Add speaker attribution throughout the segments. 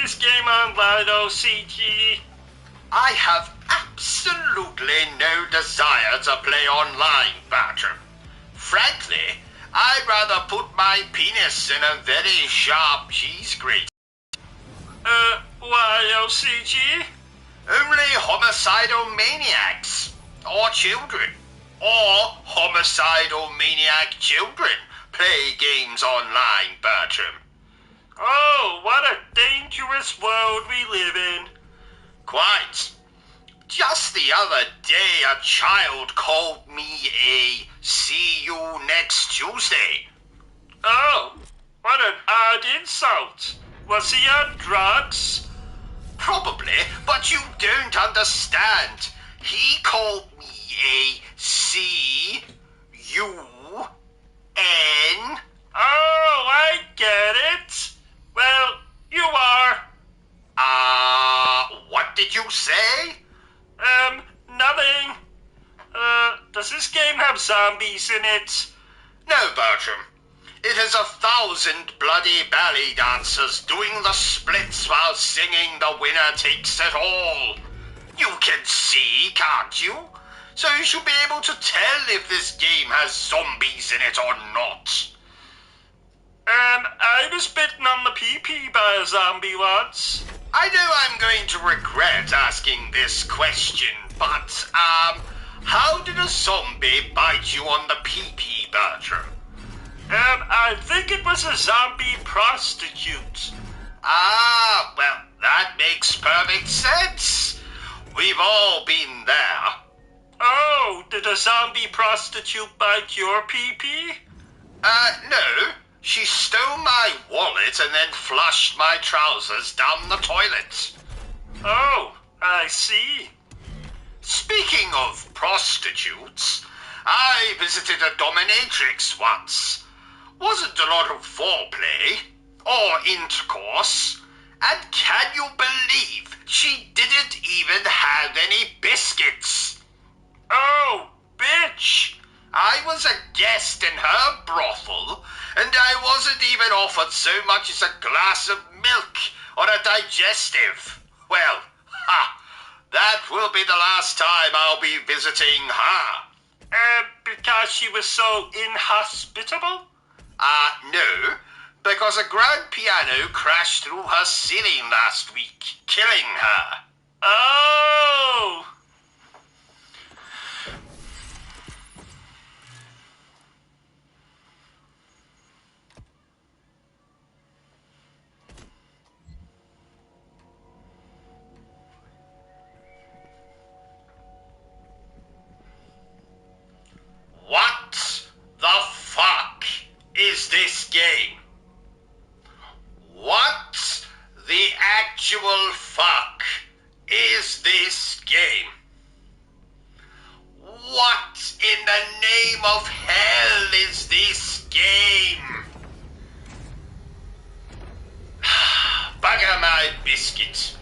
Speaker 1: this game online, OCG?
Speaker 2: I have absolutely no desire to play online, Bertrum. Frankly, I'd rather put my penis in a very sharp cheese grate.
Speaker 1: Why, OCG?
Speaker 2: Only homicidal maniacs, or children, or homicidal maniac children play games online, Bertrum.
Speaker 1: Oh, what a dangerous world we live in.
Speaker 2: Quite. Just the other day, a child called me a "see you next Tuesday."
Speaker 1: Oh, what an odd insult. Was he on drugs?
Speaker 2: Probably, but you don't understand. He called me a C-U-N.
Speaker 1: Oh, I get it. Well, you are.
Speaker 2: What did you say?
Speaker 1: Nothing. Does this game have zombies in it?
Speaker 2: No, Bertrum. It has 1,000 bloody ballet dancers doing the splits while singing "The Winner Takes It All." You can see, can't you? So you should be able to tell if this game has zombies in it or not.
Speaker 1: I was bitten on the pee-pee by a zombie once.
Speaker 2: I know I'm going to regret asking this question, but, how did a zombie bite you on the pee-pee, Bertrum?
Speaker 1: I think it was a zombie prostitute.
Speaker 2: Well, that makes perfect sense. We've all been there.
Speaker 1: Oh, did a zombie prostitute bite your pee-pee?
Speaker 2: No. She stole my wallet and then flushed my trousers down the toilet.
Speaker 1: Oh, I see.
Speaker 2: Speaking of prostitutes, I visited a dominatrix once. Wasn't a lot of foreplay or intercourse. And can you believe she didn't even have any biscuits?
Speaker 1: Oh, bitch.
Speaker 2: I was a guest in her brothel, and I wasn't even offered so much as a glass of milk or a digestive. Well, that will be the last time I'll be visiting her.
Speaker 1: Because she was so inhospitable?
Speaker 2: No, because a grand piano crashed through her ceiling last week, killing her.
Speaker 1: Oh!
Speaker 2: What the fuck is this game? What the actual fuck is this game? What in the name of hell is this game? Bugger my biscuit.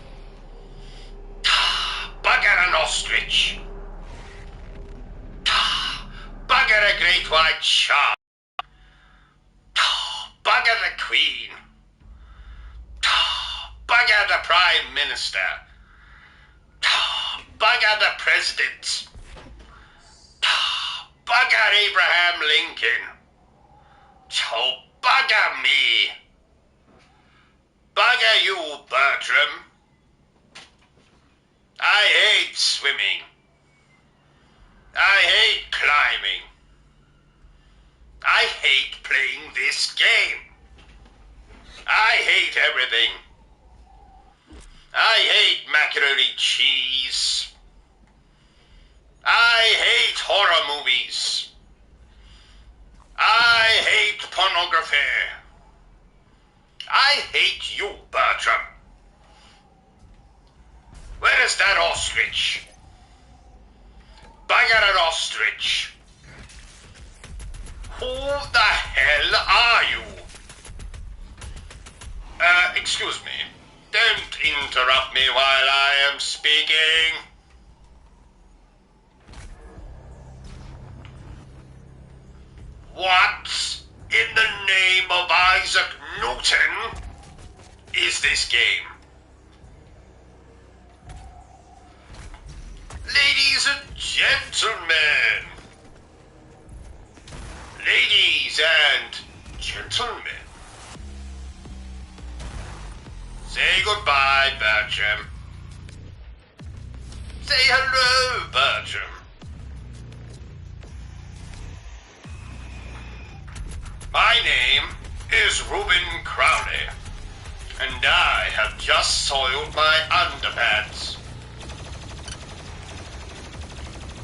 Speaker 2: Bugger an ostrich. Bugger a great white shark. Bugger the Queen. Bugger the Prime Minister. Bugger the President. Bugger Abraham Lincoln. Oh, bugger me. Bugger you, Bertrum. I hate swimming. I hate climbing. I hate playing this game. I hate everything. I hate macaroni cheese. I hate horror movies. I hate pornography. I hate you, Bertrum. Where is that ostrich? Bugger an ostrich. Who the hell are you? Excuse me. Don't interrupt me while I am speaking. What in the name of Isaac Newton is this game? Ladies and gentlemen. Ladies and gentlemen. Say goodbye, Bertram. Say hello, Bertram. My name is Reuben Crowley, and I have just soiled my underpants.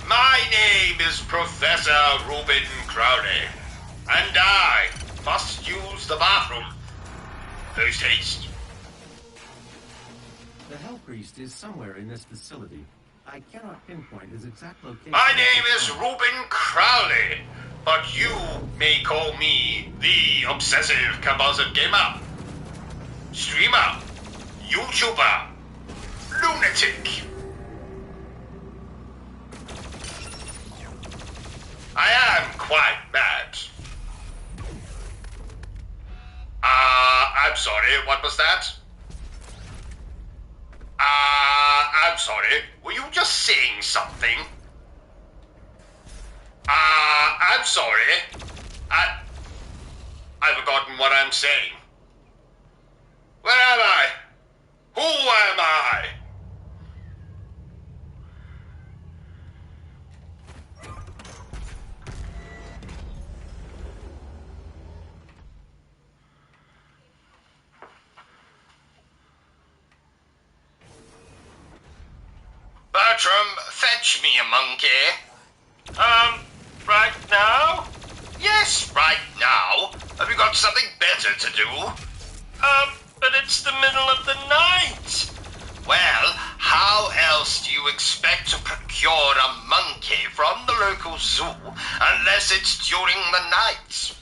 Speaker 2: My name is Professor Reuben Crowley, and I must use the bathroom. Post haste.
Speaker 3: The Hell Priest is somewhere in this facility. I cannot pinpoint his exact location.
Speaker 2: My name is Reuben Crowley, but you may call me the Obsessive Compulsive Gamer, Streamer, YouTuber, Lunatic. I am quite mad. I'm sorry, what was that? I'm sorry, were you just saying something? I'm sorry. I've forgotten what I'm saying. Where am I? Who am I? Bertram, fetch me a monkey.
Speaker 1: Right now?
Speaker 2: Yes, right now. Have you got something better to do?
Speaker 1: But it's the middle of the night.
Speaker 2: Well, how else do you expect to procure a monkey from the local zoo unless it's during the night?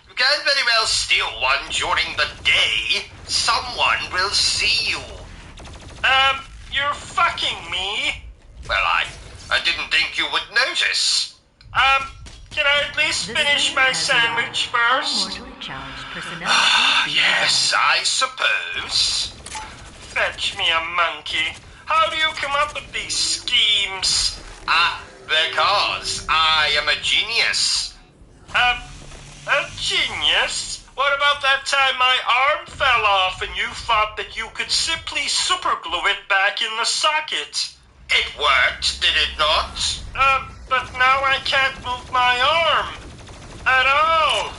Speaker 2: You can't very well steal one during the day. Someone will see you.
Speaker 1: You're fucking me.
Speaker 2: Well, I didn't think you would notice.
Speaker 1: Can I at least finish my sandwich first?
Speaker 2: Yes, I suppose.
Speaker 1: Fetch me a monkey. How do you come up with these schemes?
Speaker 2: Because I am a genius.
Speaker 1: A genius? What about that time my arm fell off and you thought that you could simply superglue it back in the socket?
Speaker 2: It worked, did it not?
Speaker 1: But now I can't move my arm. At all.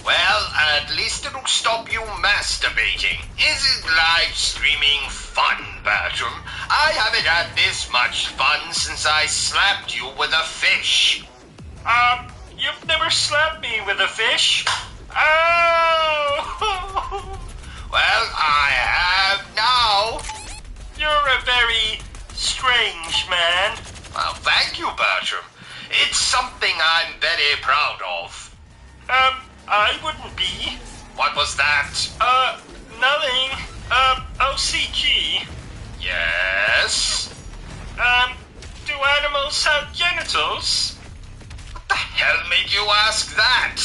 Speaker 2: Well, at least it'll stop you masturbating. Isn't live streaming fun, Bertram? I haven't had this much fun since I slapped you with a fish.
Speaker 1: You've never slapped me with a fish. Oh!
Speaker 2: Well, I have now.
Speaker 1: You're a very strange man.
Speaker 2: Well, thank you, Bertram. It's something I'm very proud of.
Speaker 1: I wouldn't be.
Speaker 2: What was that?
Speaker 1: Nothing. OCG.
Speaker 2: Yes?
Speaker 1: Do animals have genitals?
Speaker 2: What the hell made you ask that?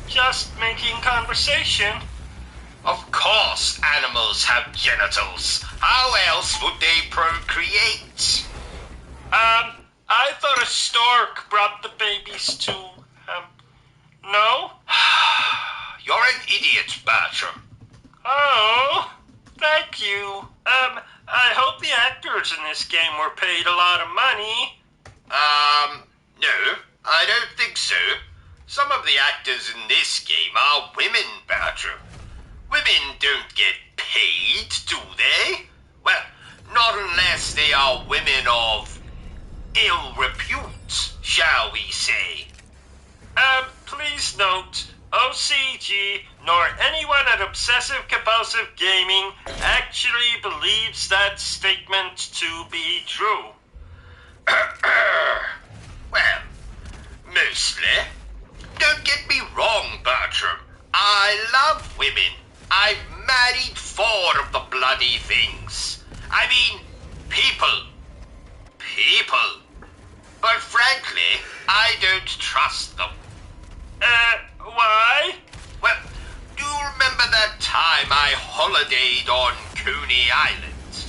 Speaker 1: Just making conversation.
Speaker 2: Of course animals have genitals. How else would they procreate?
Speaker 1: I thought a stork brought the babies to, no?
Speaker 2: You're an idiot, Bertram.
Speaker 1: Oh, thank you. I hope the actors in this game were paid a lot of money.
Speaker 2: No, I don't think so. Some of the actors in this game are women, Bertram. Women don't get paid, do they? Well, not unless they are women of ill repute, shall we say.
Speaker 1: Please note, OCG nor anyone at Obsessive Compulsive Gaming actually believes that statement to be true.
Speaker 2: Well, mostly. Don't get me wrong, Bertram. I love women. I've married 4 of the bloody things. I mean, people. But frankly, I don't trust them.
Speaker 1: Why?
Speaker 2: Well, do you remember that time I holidayed on Coney Island?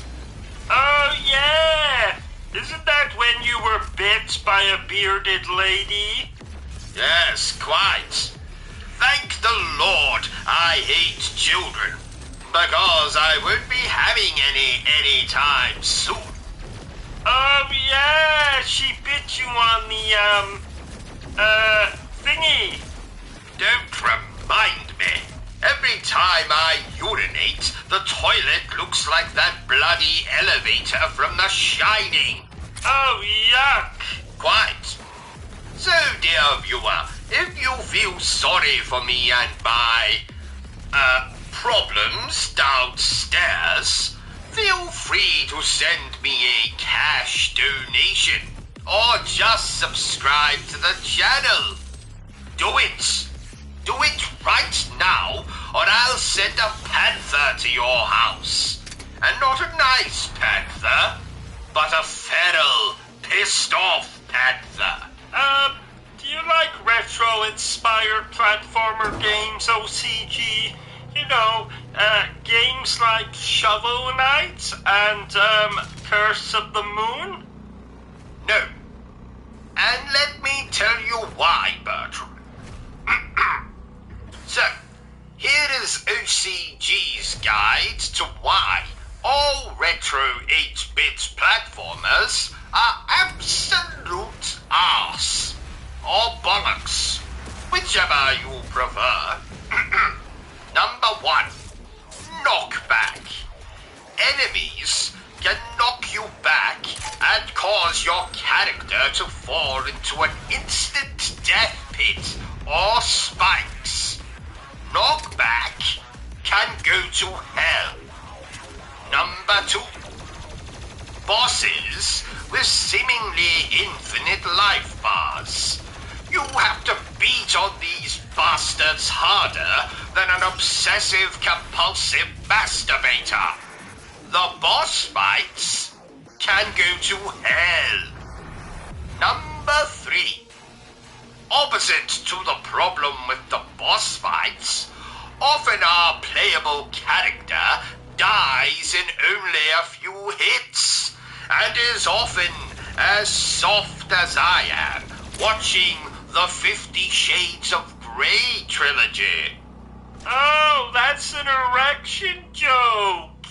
Speaker 1: Oh, yeah. Wasn't that when you were bit by a bearded lady?
Speaker 2: Yes, quite. Thank the Lord I hate children, because I won't be having any time soon.
Speaker 1: Oh yeah, she bit you on the, thingy.
Speaker 2: Don't remind me. Every time I urinate, the toilet looks like that bloody elevator from The Shining.
Speaker 1: Oh, yuck.
Speaker 2: Quite. So, dear viewer, if you feel sorry for me and my, problems downstairs, feel free to send me a cash donation, or just subscribe to the channel. Do it. Do it right now, or I'll send a panther to your house. And not a nice panther, but a feral, pissed-off panther.
Speaker 1: Do you like retro-inspired platformer games, OCG? You know, games like Shovel Knight and, Curse of the Moon?
Speaker 2: No. And let me tell you why, Bertram. So, here is OCG's guide to why all retro 8-bit platformers are absolute arse, or bollocks, whichever you prefer. Number 1, knockback. Enemies can knock you back and cause your character to fall into an instant death pit or spikes. Knockback can go to hell. Number 2, bosses with seemingly infinite life bars. You have to beat on these bastards harder than an obsessive-compulsive masturbator. The boss fights can go to hell. Number 3, opposite to the problem with the boss fights, often our playable character dies in only a few hits, and is often as soft as I am watching the 50 Shades of Grey trilogy.
Speaker 1: Oh, that's an erection joke.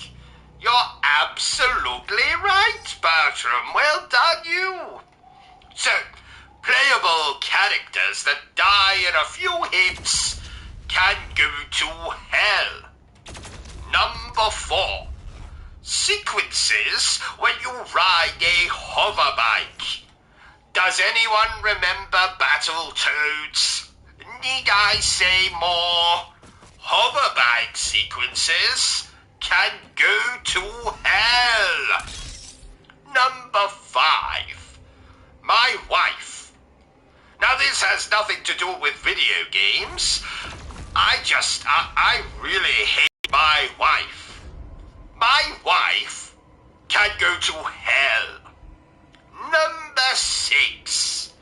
Speaker 2: You're absolutely right, Bertram. Well done, you. So, playable characters that die in a few hits can go to hell. Number 4, sequences when you ride a hover bike. Does anyone remember Battletoads? Need I say more? Hover bike sequences can go to hell. Number 5, my wife. Now this has nothing to do with video games. I really hate my wife. My wife can go to hell. Number 6,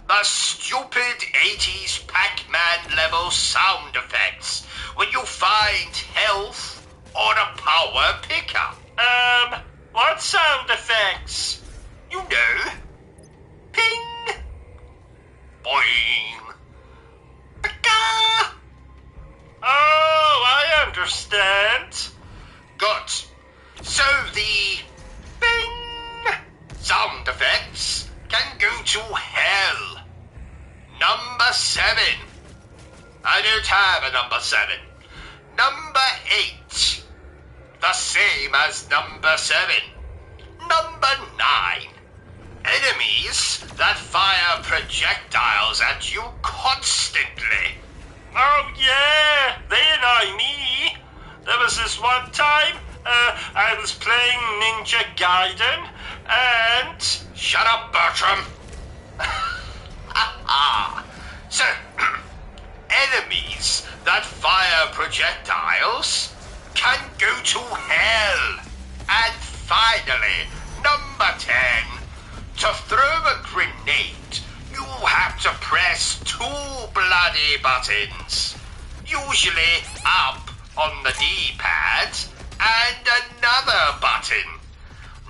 Speaker 2: the stupid 80s Pac-Man level sound effects when you find health or a power pickup.
Speaker 1: What sound effects?
Speaker 2: You know. Ping. Boing. Pika.
Speaker 1: Oh, I understand.
Speaker 2: Good. So the bing sound effects can go to hell. Number 7. I don't have a number 7. Number 8. The same as number 7. Number 9. Enemies that fire projectiles at you constantly.
Speaker 1: Oh, yeah, they annoy me. There was this one time, I was playing Ninja Gaiden, and...
Speaker 2: Shut up, Bertram. So, enemies that fire projectiles can go to hell. And finally, number 10, to throw a grenade, you have to press 2 bloody buttons, usually up on the D-pad, and another button.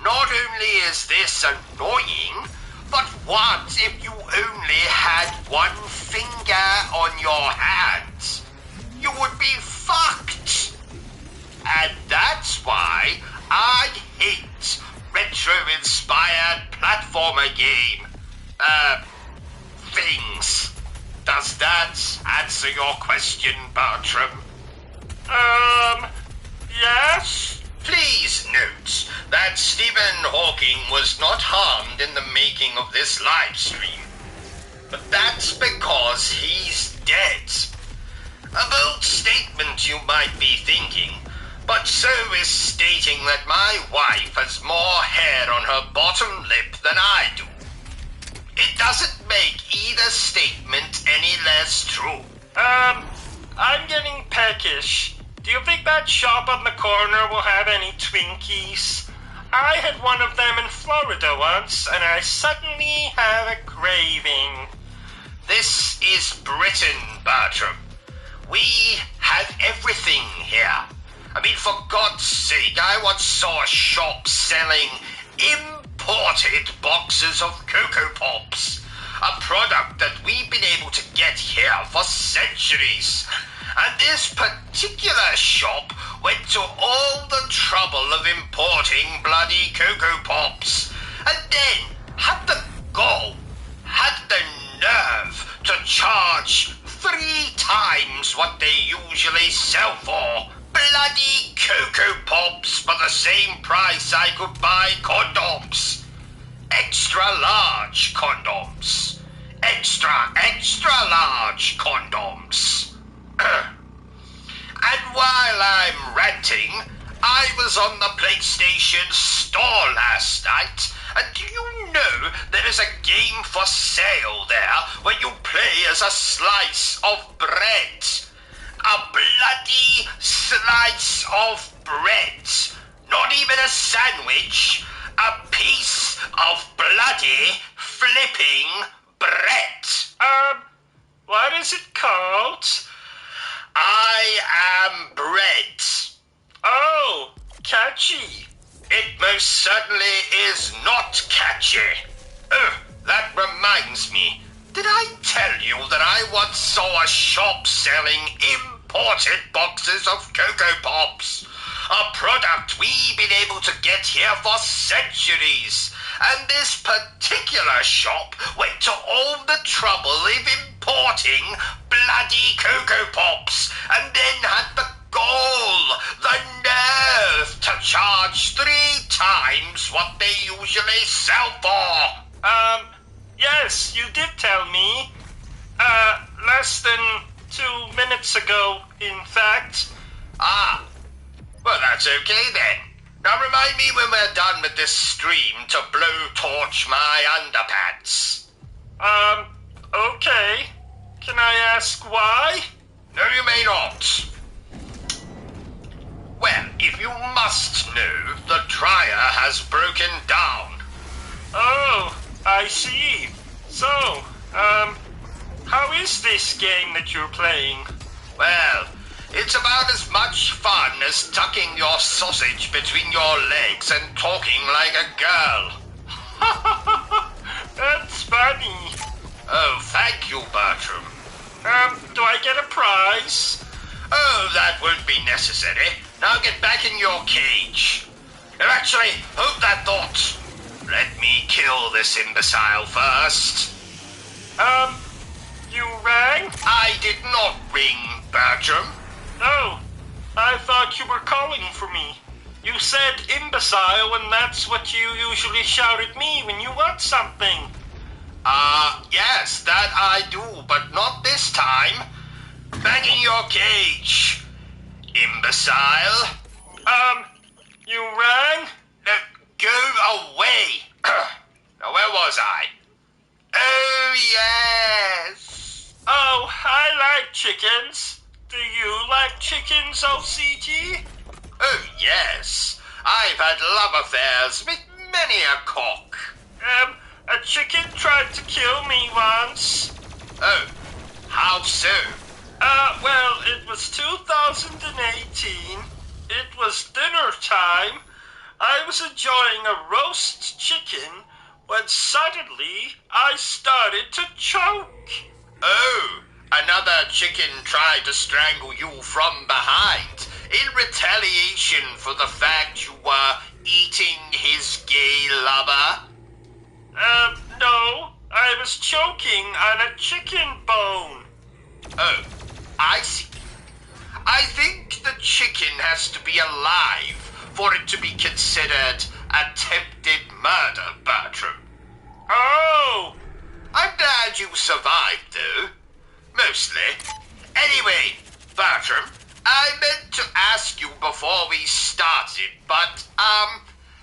Speaker 2: not only is this annoying, but what if you only had one finger on your hand? You would be fucked. And that's why I hate retro-inspired platformer game, things. Does that answer your question, Bertram?
Speaker 1: Yes?
Speaker 2: Please note that Stephen Hawking was not harmed in the making of this live stream. But that's because he's dead. A bold statement, you might be thinking, but so is stating that my wife has more hair on her bottom lip than I do. It doesn't make either statement any less true.
Speaker 1: I'm getting peckish. Do you think that shop on the corner will have any Twinkies? I had one of them in Florida once, and I suddenly have a craving.
Speaker 2: This is Britain, Bertram. We have everything here. I mean, for God's sake, I once saw a shop selling imported boxes of Cocoa Pops, a product that we've been able to get here for centuries. And this particular shop went to all the trouble of importing bloody Cocoa Pops, and then had the gall, had the nerve to charge 3 times what they usually sell for. Bloody Cocoa Pops for the same price I could buy condoms. Extra large condoms. Extra large condoms. And while I'm ranting, I was on the PlayStation Store last night, and do you know there is a game for sale there where you play as a slice of bread? A bloody slice of bread. Not even a sandwich. A piece of bloody flipping bread.
Speaker 1: What is it called?
Speaker 2: I am bread.
Speaker 1: Oh, catchy.
Speaker 2: It most certainly is not catchy. Oh, that reminds me. Did I tell you that I once saw a shop selling imported boxes of Cocoa Pops? A product we've been able to get here for centuries. And this particular shop went to all the trouble of importing bloody Cocoa Pops, and then had the gall, the nerve to charge 3 times what they usually sell for.
Speaker 1: Yes, you did tell me. Less than 2 minutes ago, in fact.
Speaker 2: Ah, well, that's okay then. Now remind me when we're done with this stream to blowtorch my underpants.
Speaker 1: Okay. Can I ask why?
Speaker 2: No, you may not. Well, if you must know, the dryer has broken down.
Speaker 1: Oh, I see. So, how is this game that you're playing?
Speaker 2: Well, it's about as much fun as tucking your sausage between your legs and talking like a girl.
Speaker 1: That's funny.
Speaker 2: Oh, thank you, Bertram.
Speaker 1: Do I get a prize?
Speaker 2: Oh, that won't be necessary. Now get back in your cage. Actually, hold that thought. Let me kill this imbecile first.
Speaker 1: You rang?
Speaker 2: I did not ring, Bertram.
Speaker 1: No, I thought you were calling for me. You said imbecile, and that's what you usually shout at me when you want something.
Speaker 2: Yes, that I do, but not this time. Back in your cage, imbecile.
Speaker 1: You rang?
Speaker 2: Go away. Now, where was I? Oh, yes.
Speaker 1: Oh, I like chickens. Do you like chickens, OCG?
Speaker 2: Oh, yes. I've had love affairs with many a cock.
Speaker 1: A chicken tried to kill me once.
Speaker 2: Oh, how so?
Speaker 1: Well, it was 2018. It was dinner time. I was enjoying a roast chicken when suddenly I started to choke.
Speaker 2: Oh, another chicken tried to strangle you from behind in retaliation for the fact you were eating his gay lover?
Speaker 1: No, I was choking on a chicken bone.
Speaker 2: Oh, I see. I think the chicken has to be alive for it to be considered attempted murder, Bertram.
Speaker 1: Oh!
Speaker 2: I'm glad you survived, though. Mostly. Anyway, Bertram, I meant to ask you before we started, but,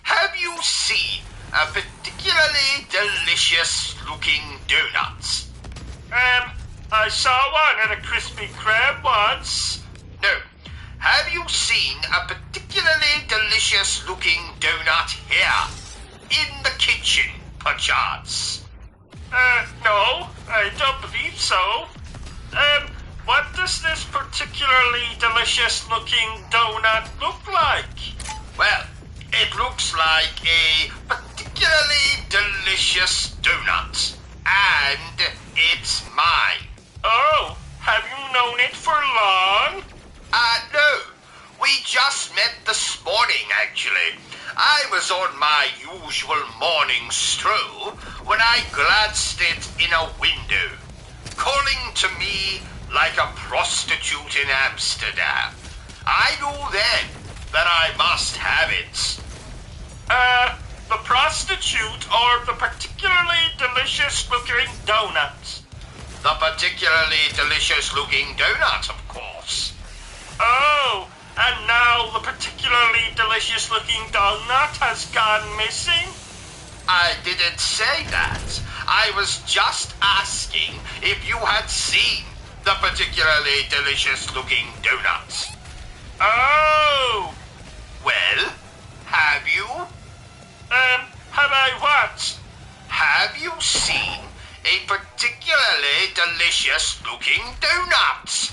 Speaker 2: have you seen a particularly delicious-looking donut?
Speaker 1: I saw one at a Krispy Kreme once.
Speaker 2: No. Have you seen a particularly delicious-looking donut here? In the kitchen, perchance?
Speaker 1: No, I don't believe so. What does this particularly delicious-looking donut look like?
Speaker 2: Well, it looks like a particularly delicious donut. And it's mine.
Speaker 1: Oh, have you known it for long?
Speaker 2: No. We just met this morning, actually. I was on my usual morning stroll when I glanced it in a window, calling to me like a prostitute in Amsterdam. I knew then that I must have it.
Speaker 1: The prostitute or the particularly delicious-looking donut?
Speaker 2: The particularly delicious-looking donut, of course.
Speaker 1: Oh, and now the particularly delicious-looking donut has gone missing?
Speaker 2: I didn't say that. I was just asking if you had seen the particularly delicious-looking donut.
Speaker 1: Oh!
Speaker 2: Well, have you?
Speaker 1: Have I what?
Speaker 2: Have you seen a particularly delicious-looking donut?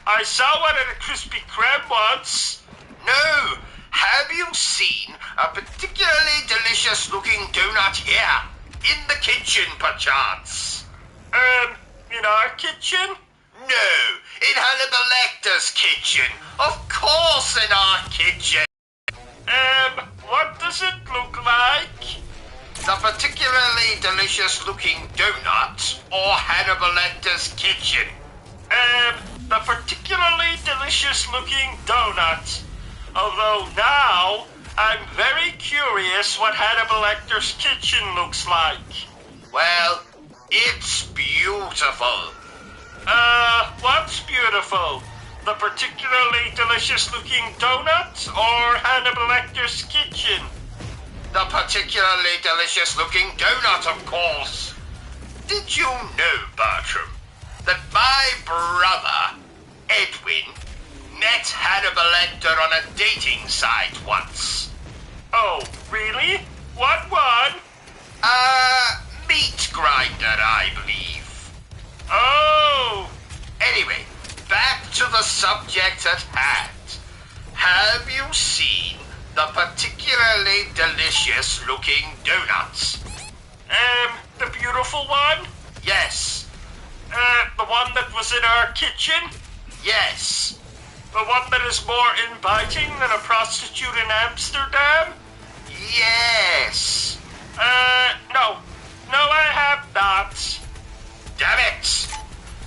Speaker 1: I saw one at a Krispy Kreme once.
Speaker 2: No. Have you seen a particularly delicious-looking donut here? In the kitchen, perchance?
Speaker 1: In our kitchen?
Speaker 2: No, in Hannibal Lecter's kitchen. Of course in our kitchen.
Speaker 1: What does it look like?
Speaker 2: The particularly delicious-looking donut or Hannibal Lecter's kitchen?
Speaker 1: The particularly delicious-looking donut. Although now, I'm very curious what Hannibal Lecter's kitchen looks like.
Speaker 2: Well, it's beautiful.
Speaker 1: What's beautiful? The particularly delicious-looking donut or Hannibal Lecter's kitchen?
Speaker 2: The particularly delicious-looking donut, of course. Did you know, Bertram, that my brother, Edwin, met Hannibal Lecter on a dating site once?
Speaker 1: Oh, really? What one?
Speaker 2: Meat grinder, I believe.
Speaker 1: Oh!
Speaker 2: Anyway, back to the subject at hand. Have you seen the particularly delicious-looking donuts?
Speaker 1: The beautiful one?
Speaker 2: Yes.
Speaker 1: The one that was in our kitchen?
Speaker 2: Yes.
Speaker 1: The one that is more inviting than a prostitute in Amsterdam?
Speaker 2: Yes.
Speaker 1: No. No, I have not.
Speaker 2: Damn it.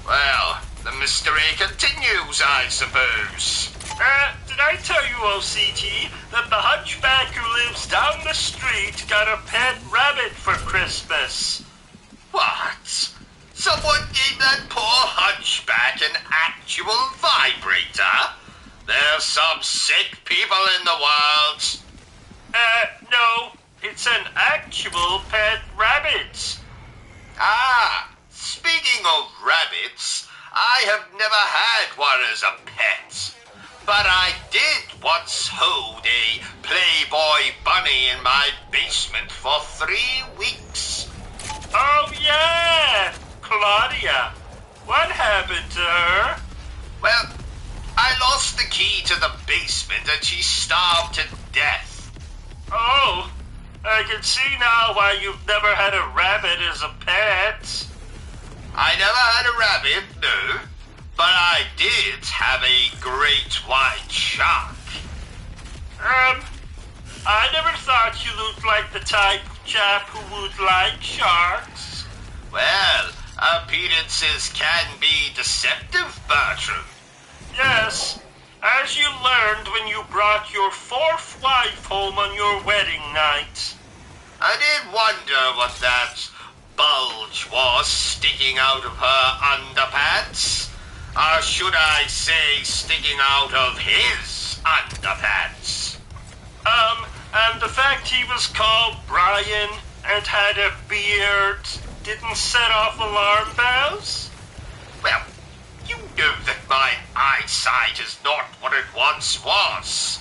Speaker 2: Well, the mystery continues, I suppose.
Speaker 1: Did I tell you, OCT, that the hunchback who lives down the street got a pet rabbit for Christmas?
Speaker 2: What? Someone gave that poor hunchback an actual vibrator? There's some sick people in the world.
Speaker 1: No, it's an actual pet rabbit.
Speaker 2: Ah, speaking of rabbits, I have never had one as a pet. But I did once hold a Playboy bunny in my basement for 3 weeks.
Speaker 1: Oh, yeah, Claudia. What happened to her?
Speaker 2: Well, I lost the key to the basement and she starved to death.
Speaker 1: Oh, I can see now why you've never had a rabbit as a pet.
Speaker 2: I never had a rabbit, no. But I did have a great white shark.
Speaker 1: I never thought you looked like the type of chap who would like sharks.
Speaker 2: Well, appearances can be deceptive, Bertram.
Speaker 1: Yes, as you learned when you brought your fourth wife home on your wedding night.
Speaker 2: I did wonder what that bulge was sticking out of her underpants. Or should I say sticking out of his underpants?
Speaker 1: And the fact he was called Brian and had a beard didn't set off alarm bells?
Speaker 2: Well, you know that my eyesight is not what it once was.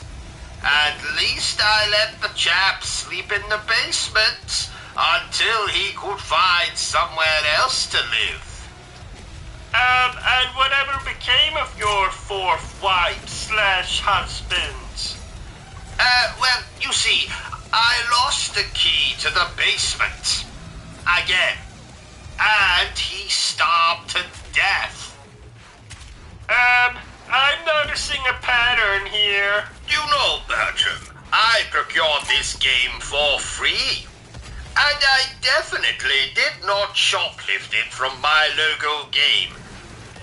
Speaker 2: At least I let the chap sleep in the basement until he could find somewhere else to live.
Speaker 1: And whatever became of your fourth wife / husband?
Speaker 2: Well, you see, I lost the key to the basement. Again. And he starved to death.
Speaker 1: I'm noticing a pattern here.
Speaker 2: You know, Bertram, I procured this game for free. And I definitely did not shoplift it from my logo game.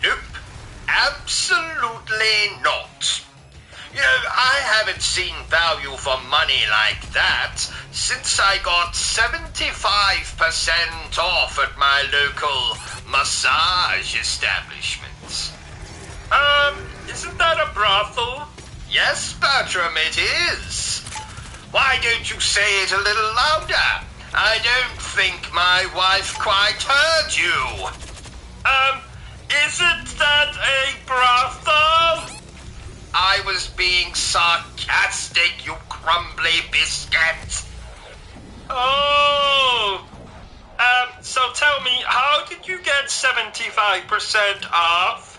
Speaker 2: Nope. Absolutely not. You know, I haven't seen value for money like that since I got 75% off at my local massage establishment.
Speaker 1: Isn't that a brothel?
Speaker 2: Yes, Bertram, it is. Why don't you say it a little louder? I don't think my wife quite heard you.
Speaker 1: Isn't that a brothel?
Speaker 2: I was being sarcastic, you crumbly biscuit.
Speaker 1: Oh. So tell me, how did you get 75% off?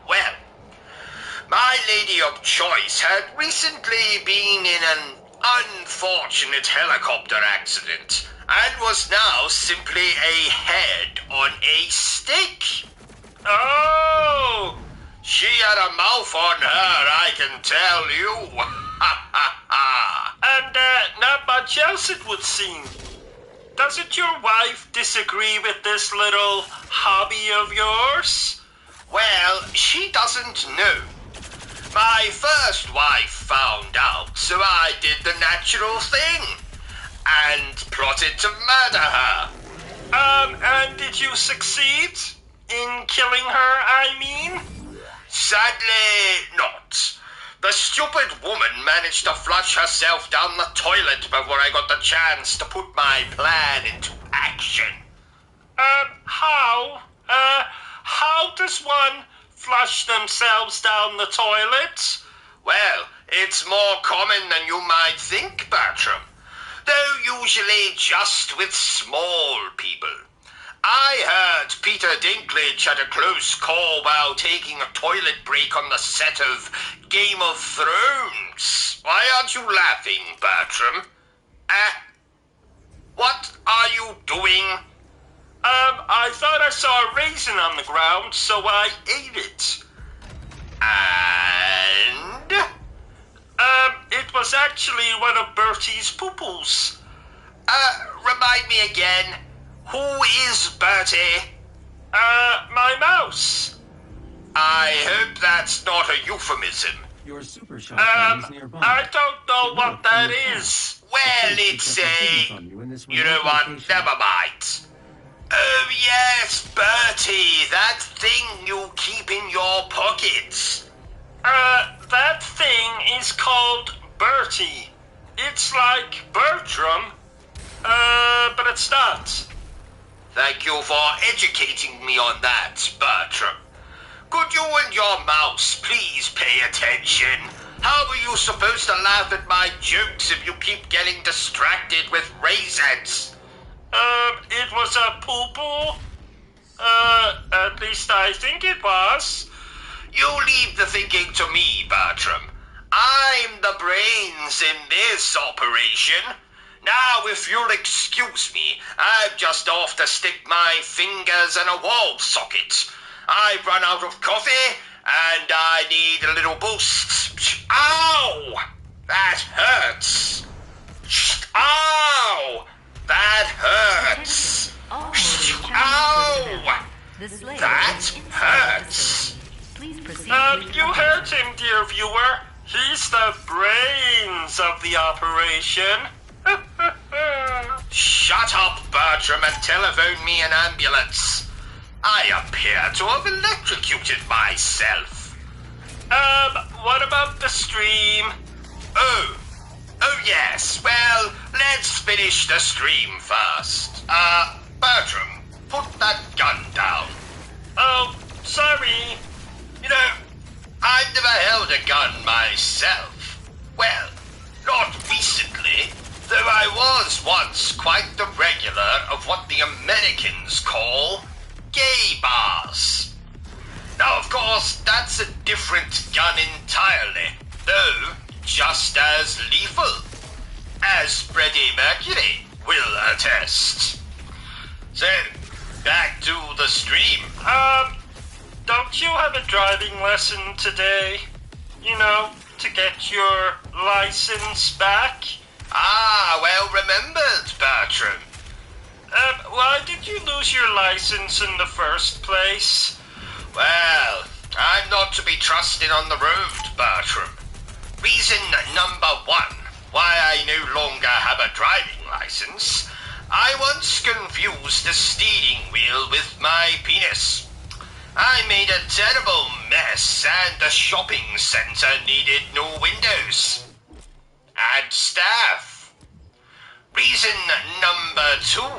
Speaker 2: Well, my lady of choice had recently been in an unfortunate helicopter accident and was now simply a head on a stick.
Speaker 1: Oh.
Speaker 2: She had a mouth on her, I can tell you.
Speaker 1: And not much else, it would seem. Doesn't your wife disagree with this little hobby of yours?
Speaker 2: Well, she doesn't know. My first wife found out, so I did the natural thing and plotted to murder her.
Speaker 1: And did you succeed? In killing her, I mean?
Speaker 2: Sadly, not. The stupid woman managed to flush herself down the toilet before I got the chance to put my plan into action.
Speaker 1: How? How does one flush themselves down the toilet?
Speaker 2: Well, it's more common than you might think, Bertram. Though usually just with small people. I heard Peter Dinklage had a close call while taking a toilet break on the set of Game of Thrones. Why aren't you laughing, Bertram? What are you doing?
Speaker 1: I thought I saw a raisin on the ground, so I ate it.
Speaker 2: And?
Speaker 1: It was actually one of Bertie's poo-poos.
Speaker 2: Remind me again. Who is Bertie?
Speaker 1: My mouse.
Speaker 2: I hope that's not a euphemism.
Speaker 3: Your super shop is nearby.
Speaker 1: I don't know what that is.
Speaker 2: Well, it's a... You know what? Never mind. Oh, yes, Bertie, that thing you keep in your pockets.
Speaker 1: That thing is called Bertie. It's like Bertram, but it's not.
Speaker 2: Thank you for educating me on that, Bertram. Could you and your mouse please pay attention? How are you supposed to laugh at my jokes if you keep getting distracted with raisins?
Speaker 1: It was a poo-poo. At least I think it was.
Speaker 2: You leave the thinking to me, Bertram. I'm the brains in this operation. Now, if you'll excuse me, I'm just off to stick my fingers in a wall socket. I've run out of coffee, and I need a little boost. Ow! That hurts. Ow! That hurts. Ow! That hurts.
Speaker 1: You heard him, dear viewer. He's the brains of the operation.
Speaker 2: Shut up, Bertram, and telephone me an ambulance. I appear to have electrocuted myself.
Speaker 1: What about the stream?
Speaker 2: Oh yes. Well, let's finish the stream first. Bertram, put that gun down.
Speaker 1: Oh, sorry.
Speaker 2: You know, I've never held a gun myself. Well, not recently, though I was once quite the regular of what the Americans call gay bars. Now, of course, that's a different gun entirely, though just as lethal, as Freddie Mercury will attest. So, back to the stream.
Speaker 1: Don't you have a driving lesson today? You know, to get your license back?
Speaker 2: Ah, well remembered, Bertram.
Speaker 1: Why did you lose your license in the first place?
Speaker 2: Well, I'm not to be trusted on the road, Bertram. Reason number one why I no longer have a driving license: I once confused the steering wheel with my penis. I made a terrible mess, and the shopping centre needed no windows and staff. Reason number two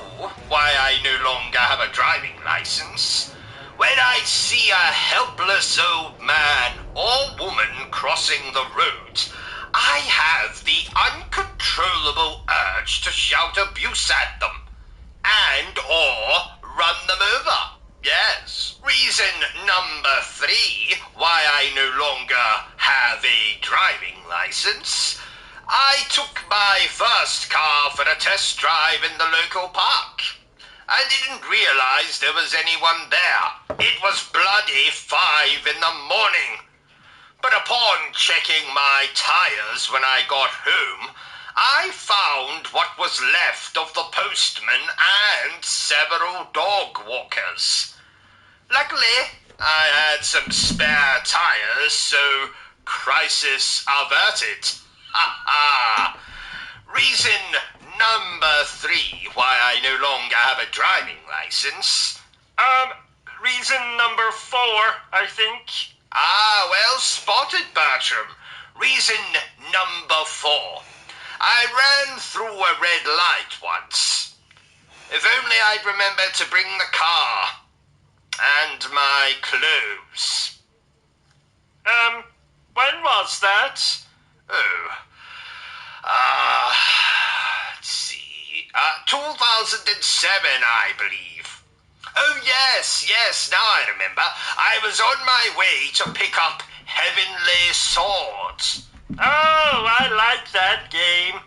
Speaker 2: why I no longer have a driving license: when I see a helpless old man or woman crossing the road, I have the uncontrollable urge to shout abuse at them and or run them over. Yes. Reason number three why I no longer have a driving license: I took my first car for a test drive in the local park. I didn't realize there was anyone there. It was bloody 5 in the morning. But upon checking my tires when I got home, I found what was left of the postman and several dog walkers. Luckily, I had some spare tires, so crisis averted. Ha ha! Reason number three why I no longer have a driving license.
Speaker 1: Reason number 4, I think.
Speaker 2: Ah, well spotted, Bertram. Reason number 4. I ran through a red light once. If only I'd remembered to bring the car and my clothes.
Speaker 1: When was that?
Speaker 2: Let's see. 2007, I believe. Oh, yes, now I remember. I was on my way to pick up Heavenly Swords.
Speaker 1: Oh, I like that game.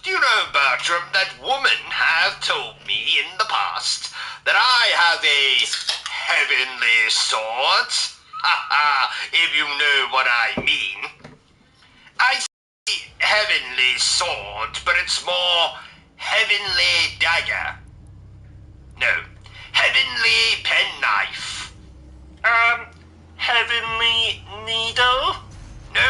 Speaker 2: Do you know, Bertram, that women have told me in the past that I have a Heavenly Sword? If you know what I mean. I say Heavenly Sword, but it's more Heavenly Dagger. No, Heavenly Penknife.
Speaker 1: Heavenly Needle?
Speaker 2: No,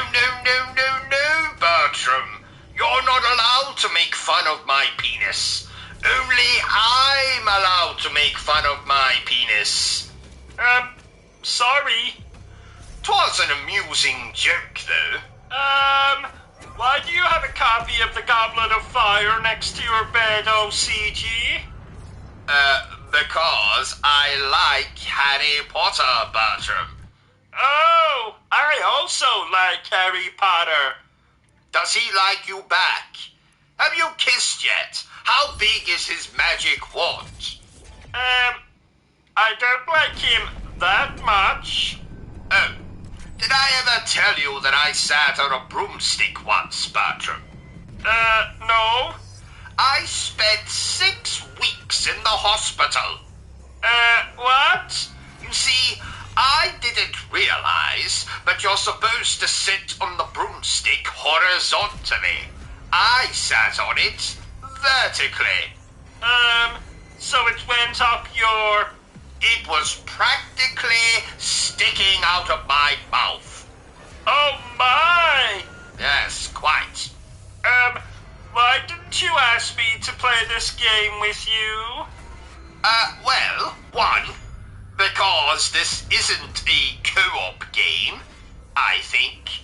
Speaker 2: Bertram. You're not allowed to make fun of my penis. Only I'm allowed to make fun of my penis.
Speaker 1: Sorry.
Speaker 2: 'Twas an amusing joke, though.
Speaker 1: Why do you have a copy of the Goblet of Fire next to your bed, OCG?
Speaker 2: Because I like Harry Potter, Bertram.
Speaker 1: Oh, I also like Harry Potter.
Speaker 2: Does he like you back? Have you kissed yet? How big is his magic wand?
Speaker 1: I don't like him that much.
Speaker 2: Oh, did I ever tell you that I sat on a broomstick once, Bertram?
Speaker 1: No.
Speaker 2: I spent 6 weeks in the hospital.
Speaker 1: What?
Speaker 2: You see, I didn't realize that you're supposed to sit on the broomstick horizontally. I sat on it vertically.
Speaker 1: So it went up your...
Speaker 2: It was practically sticking out of my mouth.
Speaker 1: Oh my!
Speaker 2: Yes, quite.
Speaker 1: Why didn't you ask me to play this game with you?
Speaker 2: Well, one, because this isn't a co-op game, I think.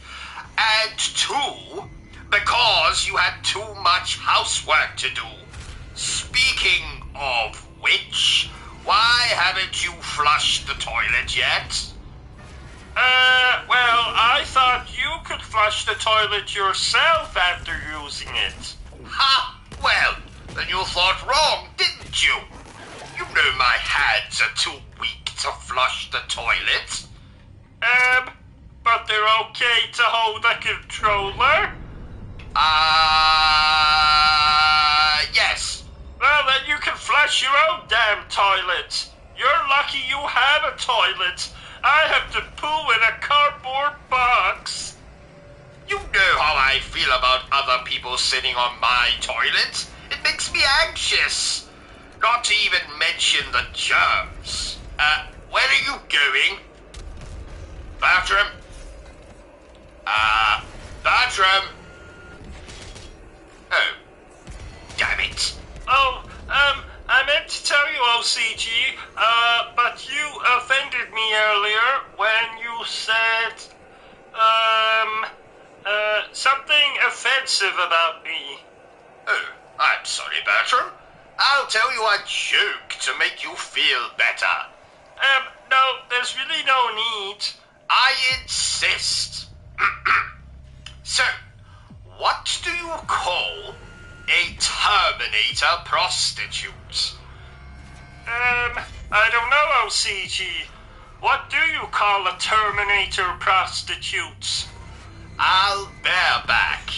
Speaker 2: And two, because you had too much housework to do. Speaking of which, why haven't you flushed the toilet yet?
Speaker 1: Well, I thought you could flush the toilet yourself after using it.
Speaker 2: Ha! Well, then you thought wrong, didn't you? You know my hands are too weak to flush the toilet.
Speaker 1: But they're okay to hold a controller?
Speaker 2: Yes.
Speaker 1: Well, then you can flush your own damn toilet. You're lucky you have a toilet. I have to poo in a cardboard box.
Speaker 2: You know how I feel about other people sitting on my toilet. It makes me anxious. Not to even mention the germs. Where are you going? Bertram? Bertram? Oh, damn it.
Speaker 1: Oh, I meant to tell you, OCG, but you offended me earlier when you said, something offensive about me.
Speaker 2: Oh, I'm sorry, Bertram. I'll tell you a joke to make you feel better.
Speaker 1: No, there's really no need.
Speaker 2: I insist. So, what do you call a Terminator prostitute?
Speaker 1: I don't know, OCG. What do you call a Terminator prostitute?
Speaker 2: I'll bareback.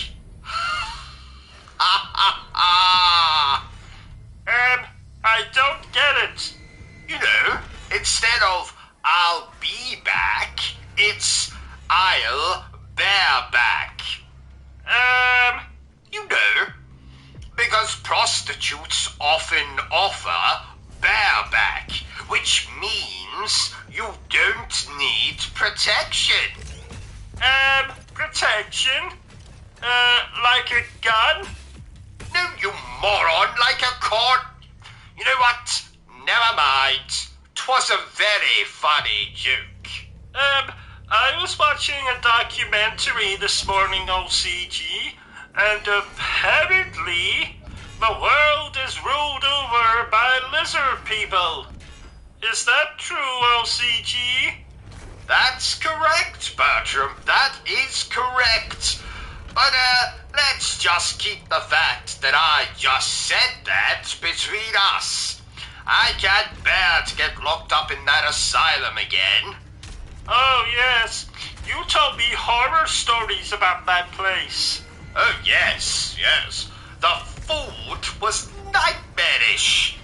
Speaker 2: Ha ha ha!
Speaker 1: I don't get it.
Speaker 2: You know, instead of I'll be back, it's I'll bareback. You know, because prostitutes often offer bareback, which means you don't need protection.
Speaker 1: Protection? Like a gun?
Speaker 2: No, you moron, like a cord. You know what? Never mind. 'Twas a very funny joke.
Speaker 1: I was watching a documentary this morning, OCG, and apparently the world is ruled over by lizard people. Is that true, OCG?
Speaker 2: That's correct, Bertram. That is correct. But, let's just keep the fact that I just said that between us. I can't bear to get locked up in that asylum again.
Speaker 1: Oh, yes. You told me horror stories about that place.
Speaker 2: Oh, yes, yes. The food was nightmarish.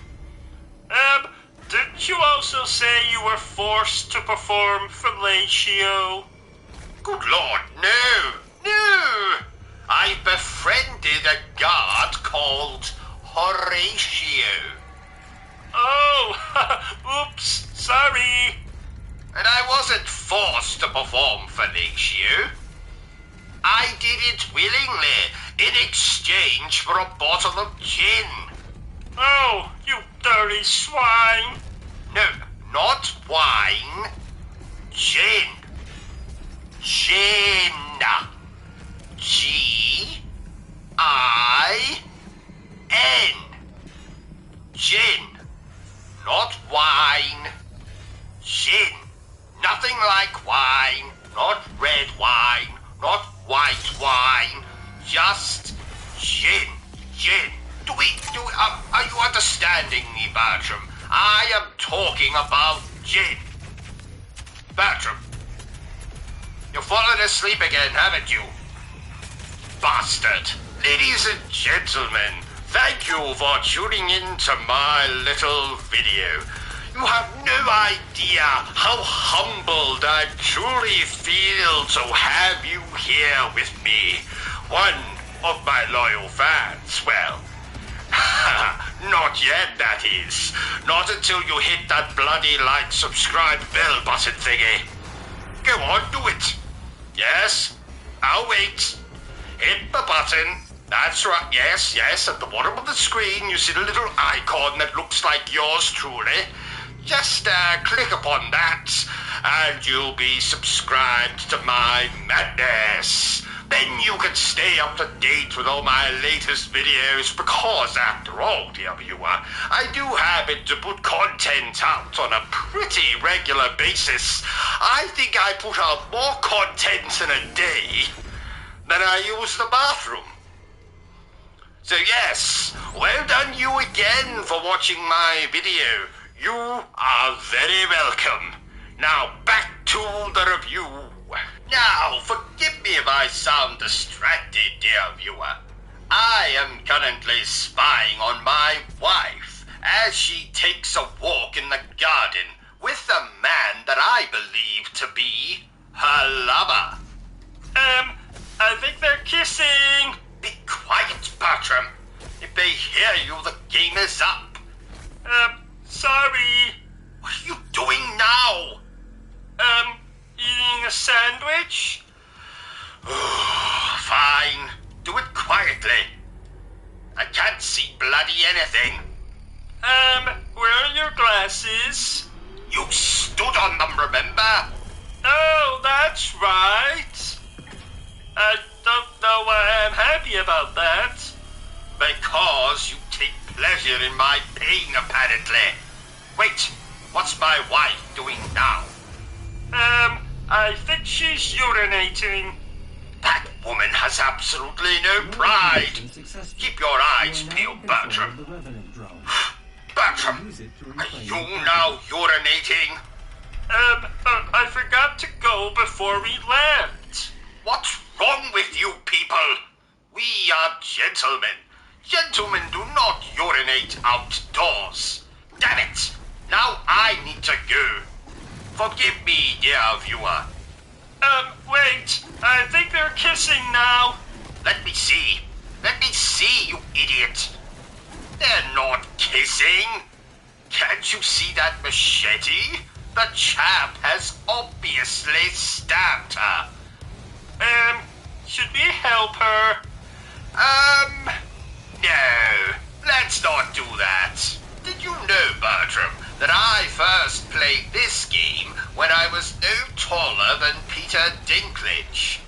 Speaker 1: Didn't you also say you were forced to perform fellatio?
Speaker 2: Good Lord, no. No! I befriended a god called Horatio.
Speaker 1: Oh, oops, sorry.
Speaker 2: And I wasn't forced to perform fellatio. I did it willingly in exchange for a bottle of gin.
Speaker 1: Oh, you dirty swine.
Speaker 2: No, not wine. Gin. Gin. G-I-N. Gin. Not wine. Gin. Nothing like wine. Not red wine. Not white wine. Just gin. Gin. Are you understanding me, Bertram? I am talking about gin. Bertram. You're You've fallen asleep again, haven't you? Bastard. Ladies and gentlemen, thank you for tuning in to my little video. You have no idea how humbled I truly feel to have you here with me. One of my loyal fans. Well, not yet, that is. Not until you hit that bloody like, subscribe, bell button thingy. Go on, do it. Yes, I'll wait. Hit the button. That's right, yes, at the bottom of the screen you see the little icon that looks like yours truly. Just click upon that and you'll be subscribed to my madness. Then you can stay up to date with all my latest videos because, after all, dear viewer, I do happen to put content out on a pretty regular basis. I think I put out more content in a day than I use the bathroom. So yes, well done you again for watching my video. You are very welcome. Now back to the review. Now, forgive me if I sound distracted, dear viewer. I am currently spying on my wife as she takes a walk in the garden with a man that I believe to be her lover.
Speaker 1: I think they're kissing.
Speaker 2: Be quiet, Bertram. If they hear you, the game is up.
Speaker 1: Sorry.
Speaker 2: What are you doing now?
Speaker 1: Eating a sandwich?
Speaker 2: Fine. Do it quietly. I can't see bloody anything.
Speaker 1: Where are your glasses?
Speaker 2: You stood on them, remember?
Speaker 1: Oh, that's right. I don't know why I'm happy about that.
Speaker 2: Because you take pleasure in my pain, apparently. Wait, what's my wife doing now?
Speaker 1: I think she's urinating.
Speaker 2: That woman has absolutely no pride. Keep your eyes peeled, Bertram. Bertram, are you now urinating?
Speaker 1: I forgot to go before we left.
Speaker 2: What's wrong with you people? We are gentlemen. Gentlemen do not urinate outdoors. Damn it! Now I need to go. Forgive me, dear viewer.
Speaker 1: Wait. I think they're kissing now.
Speaker 2: Let me see. Let me see, you idiot. They're not kissing. Can't you see that machete? The chap has obviously stabbed her.
Speaker 1: Should we help her?
Speaker 2: No. Let's not do that. Did you know, Bertram, that I first played this game when I was no taller than Peter Dinklage?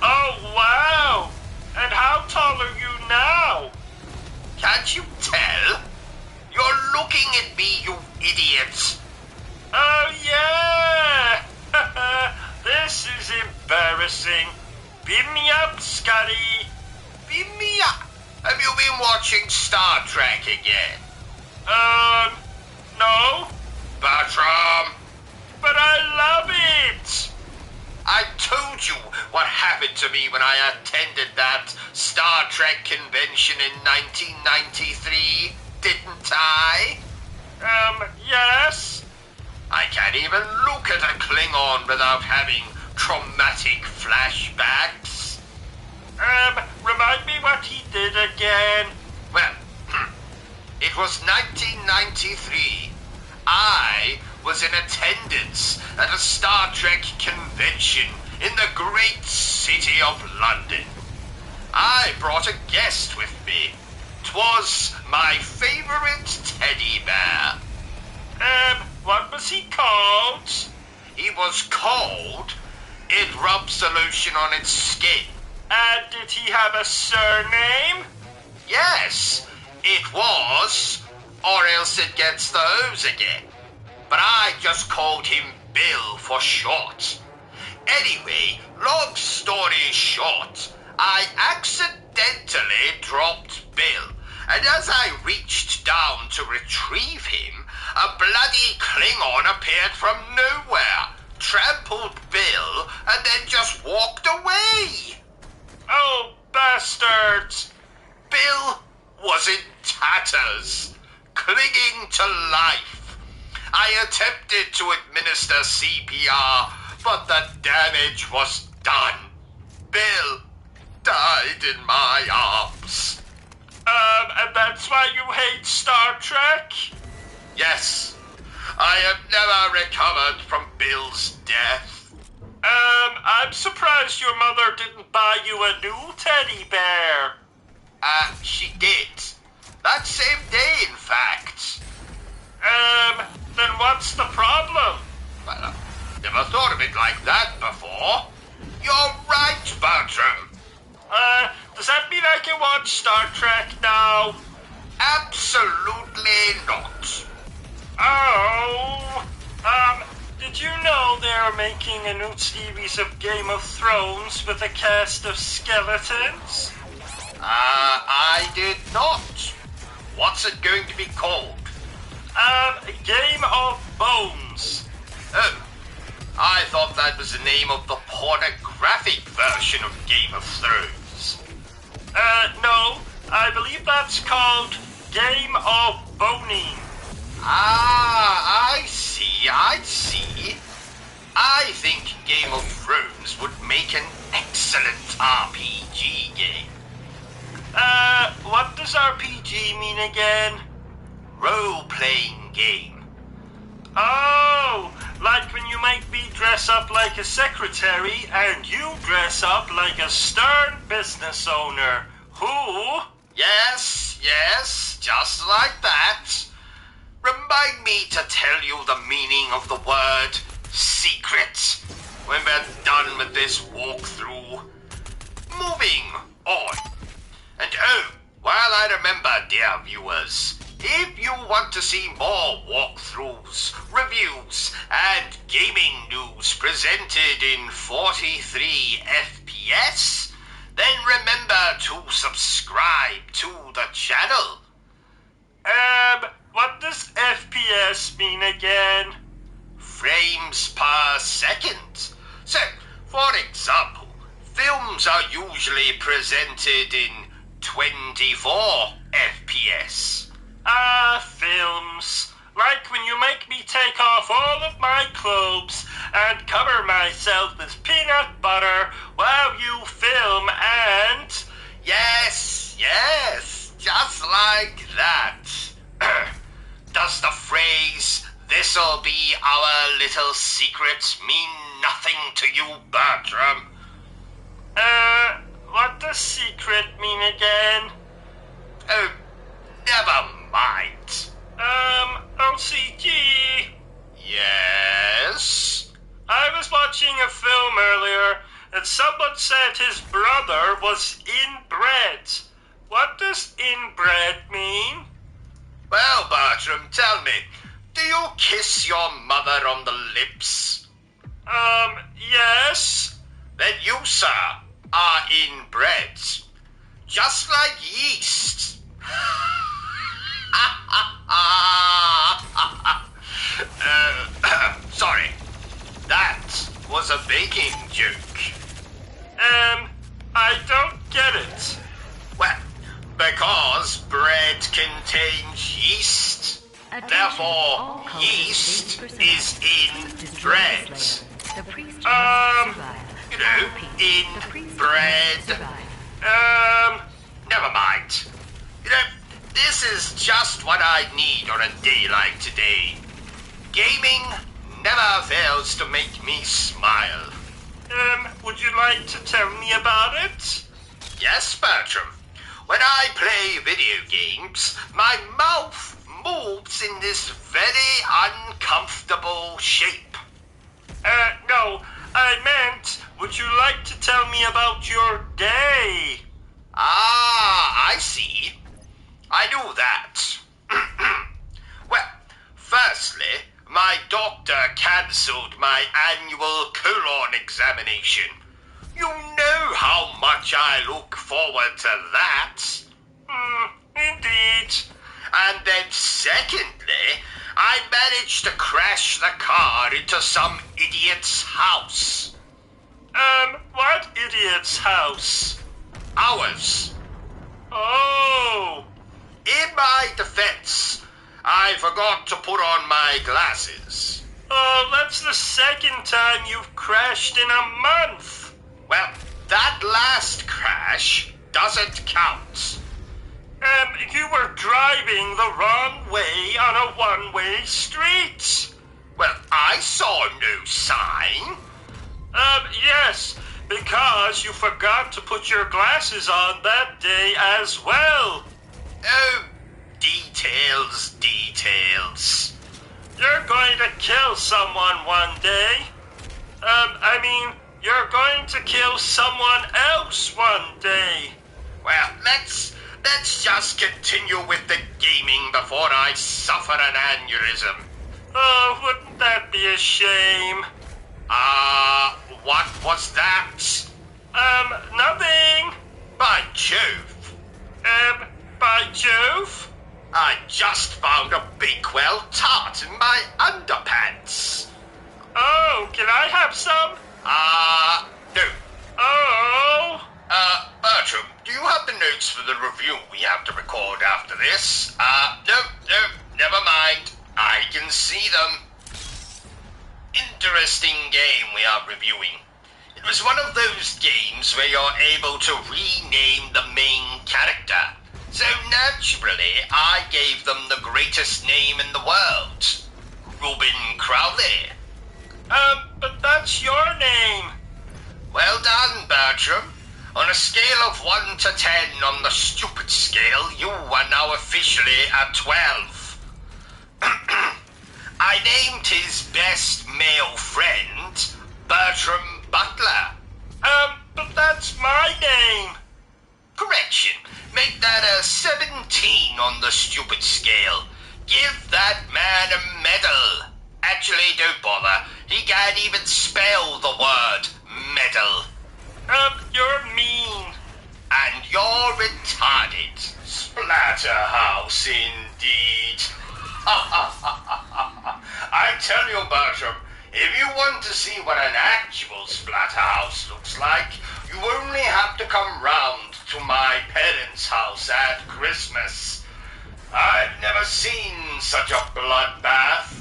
Speaker 1: Oh, wow! And how tall are you now?
Speaker 2: Can't you tell? You're looking at me, you idiot.
Speaker 1: Oh, yeah! This is embarrassing. Beam me up, Scotty.
Speaker 2: Beam me up. Have you been watching Star Trek again?
Speaker 1: No.
Speaker 2: Bertram!
Speaker 1: But I love it!
Speaker 2: I told you what happened to me when I attended that Star Trek convention in 1993, didn't I?
Speaker 1: Yes?
Speaker 2: I can't even look at a Klingon without having traumatic flashbacks.
Speaker 1: Remind me what he did again.
Speaker 2: Well, it was 1993. I was in attendance at a Star Trek convention in the great city of London. I brought a guest with me. 'Twas my favorite teddy bear.
Speaker 1: What was he called?
Speaker 2: He was called. It rubs solution on its skin.
Speaker 1: And did he have a surname?
Speaker 2: Yes, it was, or else it gets the O's again. But I just called him Bill for short. Anyway, long story short, I accidentally dropped Bill, and as I reached down to retrieve him, a bloody Klingon appeared from nowhere, trampled Bill, and then just coming to life. I attempted to administer CPR, but the damage was done. Bill died in my arms.
Speaker 1: And that's why you hate Star Trek?
Speaker 2: Yes, I have never recovered from Bill's death.
Speaker 1: I'm surprised your mother didn't buy you a new teddy bear.
Speaker 2: She did. That same day, in fact.
Speaker 1: Then what's the problem?
Speaker 2: Well, I've never thought of it like that before. You're right, Bertram.
Speaker 1: Does that mean I can watch Star Trek now?
Speaker 2: Absolutely not.
Speaker 1: Oh, did you know they're making a new series of Game of Thrones with a cast of skeletons?
Speaker 2: I did not. What's it going to be called?
Speaker 1: Game of Bones.
Speaker 2: Oh, I thought that was the name of the pornographic version of Game of Thrones.
Speaker 1: No, I believe that's called Game of Boning.
Speaker 2: I see. I think Game of Thrones would make an excellent RPG game.
Speaker 1: What does RPG mean again?
Speaker 2: Role-playing game.
Speaker 1: Oh, like when you make me dress up like a secretary and you dress up like a stern business owner. Who?
Speaker 2: Yes, just like that. Remind me to tell you the meaning of the word secret when we're done with this walkthrough. Moving on. And oh, while I remember, dear viewers, if you want to see more walkthroughs, reviews, and gaming news presented in 43 FPS, then remember to subscribe to the channel.
Speaker 1: What does FPS mean again?
Speaker 2: Frames per second. So, for example, films are usually presented in 24 FPS.
Speaker 1: Films. Like when you make me take off all of my clothes and cover myself with peanut butter while you film and...
Speaker 2: Yes, just like that. Does the phrase, "this'll be our little secret," mean nothing to you, Bertram?
Speaker 1: What does secret mean again?
Speaker 2: Oh, never mind.
Speaker 1: OCG.
Speaker 2: Yes?
Speaker 1: I was watching a film earlier, and someone said his brother was inbred. What does inbred mean?
Speaker 2: Well, Bertram, tell me, do you kiss your mother on the lips?
Speaker 1: Yes.
Speaker 2: Then you, sir, are inbred. Just like yeast. Sorry. That was a baking joke.
Speaker 1: I don't get it.
Speaker 2: Well, because bread contains yeast. Therefore, yeast is in bread. You know, in bread. Never mind. You know, this is just what I need on a day like today. Gaming never fails to make me smile.
Speaker 1: Would you like to tell me about it?
Speaker 2: Yes, Bertram. When I play video games, my mouth moves in this very uncomfortable shape.
Speaker 1: No, I meant, would you like to tell me about your day?
Speaker 2: Ah, I see. I knew that. Well, firstly, my doctor cancelled my annual colon examination. You know how much I look forward to that.
Speaker 1: Indeed.
Speaker 2: And then secondly, I managed to crash the car into some idiot's house.
Speaker 1: What idiot's house?
Speaker 2: Ours.
Speaker 1: Oh.
Speaker 2: In my defense, I forgot to put on my glasses.
Speaker 1: Oh, that's the second time you've crashed in a month.
Speaker 2: Well, that last crash doesn't count.
Speaker 1: You were driving the wrong way on a one-way street.
Speaker 2: Well, I saw no sign.
Speaker 1: Yes, because you forgot to put your glasses on that day as well.
Speaker 2: Oh, details.
Speaker 1: You're going to kill someone one day. You're going to kill someone else one day.
Speaker 2: Well, let's just continue with the gaming before I suffer an aneurysm.
Speaker 1: Oh, wouldn't that be a shame?
Speaker 2: What was that?
Speaker 1: Nothing.
Speaker 2: By Jove.
Speaker 1: By Jove?
Speaker 2: I just found a Bakewell tart in my underpants.
Speaker 1: Oh, can I have some?
Speaker 2: No.
Speaker 1: Oh.
Speaker 2: Bertram, do you have the notes for the review we have to record after this? No, never mind. I can see them. Interesting game we are reviewing. It was one of those games where you're able to rename the main character. So naturally, I gave them the greatest name in the world. Reuben Crowley.
Speaker 1: But that's your name.
Speaker 2: Well done, Bertram. On a scale of 1 to 10 on the stupid scale, you are now officially at 12. I named his best male friend Bertram Butler.
Speaker 1: But that's my name.
Speaker 2: Correction. Make that a 17 on the stupid scale. Give that man a medal. Actually, don't bother. He can't even spell the word medal.
Speaker 1: You're mean.
Speaker 2: And you're retarded. Splatterhouse, indeed. I tell you, Bertram, if you want to see what an actual splatterhouse looks like, you only have to come round to my parents' house at Christmas. I've never seen such a bloodbath.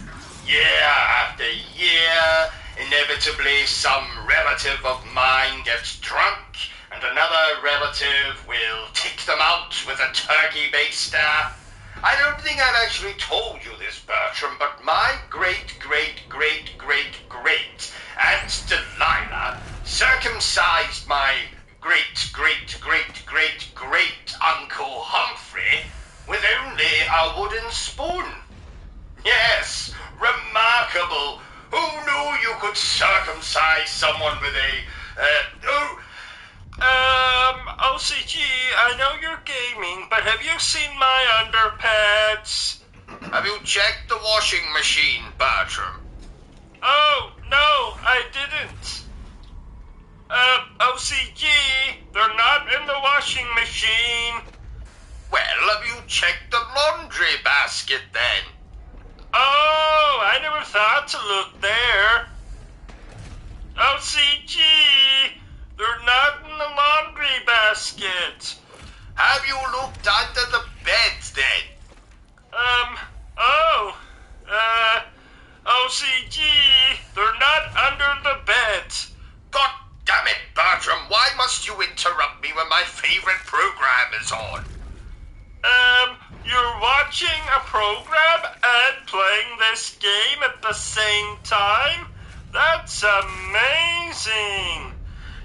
Speaker 2: Year after year, inevitably some relative of mine gets drunk, and another relative will take them out with a turkey baster. I don't think I've actually told you this, Bertram, but my great-great-great-great-great Aunt Delilah circumcised my great-great-great-great-great Uncle Humphrey with only a wooden spoon. Yes, remarkable. Who knew you could circumcise someone with a,
Speaker 1: OCG, I know you're gaming, but have you seen my underpants?
Speaker 2: Have you checked the washing machine, Bertram?
Speaker 1: Oh, no, I didn't. OCG, they're not in the washing machine.
Speaker 2: Well, have you checked the laundry basket then?
Speaker 1: Oh, I never thought to look there. OCG, they're not in the laundry basket.
Speaker 2: Have you looked under the bed then?
Speaker 1: OCG, they're not under the bed.
Speaker 2: God damn it, Bertram, why must you interrupt me when my favorite program is on?
Speaker 1: You're watching a program and playing this game at the same time? That's amazing.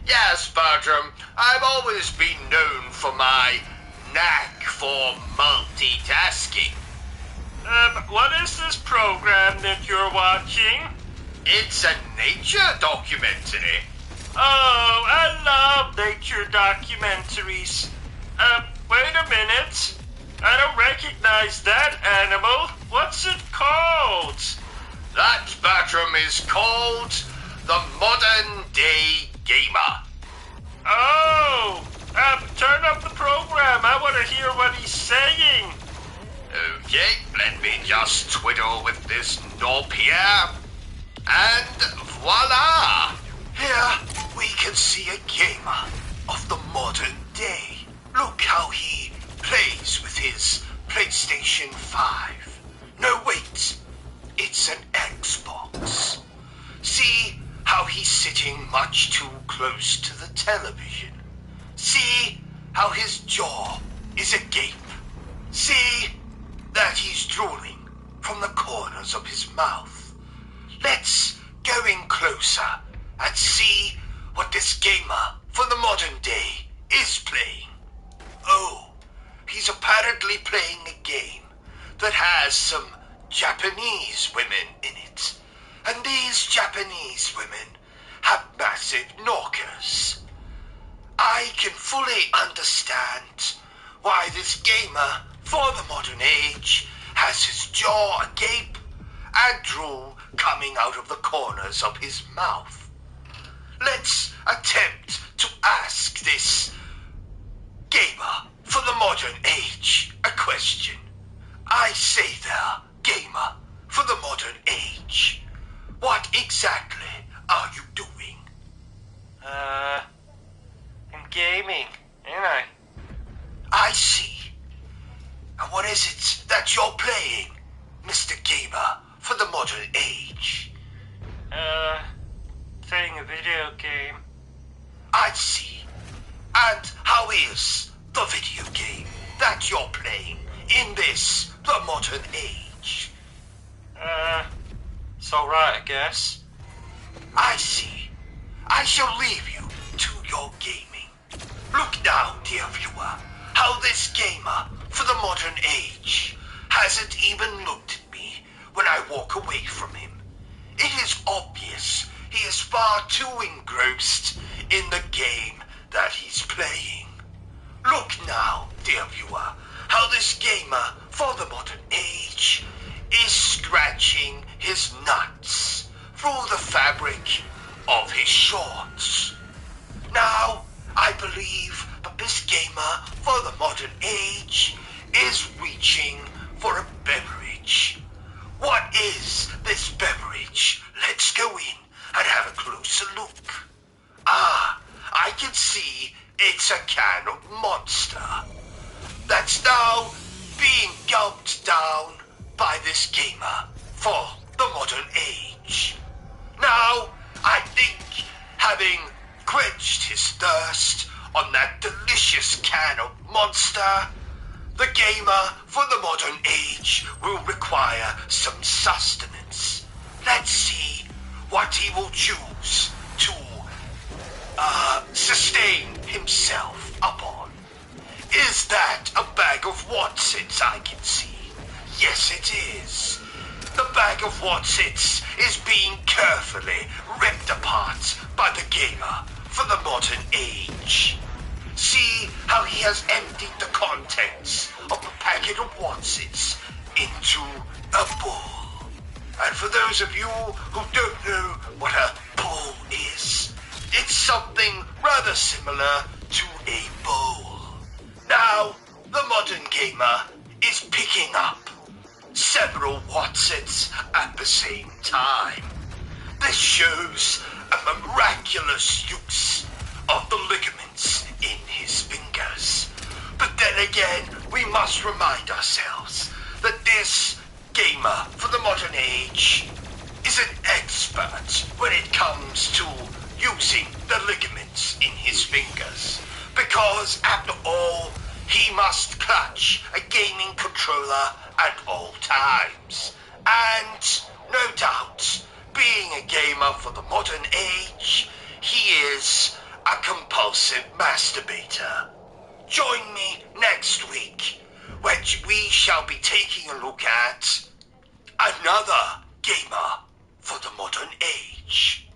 Speaker 2: Yes, Bertram, I've always been known for my knack for multitasking.
Speaker 1: What is this program that you're watching?
Speaker 2: It's a nature documentary.
Speaker 1: Oh, I love nature documentaries. Wait a minute. I don't recognize that animal. What's it called?
Speaker 2: That, Bertram, is called the modern day gamer.
Speaker 1: Oh, turn up the program. I want to hear what he's saying.
Speaker 2: Okay, let me just twiddle with this knob here. And voila! Here we can see a gamer of the modern day. Look how he plays with his PlayStation 5. sitting much too close to the television. See how his jaw is agape. See that he's drooling from the corners of his mouth. Let's go in closer and see what this gamer for the modern day is playing. Oh, he's apparently playing a game that has some Japanese women in it. And these Japanese women have massive knockers. I can fully understand why this gamer for the modern age has his jaw agape and drool coming out of the corners of his mouth. Let's attempt to ask this gamer for the modern age a question. I say there, gamer for the modern age, what exactly are you doing?
Speaker 1: I'm gaming, ain't I?
Speaker 2: I see. And what is it that you're playing, Mr. Gamer for the modern age?
Speaker 1: Playing a video game.
Speaker 2: I see. And how is the video game that you're playing in this, the modern age?
Speaker 1: It's alright, I guess.
Speaker 2: I see. I shall leave you to your gaming. Look now, dear viewer, how this gamer for the modern age hasn't even looked at me when I walk away from him. It is obvious he is far too engrossed in the game that he's playing. Look now, dear viewer, how this gamer for the modern age is scratching his nuts through the fabric of his shorts. Now, I believe that this gamer for the modern age is reaching for a beverage. What is this beverage? Let's go in and have a closer look. Ah, I can see it's a can of Monster that's now being gulped down by this gamer for the modern age. Now, I think, having quenched his thirst on that delicious can of Monster, the gamer for the modern age will require some sustenance. Let's see what he will choose to sustain himself upon. Is that a bag of Watsits I can see? Yes, it is. The bag of Watsits is being carefully ripped apart by the gamer for the modern age. See how he has emptied the contents of the packet of Watsits into a bowl. And for those of you who don't know what a bowl is, it's something rather similar to a bowl. Now, the modern gamer is picking up several Watsits at the same time. This shows a miraculous use of the ligaments in his fingers. But then again, we must remind ourselves that this gamer for the modern age is an expert when it comes to using the ligaments in his fingers. Because, after all, he must clutch a gaming controller at all times. And, no doubt, being a gamer for the modern age, he is a compulsive masturbator. Join me next week, when we shall be taking a look at another gamer for the modern age.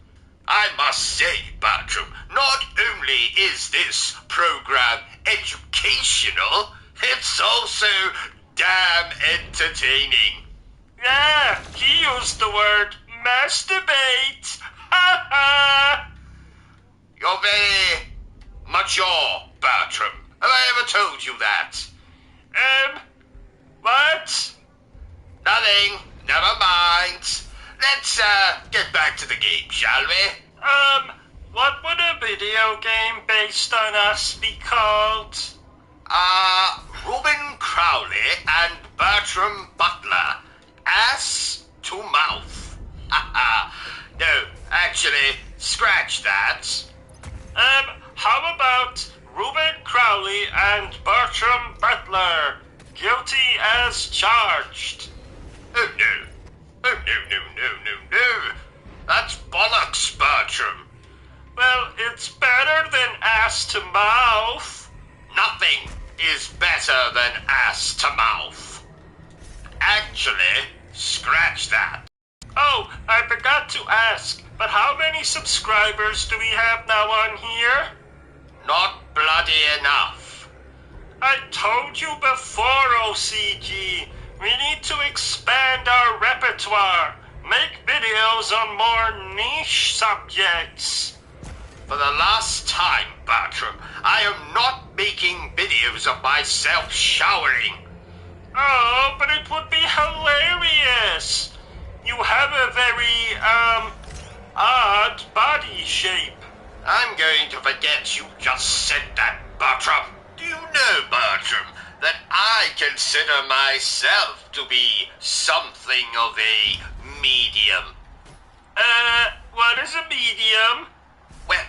Speaker 2: I must say, Bertrum, not only is this program educational, it's also damn entertaining.
Speaker 1: Yeah, he used the word masturbate. Ha ha!
Speaker 2: You're very mature, Bertrum. Have I ever told you that?
Speaker 1: What?
Speaker 2: Nothing. Never mind. Let's get back to the game, shall we?
Speaker 1: What would a video game based on us be called?
Speaker 2: Robin Crowley and Bertram Butler. Ass to mouth. No, actually, scratch that.
Speaker 1: How about Reuben Crowley and Bertram Butler, guilty as charged?
Speaker 2: Oh no. Oh no. That's bollocks, Bertram.
Speaker 1: Well, it's better than ass to mouth.
Speaker 2: Nothing is better than ass to mouth. Actually, scratch that.
Speaker 1: Oh, I forgot to ask, but how many subscribers do we have now on here?
Speaker 2: Not bloody enough.
Speaker 1: I told you before, OCG. We need to expand our repertoire. Make videos on more niche subjects.
Speaker 2: For the last time, Bertram, I am not making videos of myself showering.
Speaker 1: Oh, but it would be hilarious. You have a very, odd body shape.
Speaker 2: I'm going to forget you just said that, Bertram. Do you know, Bertram, that I consider myself to be something of a medium?
Speaker 1: What is a medium?
Speaker 2: Well,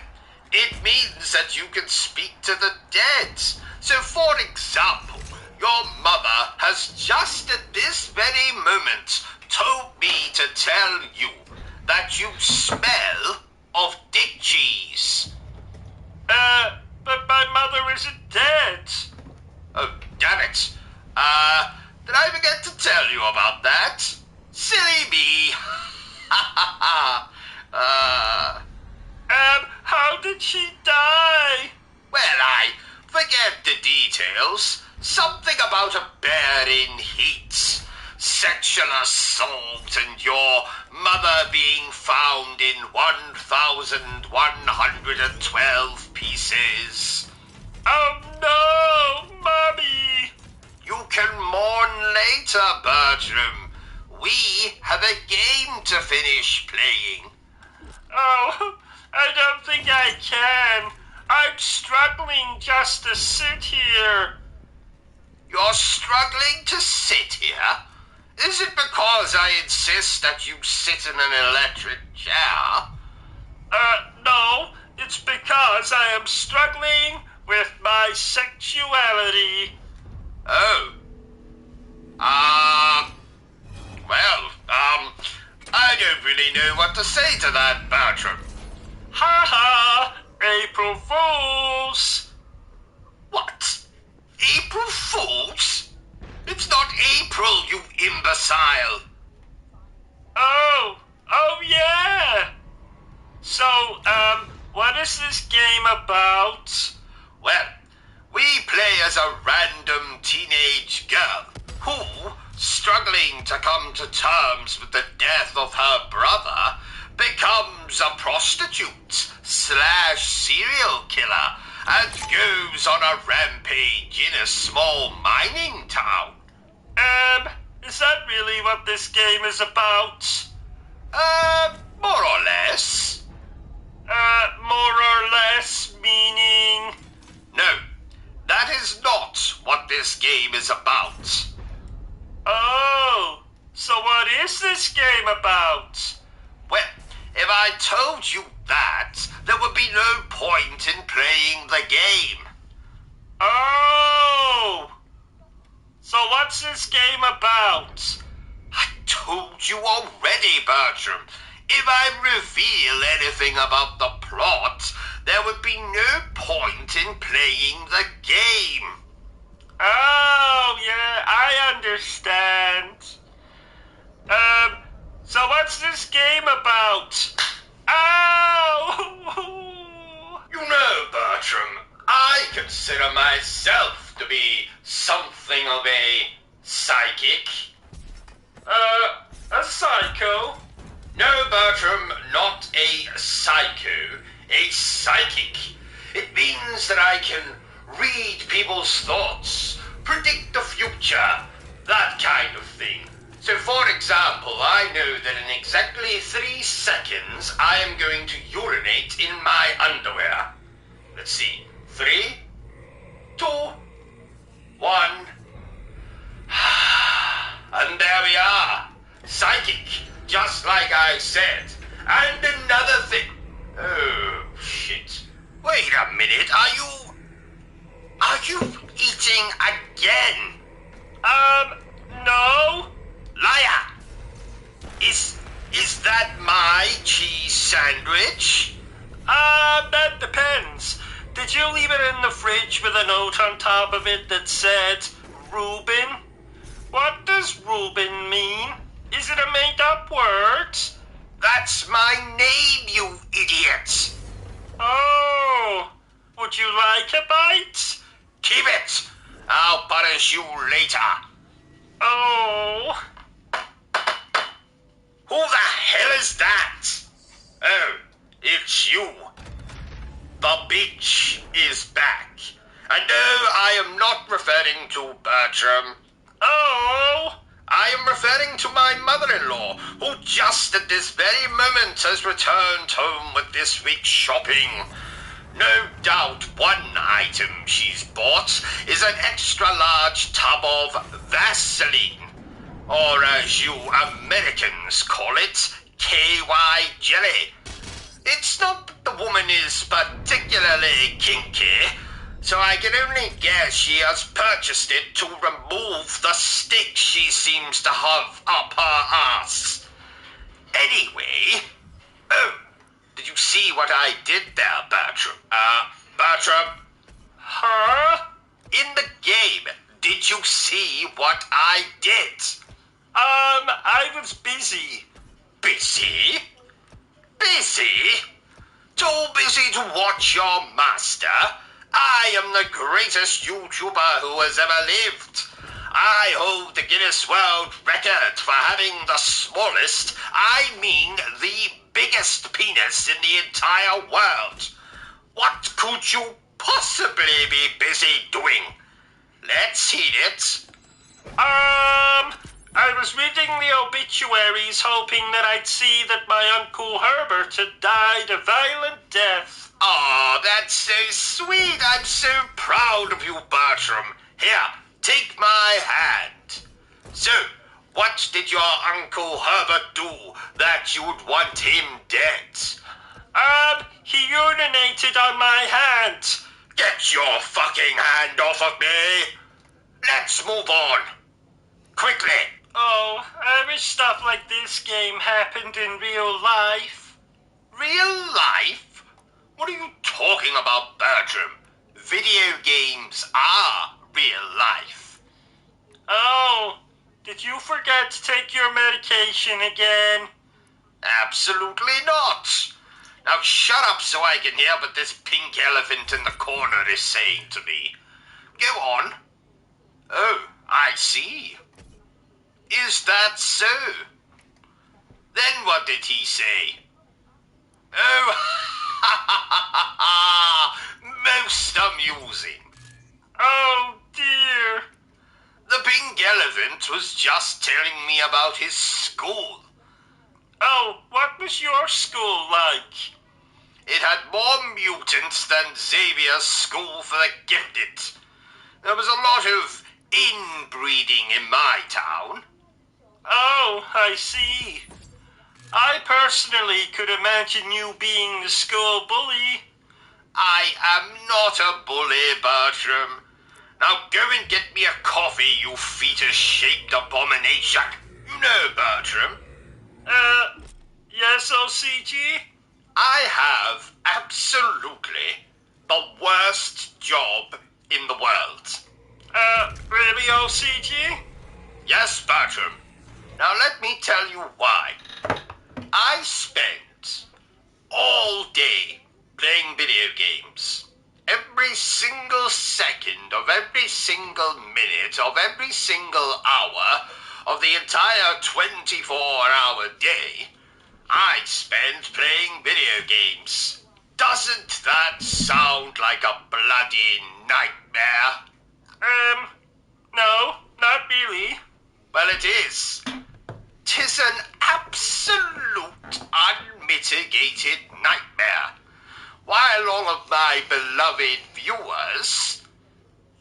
Speaker 2: it means that you can speak to the dead. So, for example, your mother has just at this very moment told me to tell you that you smell of dick cheese.
Speaker 1: But my mother isn't dead.
Speaker 2: Oh, damn it. Did I forget to tell you about that? Silly me.
Speaker 1: How did she die?
Speaker 2: Well, I forget the details. Something about a bear in heat, sexual assault, and your mother being found in 1,112 pieces.
Speaker 1: Oh no, Mommy!
Speaker 2: You can mourn later, Bertram. We have a game to finish playing.
Speaker 1: Oh, I don't think I can. I'm struggling just to sit here.
Speaker 2: You're struggling to sit here? Is it because I insist that you sit in an electric chair?
Speaker 1: No, it's because I am struggling with my sexuality.
Speaker 2: Oh. I don't really know what to say to that, Bertram.
Speaker 1: Ha ha! April Fools!
Speaker 2: What? April Fools? It's not April, you imbecile.
Speaker 1: Oh yeah! So, what is this game about?
Speaker 2: Well, we play as a random teenage girl who, struggling to come to terms with the death of her brother, becomes a prostitute / serial killer and goes on a rampage in a small mining town.
Speaker 1: Is that really what this game is about?
Speaker 2: More or less.
Speaker 1: More or less meaning?
Speaker 2: No, that is not what this game is about.
Speaker 1: Oh, so what is this game about?
Speaker 2: Well, if I told you that, there would be no point in playing the game.
Speaker 1: Oh! So what's this game about?
Speaker 2: I told you already, Bertram. If I reveal anything about the plot, there would be no point in playing the game.
Speaker 1: Oh, yeah, I understand. So what's this game about? Ow!
Speaker 2: You know, Bertram, I consider myself to be something of a psychic.
Speaker 1: A psycho?
Speaker 2: No, Bertram, not a psycho, a psychic. It means that I can read people's thoughts, predict the future, that kind of thing. So, for example, I know that in exactly 3 seconds, I am going to urinate in my underwear. Let's see. 3, 2, 1. And there we are. Psychic, just like I said. And another thing. minute. Are you eating again?
Speaker 1: No.
Speaker 2: Liar! Is that my cheese sandwich?
Speaker 1: That depends. Did you leave it in the fridge with a note on top of it that said Reuben? What does Reuben mean? Is it a made-up word?
Speaker 2: That's my name, you idiot!
Speaker 1: Oh, would you like a bite?
Speaker 2: Keep it! I'll punish you later.
Speaker 1: Oh.
Speaker 2: Who the hell is that? Oh, it's you. The bitch is back. And no, I am not referring to Bertram.
Speaker 1: Oh.
Speaker 2: I am referring to my mother-in-law, who just at this very moment has returned home with this week's shopping. No doubt one item she's bought is an extra-large tub of Vaseline, or as you Americans call it, KY jelly. It's not that the woman is particularly kinky, so I can only guess she has purchased it to remove the stick she seems to have up her ass. Anyway, oh, did you see what I did there, Bertram? Bertram?
Speaker 1: Huh?
Speaker 2: In the game, did you see what I did?
Speaker 1: I was busy.
Speaker 2: Busy? Busy? Too busy to watch your master? I am the greatest YouTuber who has ever lived. I hold the Guinness World Record for having the smallest, I mean the biggest penis in the entire world. What could you possibly be busy doing? Let's hear it.
Speaker 1: I was reading the obituaries hoping that I'd see that my Uncle Herbert had died a violent death.
Speaker 2: Oh, that's so sweet. I'm so proud of you, Bertram. Here, take my hand. So, what did your Uncle Herbert do that you would want him dead?
Speaker 1: He urinated on my hand.
Speaker 2: Get your fucking hand off of me. Let's move on. Quickly.
Speaker 1: Oh, I wish stuff like this game happened in real life.
Speaker 2: Real life? What are you talking about, Bertram? Video games are real life.
Speaker 1: Oh, did you forget to take your medication again?
Speaker 2: Absolutely not. Now shut up so I can hear what this pink elephant in the corner is saying to me. Go on. Oh, I see. Is that so? Then what did he say? Oh, most amusing.
Speaker 1: Oh, dear.
Speaker 2: The pink elephant was just telling me about his school.
Speaker 1: Oh, what was your school like?
Speaker 2: It had more mutants than Xavier's School for the Gifted. There was a lot of inbreeding in my town.
Speaker 1: Oh, I see. I personally could imagine you being the school bully.
Speaker 2: I am not a bully, Bertram. Now go and get me a coffee, you fetus-shaped abomination. You know, Bertram.
Speaker 1: Yes, OCG?
Speaker 2: I have absolutely the worst job in the world.
Speaker 1: Really, OCG?
Speaker 2: Yes, Bertram. Now let me tell you why. I spent all day playing video games. Every single second of every single minute of every single hour of the entire 24-hour day, I spent playing video games. Doesn't that sound like a bloody nightmare?
Speaker 1: No, not really.
Speaker 2: Well, it is. 'Tis an absolute, unmitigated nightmare. While all of my beloved viewers...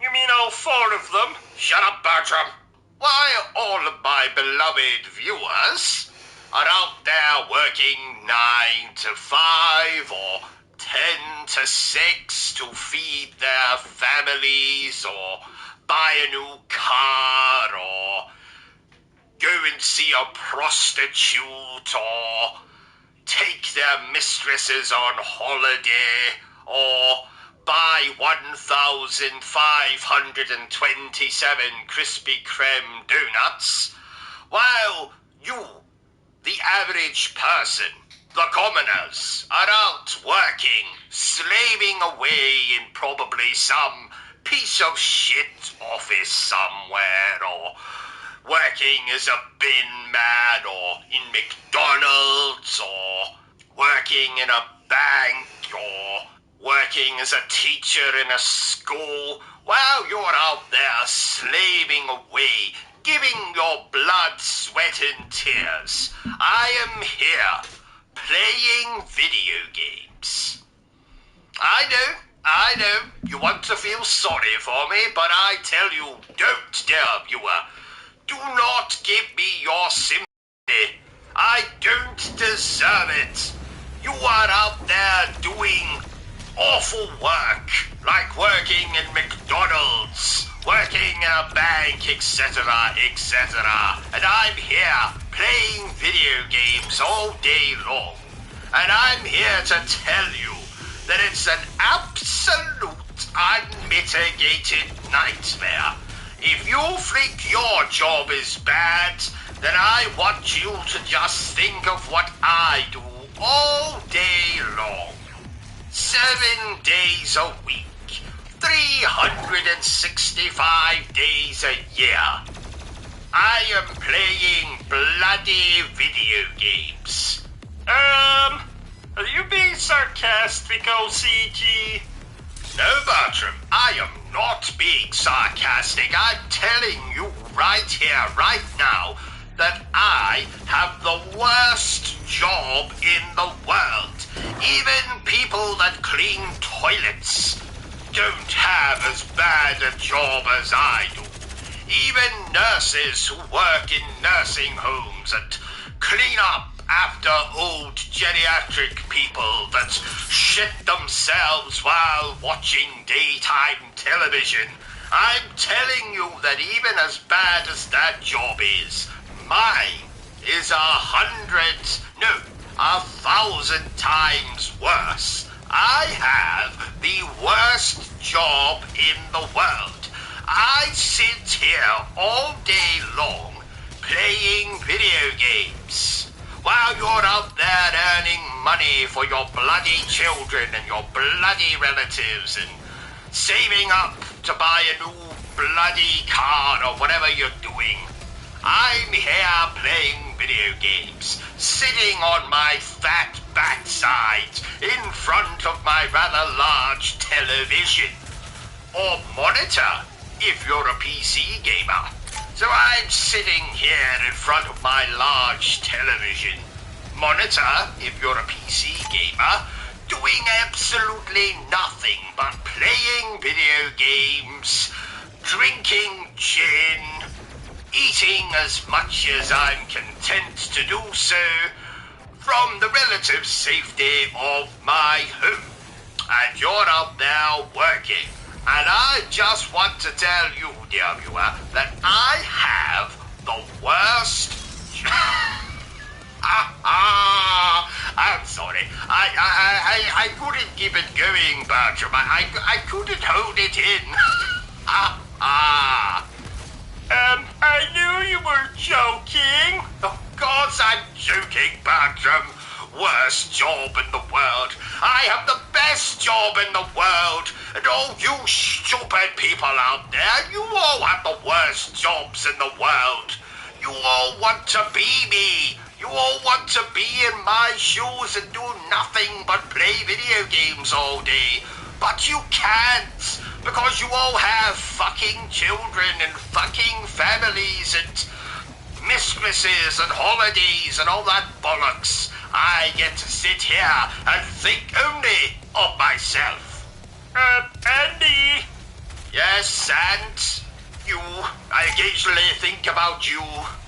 Speaker 1: You mean all 4 of them?
Speaker 2: Shut up, Bertram. While all of my beloved viewers are out there working 9 to 5 or 10 to to sex to feed their families, or buy a new car, or go and see a prostitute, or take their mistresses on holiday, or buy 1,527 Krispy Kreme donuts, while you, the average person, the commoners, are out working, slaving away in probably some piece of shit office somewhere, or working as a bin man, or in McDonald's, or working in a bank, or working as a teacher in a school, while you're out there slaving away, giving your blood, sweat and tears. I am here, playing video games. I know, you want to feel sorry for me, but I tell you, don't, dear viewer. Do not give me your sympathy. I don't deserve it. You are out there doing awful work, like working in McDonald's, working in a bank, etc., etc. And I'm here playing video games all day long. And I'm here to tell you that it's an absolute unmitigated nightmare. If you think your job is bad, then I want you to just think of what I do all day long. 7 days a week, 365 days a year. I am playing bloody video games.
Speaker 1: Are you being sarcastic, OCG?
Speaker 2: No, Bertram, I am not being sarcastic. I'm telling you right here, right now, that I have the worst job in the world. Even people that clean toilets don't have as bad a job as I do. Even nurses who work in nursing homes and clean up after old geriatric people that shit themselves while watching daytime television. I'm telling you that even as bad as that job is, mine is 1,000 times worse. I have the worst job in the world. I sit here all day long playing video games while you're out there earning money for your bloody children and your bloody relatives and saving up to buy a new bloody car or whatever you're doing. I'm here playing video games, sitting on my fat backside in front of my rather large television, or monitor if you're a PC gamer. So I'm sitting here in front of my large television, monitor if you're a PC gamer, doing absolutely nothing but playing video games, drinking gin, eating as much as I'm content to do so from the relative safety of my home. And you're out there working. And I just want to tell you, dear viewer, that I have the worst... I'm sorry. I couldn't keep it going, Bertram. I couldn't hold it in.
Speaker 1: I knew you were joking.
Speaker 2: Of course I'm joking, Bertram. Worst job in the world. I have the best job in the world. And all you stupid people out there, you all have the worst jobs in the world. You all want to be me. You all want to be in my shoes and do nothing but play video games all day. But you can't, because you all have fucking children and fucking families and mistresses and holidays and all that bollocks. I get to sit here and think only of myself.
Speaker 1: Andy?
Speaker 2: Yes, and you. I occasionally think about you,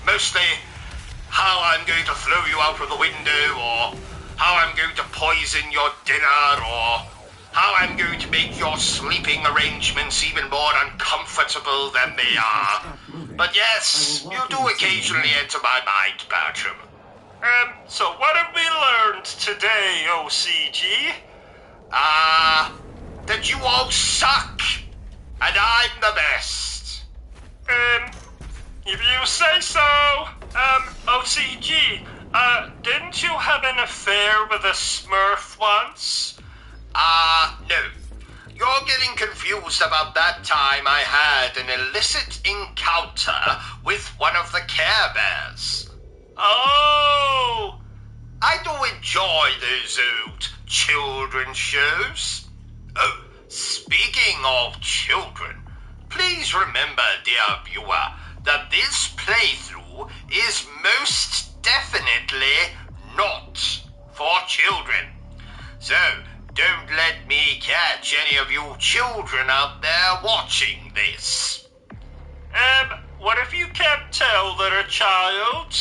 Speaker 2: mostly how I'm going to throw you out of the window, or how I'm going to poison your dinner, or how make your sleeping arrangements even more uncomfortable than they are. But yes, you do occasionally enter my mind, Bertram.
Speaker 1: So what have we learned today, OCG?
Speaker 2: That you all suck, and I'm the best.
Speaker 1: If you say so. OCG, didn't you have an affair with a Smurf once?
Speaker 2: No. You're getting confused about that time I had an illicit encounter with one of the Care Bears.
Speaker 1: Oh!
Speaker 2: I do enjoy those old children's shows. Oh, speaking of children, please remember, dear viewer, that this playthrough is most definitely not for children. So, don't let me catch any of you children out there watching this.
Speaker 1: What if you can't tell they're a child?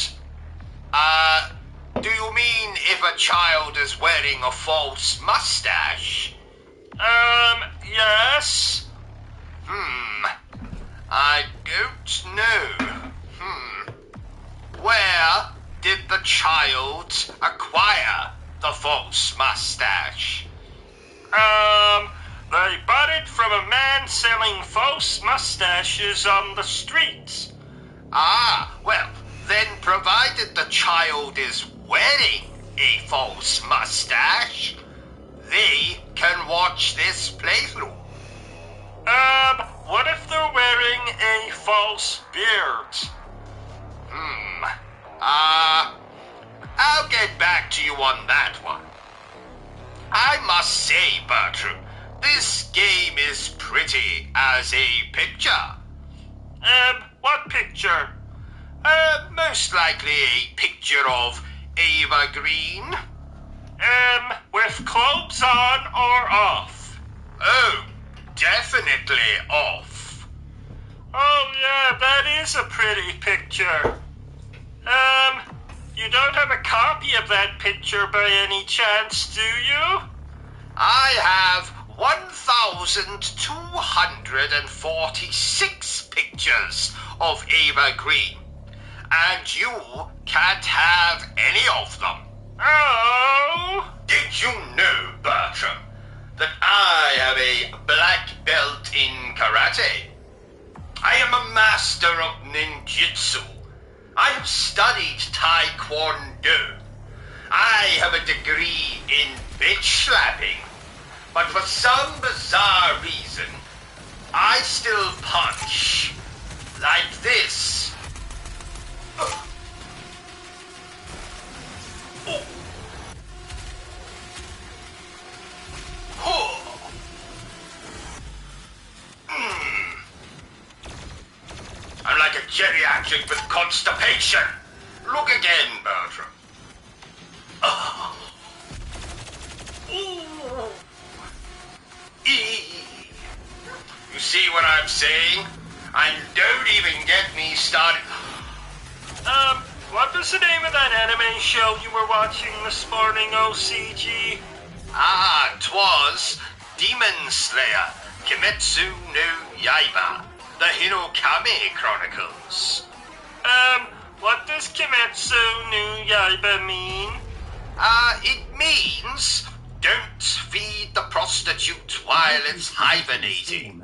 Speaker 2: Do you mean if a child is wearing a false mustache?
Speaker 1: Yes.
Speaker 2: I don't know. Where did the child acquire the false mustache?
Speaker 1: They bought it from a man selling false mustaches on the street.
Speaker 2: Well, then provided the child is wearing a false mustache, they can watch this playthrough.
Speaker 1: What if they're wearing a false beard?
Speaker 2: I'll get back to you on that one. I must say, Bertram, this game is pretty as a picture.
Speaker 1: What picture?
Speaker 2: Most likely a picture of Ava Green.
Speaker 1: With clothes on or off?
Speaker 2: Oh, definitely off.
Speaker 1: Oh yeah, that is a pretty picture. You don't have a copy of that picture by any chance, do you?
Speaker 2: I have 1,246 pictures of Ava Green, and you can't have any of them.
Speaker 1: Oh!
Speaker 2: Did you know, Bertram, that I have a black belt in karate? I am a master of ninjutsu. I have studied taekwondo. I have a degree in bitch slapping. But for some bizarre reason, I still punch like this. Oh. I'm like a geriatric with constipation. Look again, Bertram. Oh. You see what I'm saying? And don't even get me started.
Speaker 1: What was the name of that anime show you were watching this morning, OCG?
Speaker 2: 'Twas Demon Slayer, Kimetsu no Yaiba, the Hinokami Chronicles.
Speaker 1: What does Kimetsu no Yaiba mean?
Speaker 2: It means don't feed the prostitute while it's hibernating.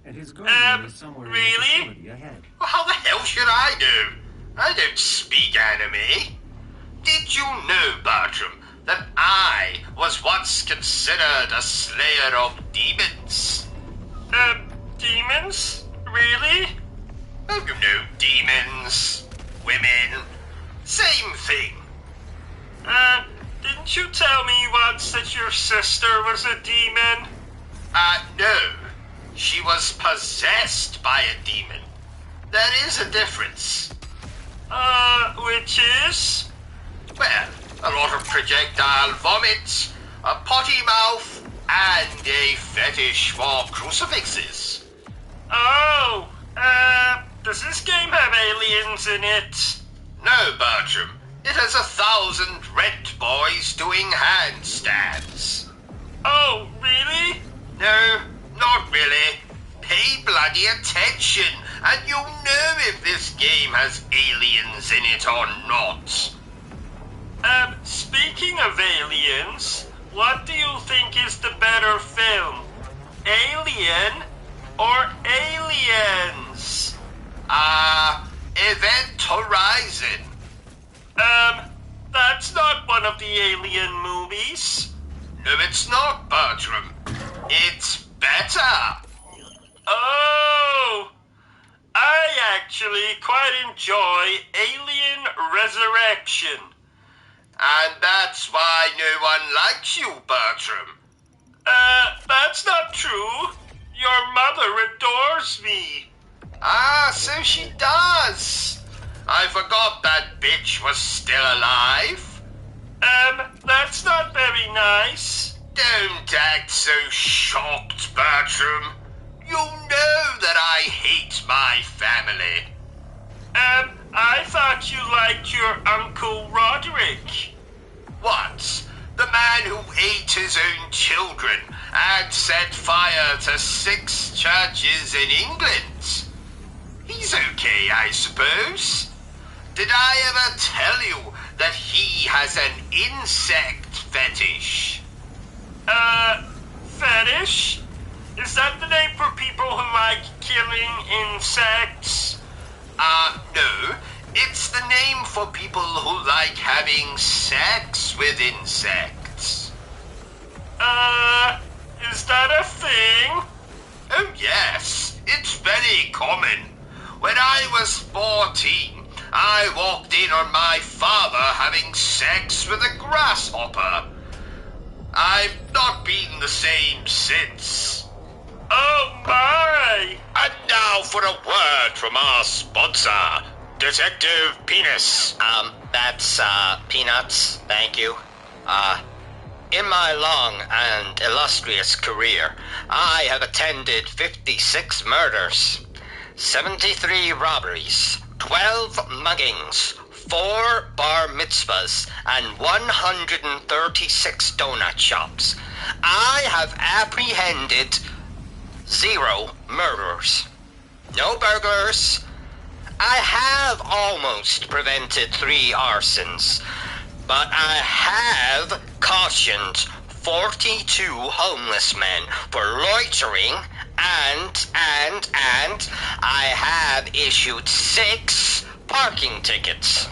Speaker 3: And his guardian is somewhere in the
Speaker 1: really?
Speaker 3: facility ahead.
Speaker 2: Well, how the hell should I know? I don't speak anime. Did you know, Bertram, that I was once considered a slayer of demons?
Speaker 1: Demons? Really?
Speaker 2: Oh, you know, demons, women, same thing.
Speaker 1: Didn't you tell me once that your sister was a demon?
Speaker 2: No. She was possessed by a demon. There is a difference.
Speaker 1: Which is?
Speaker 2: Well, a lot of projectile vomit, a potty mouth, and a fetish for crucifixes.
Speaker 1: Oh, does this game have aliens in it?
Speaker 2: No, Bertram. It has 1,000 rent boys doing handstands.
Speaker 1: Oh, really?
Speaker 2: No, bloody attention, and you'll know if this game has aliens in it or not.
Speaker 1: Speaking of aliens, what do you think is the better film? Alien or Aliens?
Speaker 2: Event Horizon.
Speaker 1: That's not one of the Alien movies.
Speaker 2: No, it's not, Bertram. It's better.
Speaker 1: Oh! I actually quite enjoy Alien Resurrection.
Speaker 2: And that's why no one likes you, Bertram.
Speaker 1: That's not true. Your mother adores me.
Speaker 2: Ah, so she does. I forgot that bitch was still alive.
Speaker 1: That's not very nice.
Speaker 2: Don't act so shocked, Bertram. You know that I hate my family.
Speaker 1: I thought you liked your Uncle Roderick.
Speaker 2: What? The man who ate his own children and set fire to 6 churches in England? He's okay, I suppose. Did I ever tell you that he has an insect fetish?
Speaker 1: Fetish? Is that the name for people who like killing insects?
Speaker 2: No. It's the name for people who like having sex with insects.
Speaker 1: Is that a thing?
Speaker 2: Oh, yes. It's very common. When I was 14, I walked in on my father having sex with a grasshopper. I've not been the same since.
Speaker 1: Oh, my!
Speaker 4: And now for a word from our sponsor, Detective Penis.
Speaker 5: That's, Peanuts, thank you. In my long and illustrious career, I have attended 56 murders, 73 robberies, 12 muggings, 4 bar mitzvahs, and 136 donut shops. I have apprehended 0 murderers, no burglars. I have almost prevented 3 arsons, but I have cautioned 42 homeless men for loitering, and I have issued 6 parking tickets,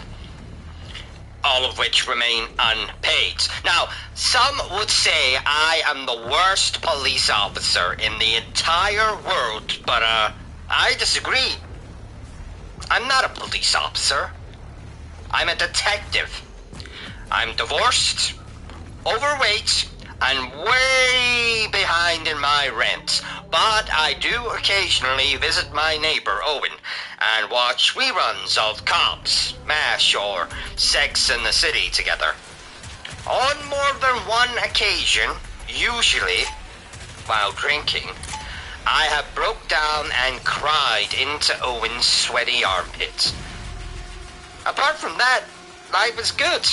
Speaker 5: all of which remain unpaid. Now, some would say I am the worst police officer in the entire world, but I disagree. I'm not a police officer. I'm a detective. I'm divorced, overweight, and way behind in my rent. But I do occasionally visit my neighbor Owen and watch reruns of Cops, MASH, or Sex and the City together. On more than one occasion, usually while drinking, I have broke down and cried into Owen's sweaty armpits. Apart from that, life is good.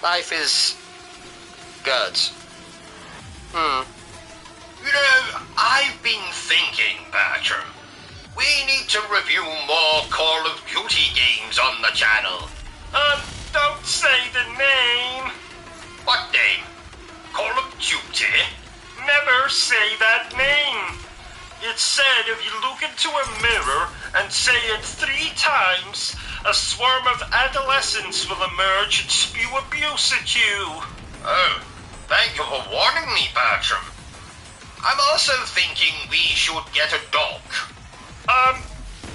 Speaker 5: Life is good.
Speaker 2: You know, I've been thinking, Bertram. We need to review more Call of Duty games on the channel.
Speaker 1: Don't say the name.
Speaker 2: What name? Call of Duty?
Speaker 1: Never say that name. It's said if you look into a mirror and say it 3 times, a swarm of adolescents will emerge and spew abuse at you.
Speaker 2: Oh, thank you for warning me, Bertram. I'm also thinking we should get a dog.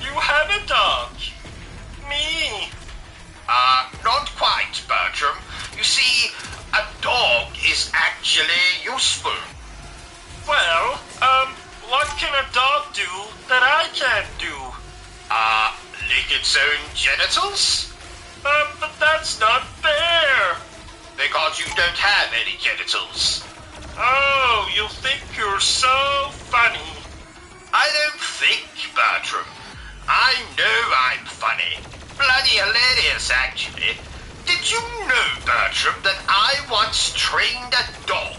Speaker 1: You have a dog. Me.
Speaker 2: Not quite, Bertram. You see, a dog is actually useful.
Speaker 1: Well, what can a dog do that I can't do?
Speaker 2: Lick its own genitals?
Speaker 1: But that's not fair.
Speaker 2: Because you don't have any genitals.
Speaker 1: Oh, you think you're so funny.
Speaker 2: I don't think, Bertram. I know I'm funny. Bloody hilarious, actually. Did you know, Bertram, that I once trained a dog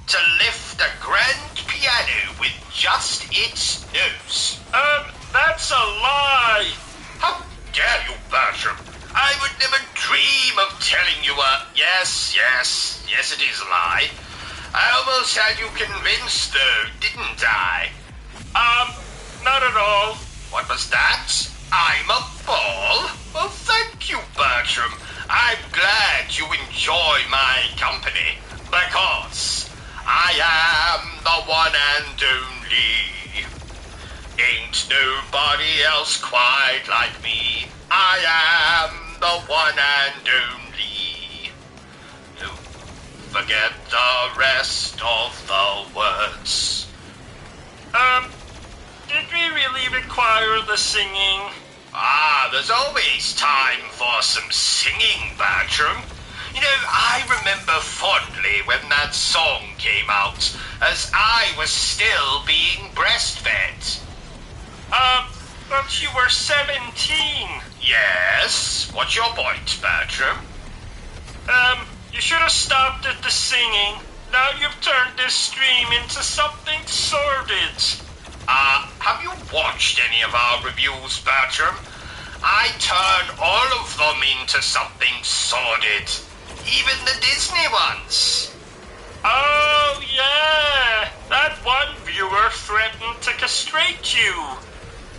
Speaker 2: to lift a grand piano with just its nose.
Speaker 1: That's a lie.
Speaker 2: How dare you, Bertram? I would never dream of telling you a... Yes, it is a lie. I almost had you convinced, though, didn't I?
Speaker 1: Not at all.
Speaker 2: What was that? I'm a ball? Well, thank you, Bertram. I'm glad you enjoy my company, because I am the one and only. Ain't nobody else quite like me. I am the one and only. Forget the rest of the words.
Speaker 1: Did we really require the singing?
Speaker 2: There's always time for some singing, Bertram. You know, I remember fondly when that song came out, as I was still being breastfed.
Speaker 1: But you were 17.
Speaker 2: Yes? What's your point, Bertram?
Speaker 1: You should have stopped at the singing. Now you've turned this stream into something sordid.
Speaker 2: Have you watched any of our reviews, Bertram? I turn all of them into something sordid. Even the Disney ones.
Speaker 1: Oh, yeah. That one viewer threatened to castrate you.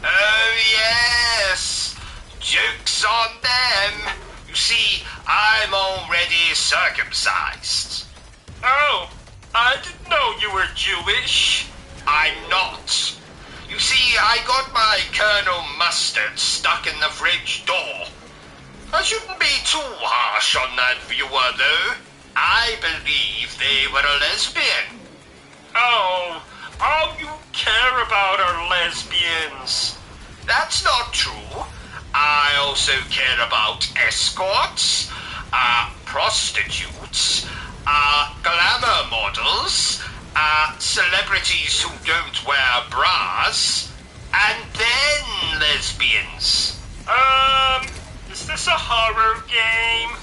Speaker 2: Oh, yes. Joke's on them. You see, I'm already circumcised.
Speaker 1: Oh, I didn't know you were Jewish.
Speaker 2: I'm not. You see, I got my Colonel Mustard stuck in the fridge door. I shouldn't be too harsh on that viewer, though. I believe they were a lesbian.
Speaker 1: Oh, all you care about are lesbians.
Speaker 2: That's not true. I also care about escorts, prostitutes, glamour models, celebrities who don't wear bras, and then lesbians.
Speaker 1: Is this a horror game?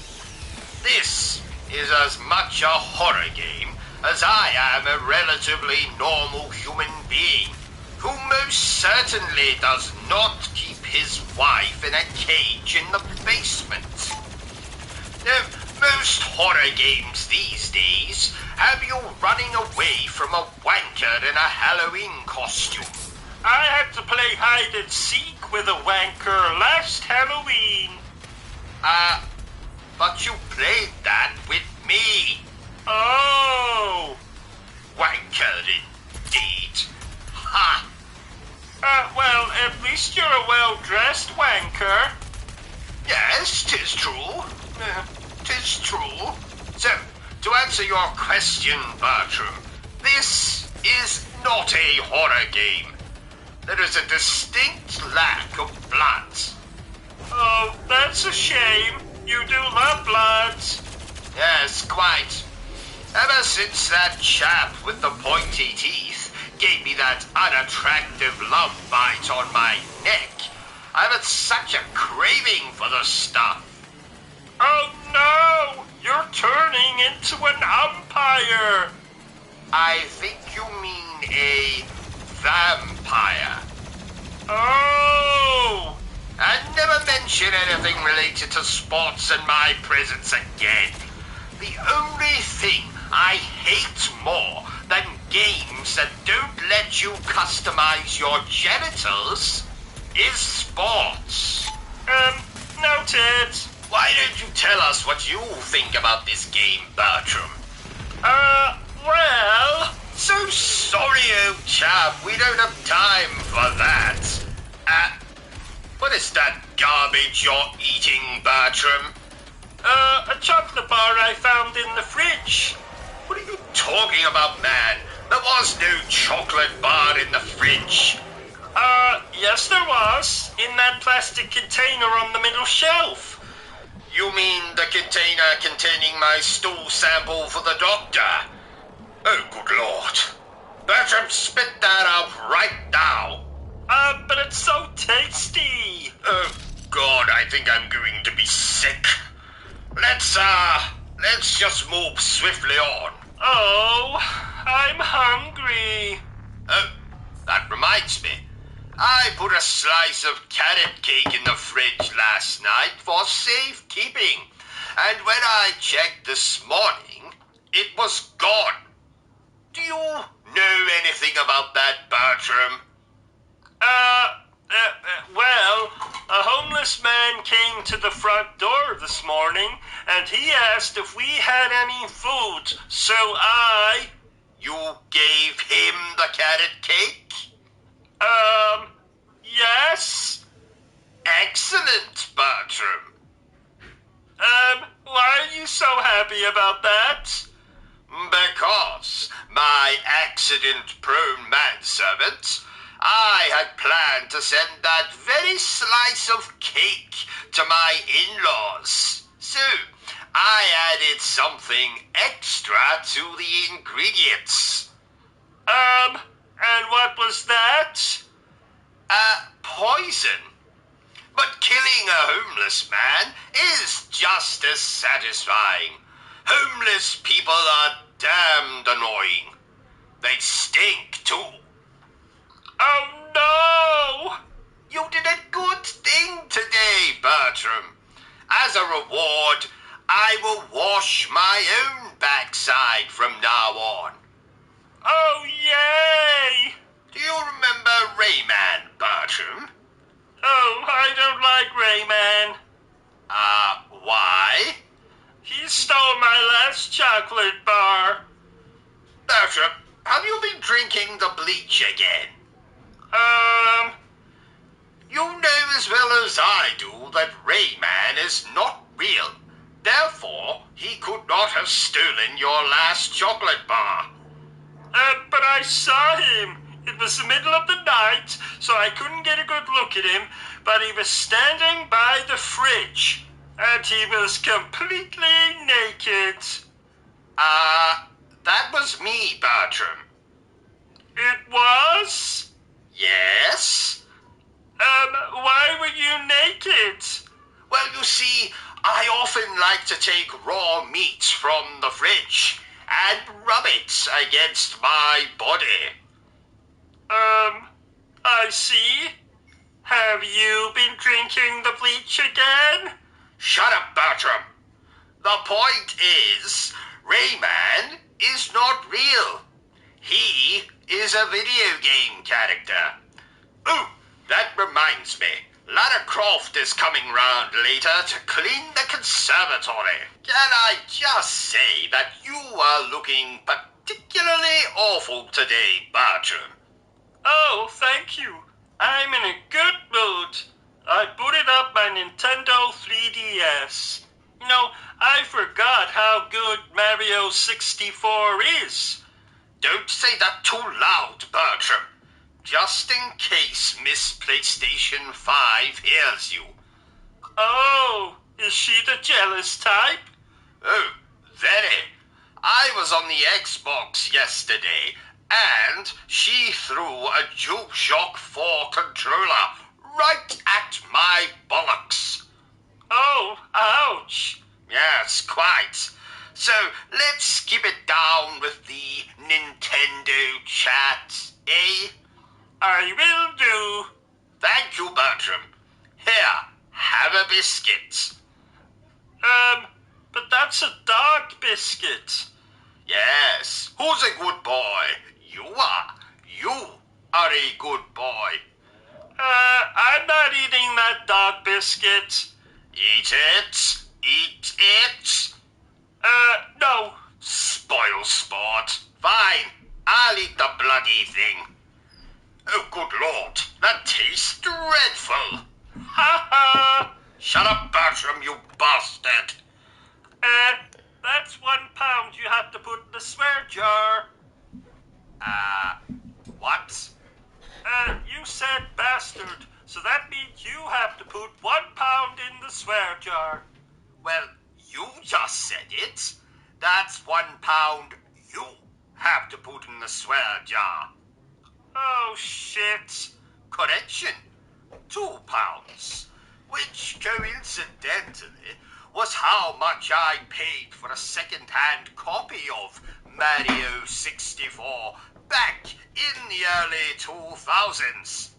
Speaker 2: This is as much a horror game as I am a relatively normal human being who most certainly does not keep his wife in a cage in the basement. Now, most horror games these days have you running away from a wanker in a Halloween costume.
Speaker 1: I had to play hide and seek with a wanker last Halloween.
Speaker 2: But you played that with me.
Speaker 1: Oh.
Speaker 2: Wanker indeed. Ha!
Speaker 1: Well, at least you're a well-dressed wanker.
Speaker 2: Yes, 'tis true. 'Tis true. So, to answer your question, Bertram, this is not a horror game. There is a distinct lack of blood.
Speaker 1: Oh, that's a shame. You do love blood.
Speaker 2: Yes, quite. Ever since that chap with the pointy teeth gave me that unattractive love bite on my neck, I've had such a craving for the stuff.
Speaker 1: Oh no! You're turning into an umpire.
Speaker 2: I think you mean a vampire.
Speaker 1: Oh!
Speaker 2: And never mention anything related to sports in my presence again. The only thing I hate more than games that don't let you customize your genitals is sports.
Speaker 1: Noted.
Speaker 2: Why don't you tell us what you think about this game, Bertram?
Speaker 1: Well...
Speaker 2: So sorry, old chap, we don't have time for that. What is that garbage you're eating, Bertram?
Speaker 1: A chocolate bar I found in the fridge.
Speaker 2: What are you talking about, man? There was no chocolate bar in the fridge.
Speaker 1: Yes there was. In that plastic container on the middle shelf.
Speaker 2: You mean the container containing my stool sample for the doctor? Oh, good Lord. Bertram, spit that out right now.
Speaker 1: But it's so tasty.
Speaker 2: Oh, God, I think I'm going to be sick. Let's just move swiftly on.
Speaker 1: Oh, I'm hungry.
Speaker 2: reminds me. I put a slice of carrot cake in the fridge last night for safekeeping. And when I checked this morning, it was gone. Do you know anything about that, Bertram?
Speaker 1: Well, a homeless man came to the front door this morning, and he asked if we had any food, so
Speaker 2: You gave him the carrot cake?
Speaker 1: Yes?
Speaker 2: Excellent, Bertram.
Speaker 1: Why are you so happy about that?
Speaker 2: Because my accident-prone manservant, I had planned to send that very slice of cake to my in-laws. So, I added something extra to the ingredients.
Speaker 1: And what was that?
Speaker 2: Poison. But killing a homeless man is just as satisfying. Homeless people are damned annoying. They stink too.
Speaker 1: Oh no!
Speaker 2: You did a good thing today, Bertram. As a reward, I will wash my own backside from now on.
Speaker 1: Oh yay!
Speaker 2: Do you remember Rayman, Bertram?
Speaker 1: Oh, I don't like Rayman.
Speaker 2: Why?
Speaker 1: He stole my last chocolate bar.
Speaker 2: Bertram, have you been drinking the bleach again? You know as well as I do that Rayman is not real. Therefore, he could not have stolen your last chocolate bar.
Speaker 1: But I saw him. It was the middle of the night, so I couldn't get a good look at him, but he was standing by the fridge, and he was completely naked.
Speaker 2: That was me, Bertram.
Speaker 1: It was?
Speaker 2: Yes?
Speaker 1: Why were you naked?
Speaker 2: Well, you see, I often like to take raw meat from the fridge and rub it against my body.
Speaker 1: I see. Have you been drinking the bleach again?
Speaker 2: Shut up, Bertram. The point is, Rayman is not real. He is a video game character. Oh, that reminds me. Lara Croft is coming round later to clean the conservatory. Can I just say that you are looking particularly awful today, Bertram?
Speaker 1: Oh, thank you. I'm in a good mood. I booted up my Nintendo 3DS. You know, I forgot how good Mario 64 is.
Speaker 2: Don't say that too loud, Bertram. Just in case Miss PlayStation 5 hears you.
Speaker 1: Oh, is she the jealous type?
Speaker 2: Oh, very. I was on the Xbox yesterday, and she threw a DualShock 4 controller right at my bollocks.
Speaker 1: Oh, ouch.
Speaker 2: Yes, quite. So let's keep it down with the Nintendo chat, eh?
Speaker 1: I will do.
Speaker 2: Thank you, Bertram. Here, have a biscuit.
Speaker 1: But that's a dog biscuit.
Speaker 2: Yes, who's a good boy? You are. You are a good boy.
Speaker 1: I'm not eating that dog biscuit.
Speaker 2: Eat it. Eat it.
Speaker 1: No.
Speaker 2: Spoil sport. Fine, I'll eat the bloody thing. Oh, good Lord, that tastes dreadful.
Speaker 1: Ha ha!
Speaker 2: Shut up, Bertram, you bastard.
Speaker 1: That's £1 you have to put in the swear jar.
Speaker 2: What?
Speaker 1: You said bastard, so that means you have to put £1 in the swear jar.
Speaker 2: Well, you just said it. That's £1 you have to put in the swear jar.
Speaker 1: Oh, shit.
Speaker 2: Correction, £2, which coincidentally was how much I paid for a second-hand copy of Mario 64 back in the early 2000s.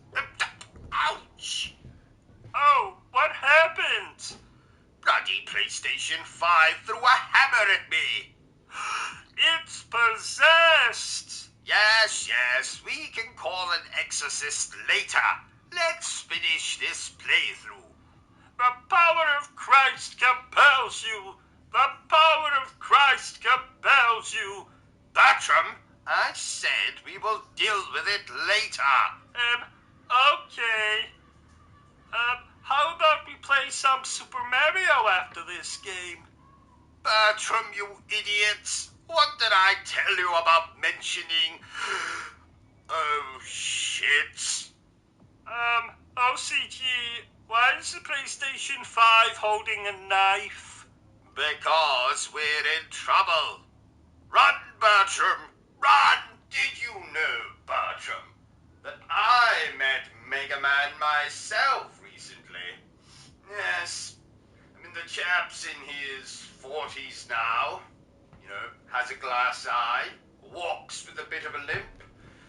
Speaker 2: Ouch!
Speaker 1: Oh, what happened?
Speaker 2: Bloody PlayStation 5 threw a hammer at me.
Speaker 1: It's possessed.
Speaker 2: Yes, we can call an exorcist later. Let's finish this playthrough.
Speaker 1: The power of Christ compels you. The power of Christ compels you.
Speaker 2: Bertram, I said we will deal with it later.
Speaker 1: Okay. How about we play some Super Mario after this game?
Speaker 2: Bertram, you idiots. What did I tell you about mentioning... Oh, shit.
Speaker 1: OCG, why is the PlayStation 5 holding a knife?
Speaker 2: Because we're in trouble. Run, Bertram, run! Did you know, Bertram, that I met Mega Man myself recently? Yes. I mean, the chap's in his 40s now. You know, has a glass eye, walks with a bit of a limp.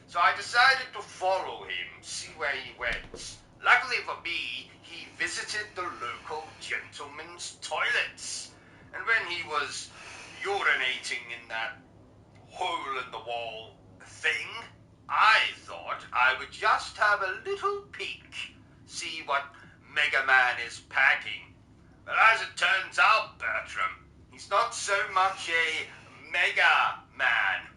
Speaker 2: So I decided to follow him, see where he went. Luckily for me, he visited the local gentleman's toilets. And when he was urinating in that hole-in-the-wall thing, I thought I would just have a little peek, see what Mega Man is packing. But as it turns out, Bertram, he's not so much a Mega Man.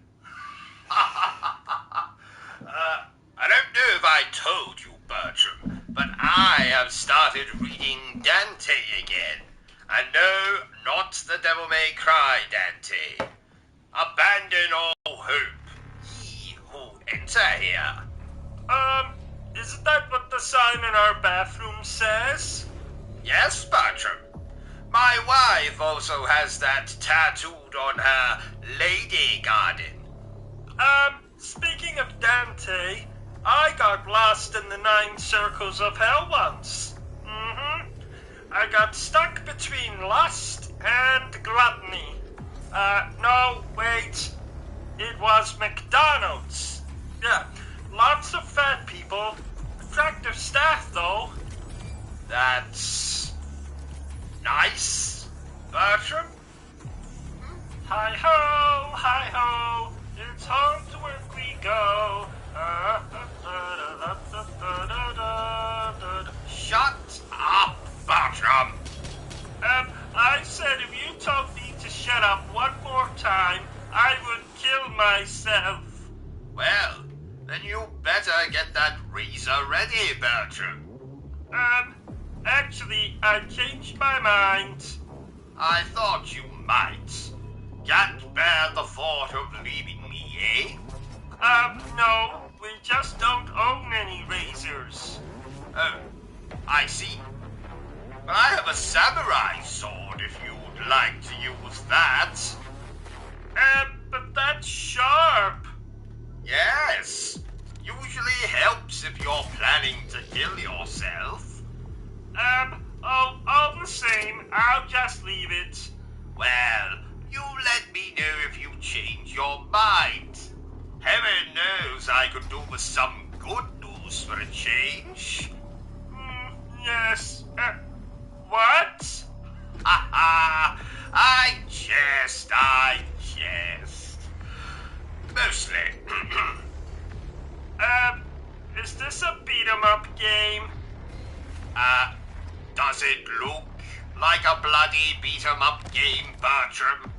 Speaker 2: I don't know if I told you, Bertram, but I have started reading Dante again. And no, not the Devil May Cry Dante. Abandon all hope, ye who enter here.
Speaker 1: Isn't that what the sign in our bathroom says?
Speaker 2: Yes, Bertram. My wife also has that tattooed on her lady garden.
Speaker 1: Speaking of Dante, I got lost in the 9 circles of hell once. I got stuck between lust and gluttony. No, wait. It was McDonald's. Yeah, lots of fat people. Attractive staff, though.
Speaker 2: That's... nice, Bertram.
Speaker 1: Hi-ho, hi-ho. It's home to work we go.
Speaker 2: Shut up, Bertram.
Speaker 1: I said if you told me to shut up one more time, I would kill myself.
Speaker 2: Well, then you better get that razor ready, Bertram.
Speaker 1: Actually, I changed my mind.
Speaker 2: I thought you might. Can't bear the thought of leaving me, eh?
Speaker 1: No, we just don't own any razors.
Speaker 2: Oh, I see. But I have a samurai sword if you'd like to use that.
Speaker 1: But that's sharp.
Speaker 2: Yes. Usually helps if you're planning to kill yourself.
Speaker 1: All the same, I'll just leave it.
Speaker 2: Well, you let me know if you change your mind. Heaven knows I could do with some good news for a change.
Speaker 1: Yes. What?
Speaker 2: Ha ha! I jest. Mostly.
Speaker 1: Is this a beat-em-up game?
Speaker 2: Does it look like a bloody beat-em-up game, Bertram?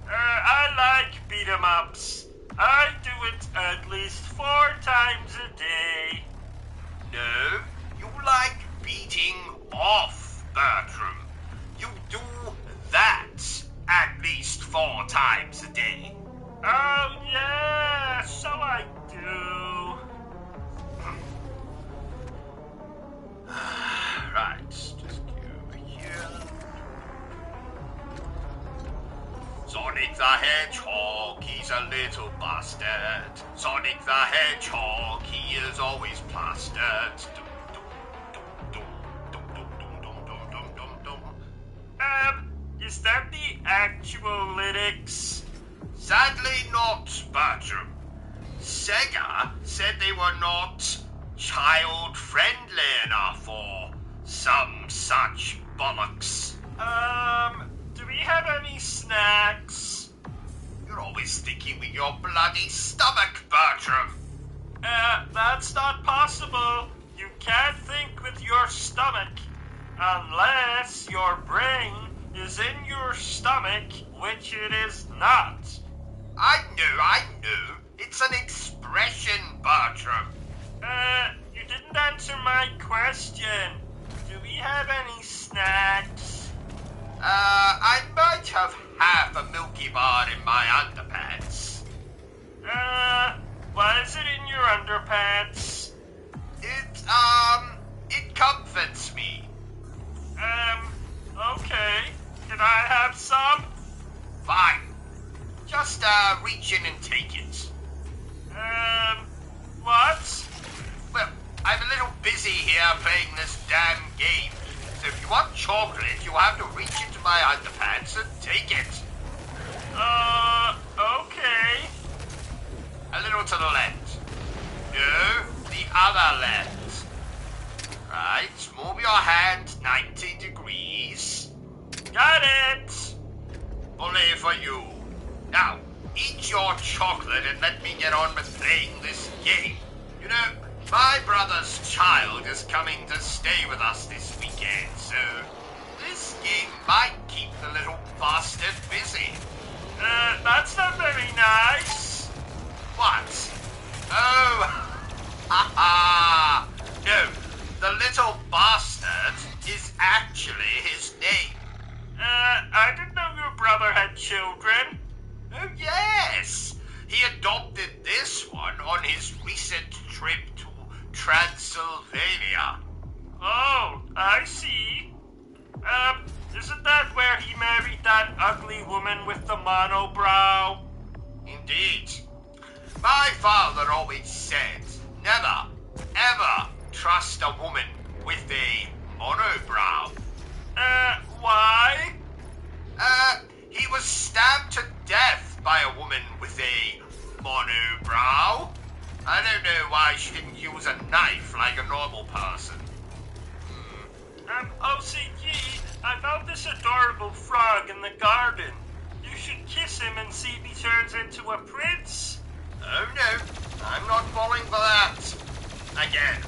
Speaker 1: I like beat-em-ups. I do it at least 4 times a day.
Speaker 2: No, you like beating off, Bertram. You do that at least 4 times a day.
Speaker 1: Oh, yeah, so I do.
Speaker 2: Right, just go over here. Sonic the Hedgehog, he's a little bastard. Sonic the Hedgehog, he is always plastered.
Speaker 1: Is that the actual lyrics?
Speaker 2: Sadly not, Bertram. Sega said they were not child-friendly enough or some such bollocks.
Speaker 1: Do we have any snacks?
Speaker 2: You're always thinking with your bloody stomach, Bertram.
Speaker 1: That's not possible. You can't think with your stomach unless your brain is in your stomach, which it is not.
Speaker 2: I knew. It's an expression, Bertram.
Speaker 1: You didn't answer my question. Do we have any snacks?
Speaker 2: I might have half a Milky Bar in my underpants.
Speaker 1: Why is it in your underpants?
Speaker 2: It comforts me.
Speaker 1: Okay. Can I have some?
Speaker 2: Fine. Just, reach in and take it.
Speaker 1: What?
Speaker 2: Well, I'm a little busy here playing this damn game. So if you want chocolate, you have to reach into my underpants and take it.
Speaker 1: Okay.
Speaker 2: A little to the left. No, the other left. Right, move your hand 90 degrees.
Speaker 1: Got it.
Speaker 2: Only for you. Now, eat your chocolate and let me get on with playing this game. You know, my brother's child is coming to stay with us this weekend, so this game might keep the little bastard busy.
Speaker 1: That's not very nice.
Speaker 2: What? Oh, ha. No, the little bastard is actually his name.
Speaker 1: I didn't know your brother had children.
Speaker 2: Oh, yes. He adopted this one on his recent trip to Transylvania.
Speaker 1: Oh, I see. Isn't that where he married that ugly woman with the monobrow?
Speaker 2: Indeed. My father always said, never, ever trust a woman with a monobrow.
Speaker 1: Why?
Speaker 2: He was stabbed to death by a woman with a monobrow. I don't know why she didn't use a knife like a normal person.
Speaker 1: OCG, I found this adorable frog in the garden. You should kiss him and see if he turns into a prince.
Speaker 2: Oh no, I'm not falling for that. Again.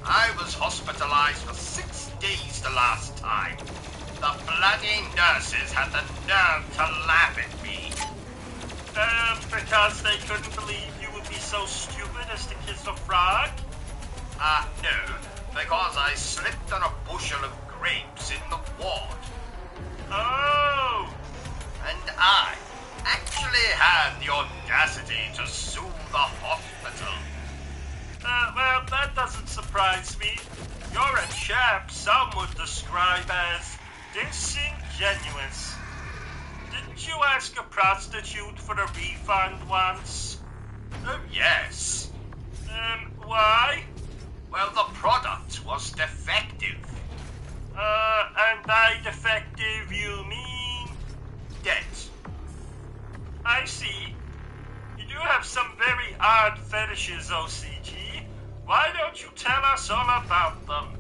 Speaker 2: I was hospitalized for 6 days the last time. The bloody nurses had the nerve to laugh at me.
Speaker 1: Because they couldn't believe you would be so stupid as to kiss a frog?
Speaker 2: No, because I slipped on a bushel of grapes in the ward.
Speaker 1: Oh!
Speaker 2: And I actually had the audacity to sue the hospital.
Speaker 1: Well, that doesn't surprise me. You're a chap some would describe as disingenuous. Didn't you ask a prostitute for a refund once?
Speaker 2: Oh, yes.
Speaker 1: Why?
Speaker 2: Well, the product was defective.
Speaker 1: And by defective you mean?
Speaker 2: Dead.
Speaker 1: I see. You do have some very odd fetishes, OCG. Why don't you tell us all about them?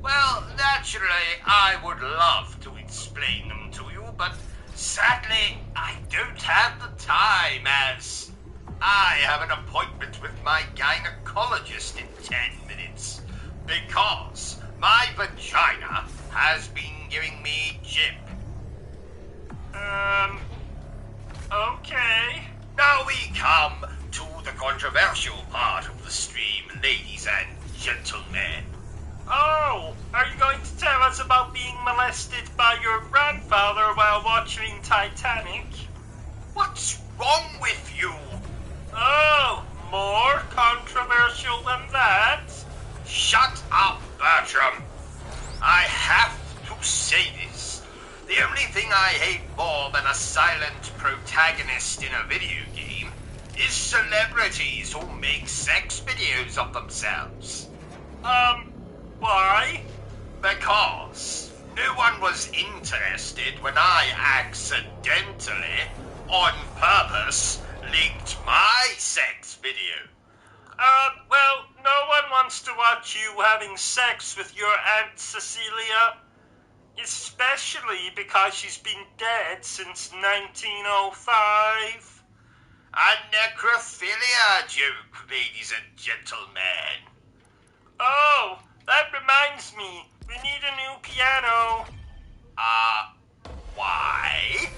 Speaker 2: Well, naturally, I would love to explain them to you, but sadly, I don't have the time, as I have an appointment with my gynecologist in 10 minutes, because my vagina has been giving me jip.
Speaker 1: Okay.
Speaker 2: Now we come to the controversial part of the stream, ladies and gentlemen.
Speaker 1: Oh, are you going to tell us about being molested by your grandfather while watching Titanic?
Speaker 2: What's wrong with you?
Speaker 1: Oh, more controversial than that?
Speaker 2: Shut up, Bertram. I have to say this. The only thing I hate more than a silent protagonist in a video game is celebrities who make sex videos of themselves.
Speaker 1: Why?
Speaker 2: Because no one was interested when I accidentally, on purpose, linked my sex video?
Speaker 1: Well, no one wants to watch you having sex with your Aunt Cecilia. Especially because she's been dead since 1905.
Speaker 2: A necrophilia joke, ladies and gentlemen.
Speaker 1: Oh, that reminds me. We need a new piano.
Speaker 2: Why?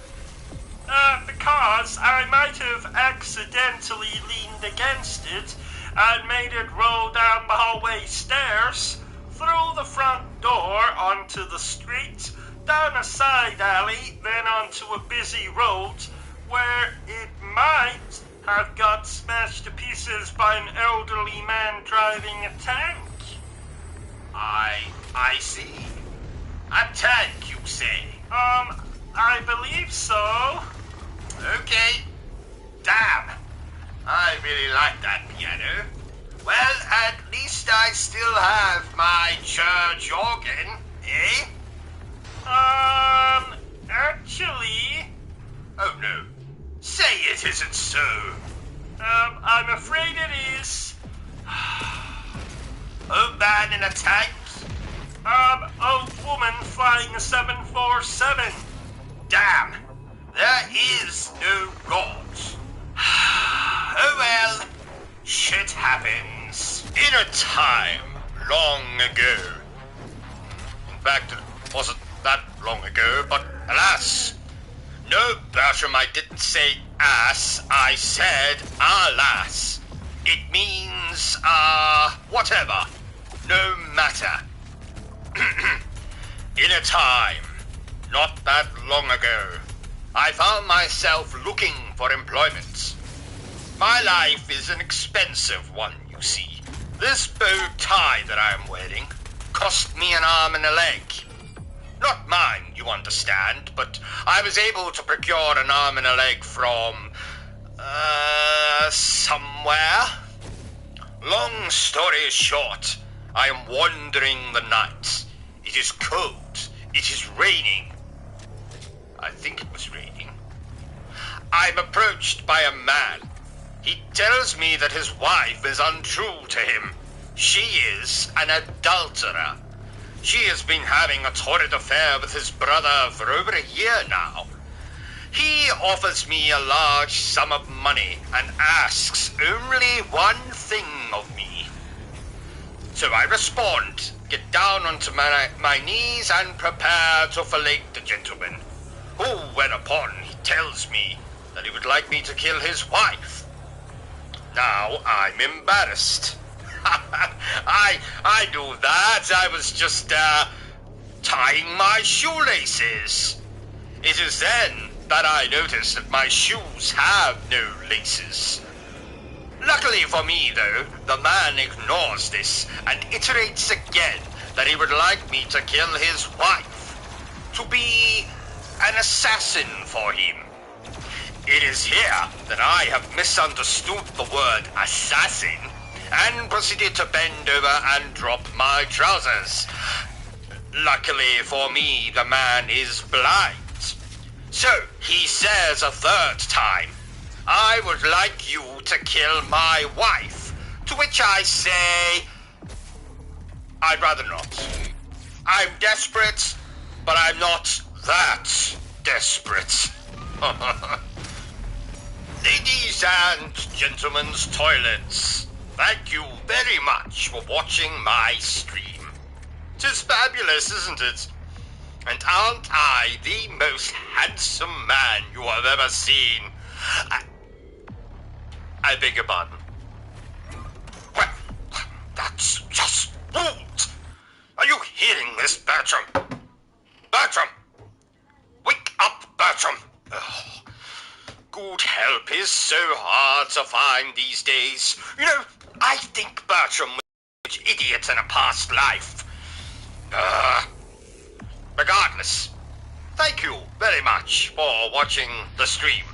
Speaker 1: Because I might have accidentally leaned against it and made it roll down the hallway stairs, through the front door onto the street, down a side alley, then onto a busy road, where it might have got smashed to pieces by an elderly man driving a tank.
Speaker 2: I see. A tank, you say?
Speaker 1: I believe so.
Speaker 2: Okay. Damn. I really like that piano. Well, at least I still have my church organ, eh?
Speaker 1: Actually...
Speaker 2: Oh no. Say it isn't so.
Speaker 1: I'm afraid it is.
Speaker 2: Old man in a tank?
Speaker 1: Old woman flying a 747.
Speaker 2: Damn. There is no God. Oh well. Shit happens.
Speaker 4: In a time long ago. In fact, it wasn't that long ago, but alas. No, Bertram, I didn't say ass, I said alas. It means, whatever. No matter. In a time, not that long ago, I found myself looking for employment. My life is an expensive one, you see. This bow tie that I'm wearing cost me an arm and a leg. Not mine, you understand, but I was able to procure an arm and a leg from, somewhere. Long story short, I am wandering the night. It is cold. It is raining. I think it was raining. I'm approached by a man. He tells me that his wife is untrue to him. She is an adulterer. She has been having a torrid affair with his brother for over a year now. He offers me a large sum of money and asks only one thing of me. So I respond, get down onto my knees and prepare to fillet the gentleman, who, whereupon, he tells me that he would like me to kill his wife. Now I'm embarrassed. I knew that. I was just, tying my shoelaces. It is then that I notice that my shoes have no laces. Luckily for me, though, the man ignores this and iterates again that he would like me to kill his wife, to be an assassin for him. It is here that I have misunderstood the word assassin and proceeded to bend over and drop my trousers. Luckily for me, the man is blind. So he says a third time, I would like you to kill my wife, to which I say, I'd rather not. I'm desperate, but I'm not that desperate. Ladies and gentlemen's toilets, thank you very much for watching my stream. 'Tis fabulous, isn't it? And aren't I the most handsome man you have ever seen? I beg your pardon. Well, that's just rude. Are you hearing this, Bertram? Bertram! Wake up, Bertram! Oh, good help is so hard to find these days. You know, I think Bertram was an idiot in a past life. Regardless, thank you very much for watching the stream.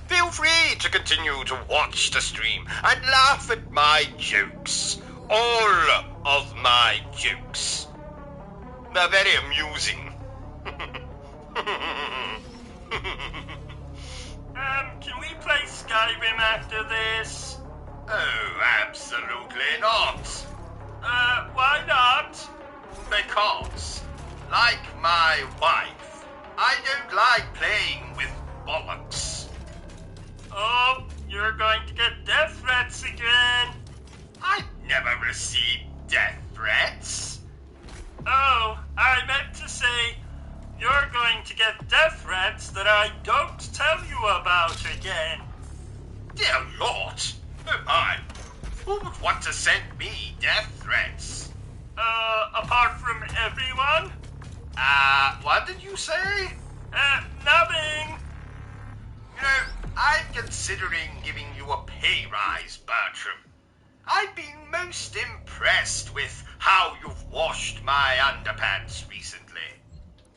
Speaker 4: Feel free to continue to watch the stream and laugh at my jokes. All of my jokes. They're very amusing.
Speaker 1: Can we play Skyrim after this?
Speaker 2: Oh, like playing with bollocks.
Speaker 1: Oh, you're going to get death threats again.
Speaker 2: I've never received death threats.
Speaker 1: Oh, I meant to say you're going to get death threats that I don't tell you about again.
Speaker 2: Dear Lord, oh my, who would want to send me death threats?
Speaker 1: Apart from everyone?
Speaker 2: What did you say?
Speaker 1: Nothing.
Speaker 2: You know, I'm considering giving you a pay rise, Bertram. I've been most impressed with how you've washed my underpants recently.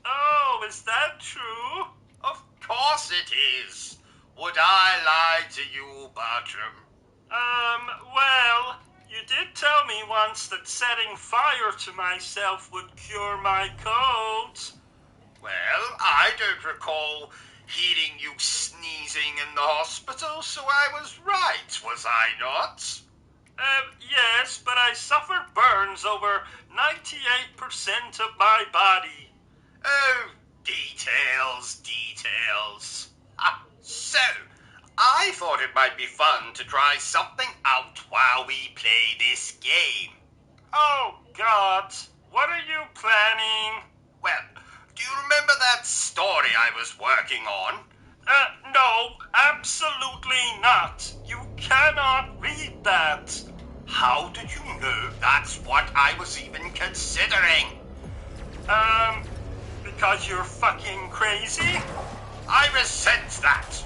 Speaker 1: Oh, is that true?
Speaker 2: Of course it is. Would I lie to you, Bertram?
Speaker 1: Well, you did tell me once that setting fire to myself would cure my colds.
Speaker 2: Well, I don't recall hearing you sneezing in the hospital, so I was right, was I not?
Speaker 1: Yes, but I suffered burns over 98% of my body.
Speaker 2: Oh, details. So, I thought it might be fun to try something out while we play this game.
Speaker 1: Oh, God, what are you planning?
Speaker 2: Well, do you remember that story I was working on?
Speaker 1: No, absolutely not. You cannot read that.
Speaker 2: How did you know that's what I was even considering?
Speaker 1: Because you're fucking crazy?
Speaker 2: I resent that.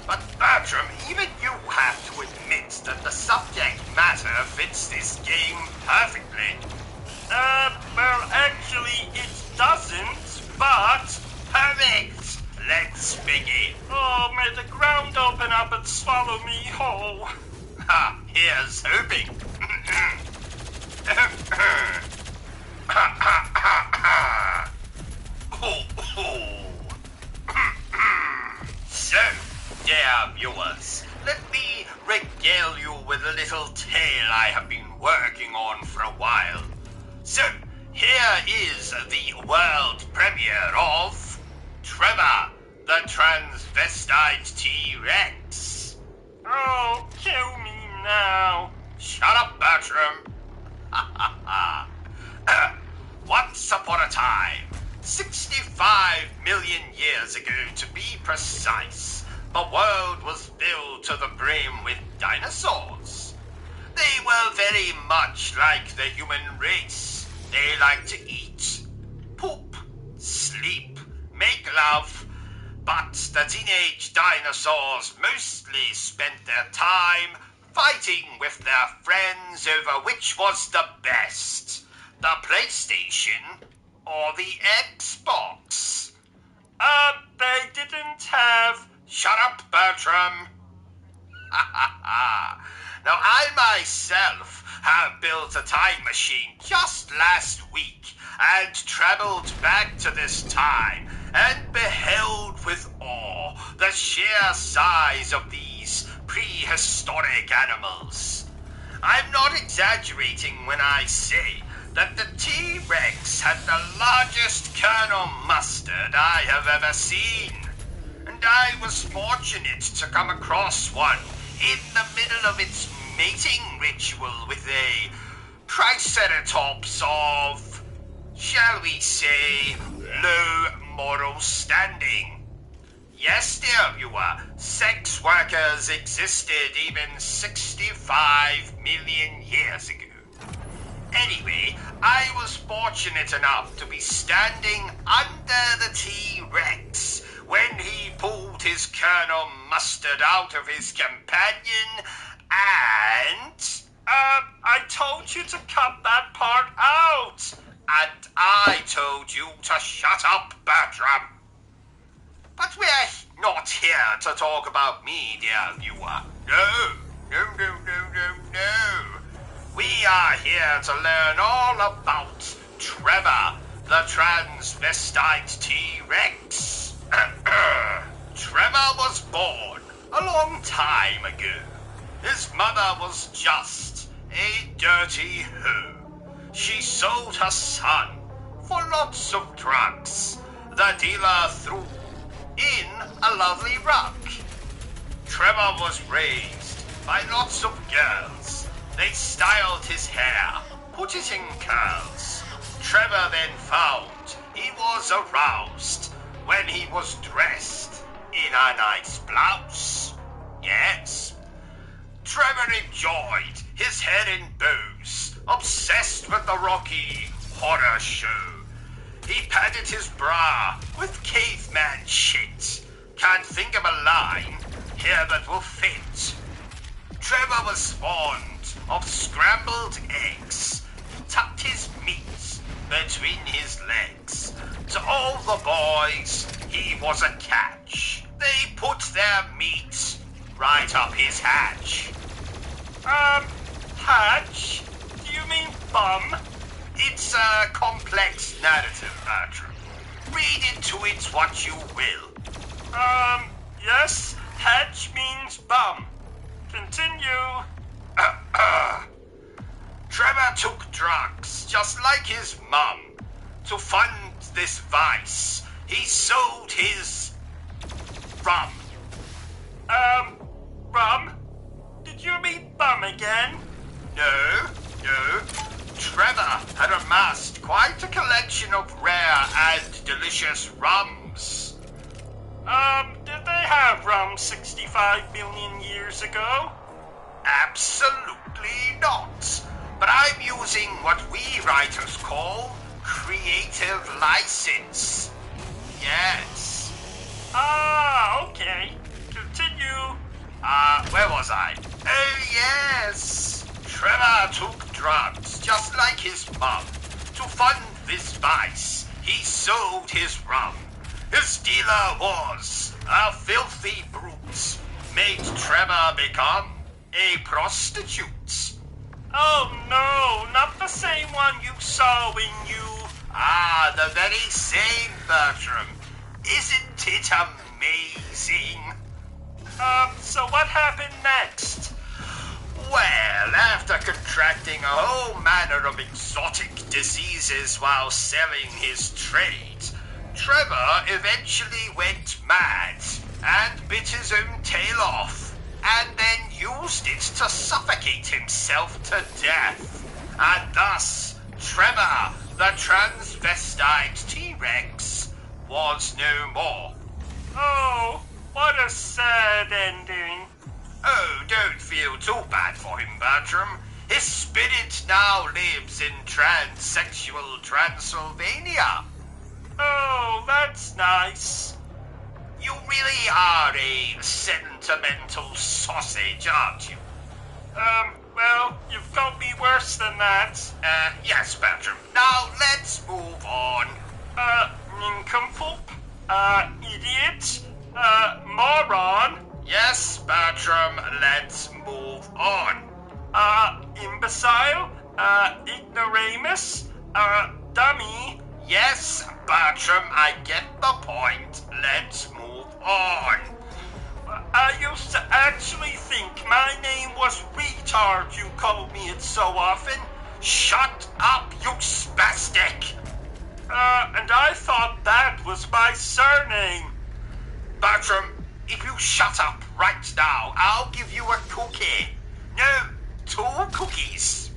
Speaker 2: But Bertram, even you have to admit that the subject matter fits this game perfectly.
Speaker 1: Well, actually, it doesn't, but...
Speaker 2: Perfect! Let's begin.
Speaker 1: Oh, may the ground open up and swallow me whole.
Speaker 2: Ha, here's hoping. So, dear viewers, let me regale you with a little tale I have been working on for a while. So, here is the world premiere of Trevor, the transvestite T-Rex.
Speaker 1: Oh, kill me now.
Speaker 2: Shut up, Bertram. Once upon a time, 65 million years ago to be precise, the world was filled to the brim with dinosaurs. They were very much like the human race. They liked to eat, poop, sleep, make love, but the teenage dinosaurs mostly spent their time fighting with their friends over which was the best, the PlayStation or the Xbox.
Speaker 1: They didn't have...
Speaker 2: Shut up, Bertram. Now, I myself have built a time machine just last week and traveled back to this time and beheld with awe the sheer size of these prehistoric animals. I'm not exaggerating when I say that the T-Rex had the largest kernel mustard I have ever seen. And I was fortunate to come across one in the middle of its mating ritual with a triceratops of, shall we say, low moral standing. Yes, dear viewer, sex workers existed even 65 million years ago. Anyway, I was fortunate enough to be standing under the T-Rex when he pulled his kernel mustard out of his companion and...
Speaker 1: I told you to cut that part out.
Speaker 2: And I told you to shut up, Bertram. But we're not here to talk about me, dear viewer. No. We are here to learn all about Trevor, the transvestite T-Rex. Trevor was born a long time ago. His mother was just a dirty hoe. She sold her son for lots of drugs. the dealer threw in a lovely rug. Trevor was raised by lots of girls. They styled his hair, put it in curls. Trevor then found he was aroused when he was dressed in a nice blouse. Yes. Trevor enjoyed his head in bows, obsessed with the Rocky Horror Show. He padded his bra with caveman shit. Can't think of a line here that will fit. Trevor was fond of scrambled eggs, tucked his meat between his legs. To all the boys, he was a catch. They put their meat right up his hatch.
Speaker 1: Hatch? Do you mean bum?
Speaker 2: It's a complex narrative, Bertram. Read into it what you will.
Speaker 1: Yes, hatch means bum. Continue.
Speaker 2: Trevor took drugs, just like his mum. To fund this vice, he sold his rum.
Speaker 1: Rum? Did you mean bum again?
Speaker 2: No. Trevor had amassed quite a collection of rare and delicious rums.
Speaker 1: Did they have rum 65 million years ago?
Speaker 2: Absolutely not. But I'm using what we writers call creative license. Yes.
Speaker 1: Okay. Continue.
Speaker 2: Where was I? Oh, yes. Trevor took drugs, just like his mum. To fund this vice, he sold his rum. His dealer was a filthy brute. Made Trevor become a prostitute.
Speaker 1: Oh no, not the same one you saw when you...
Speaker 2: The very same, Bertram. Isn't it amazing?
Speaker 1: So what happened next?
Speaker 2: Well, after contracting a whole manner of exotic diseases while selling his trade, Trevor eventually went mad and bit his own tail off, and then used it to suffocate himself to death. And thus, Trevor, the transvestite T-Rex, was no more.
Speaker 1: Oh, what a sad ending.
Speaker 2: Oh, don't feel too bad for him, Bertram. His spirit now lives in transsexual Transylvania.
Speaker 1: Oh, that's nice.
Speaker 2: You really are a sentimental sausage, aren't you?
Speaker 1: Well, you've got me worse than that.
Speaker 2: Yes, Bertram. Now let's move on.
Speaker 1: Nincompoop, idiot, moron,
Speaker 2: Yes, Bertram, let's move on.
Speaker 1: imbecile, ignoramus, dummy.
Speaker 2: Yes, Bertram, I get the point. Let's move on.
Speaker 1: I used to actually think my name was retard. You called me it so often.
Speaker 2: Shut up, you spastic.
Speaker 1: And I thought that was my surname.
Speaker 2: Bertram, if you shut up right now, I'll give you a cookie. No, 2 cookies.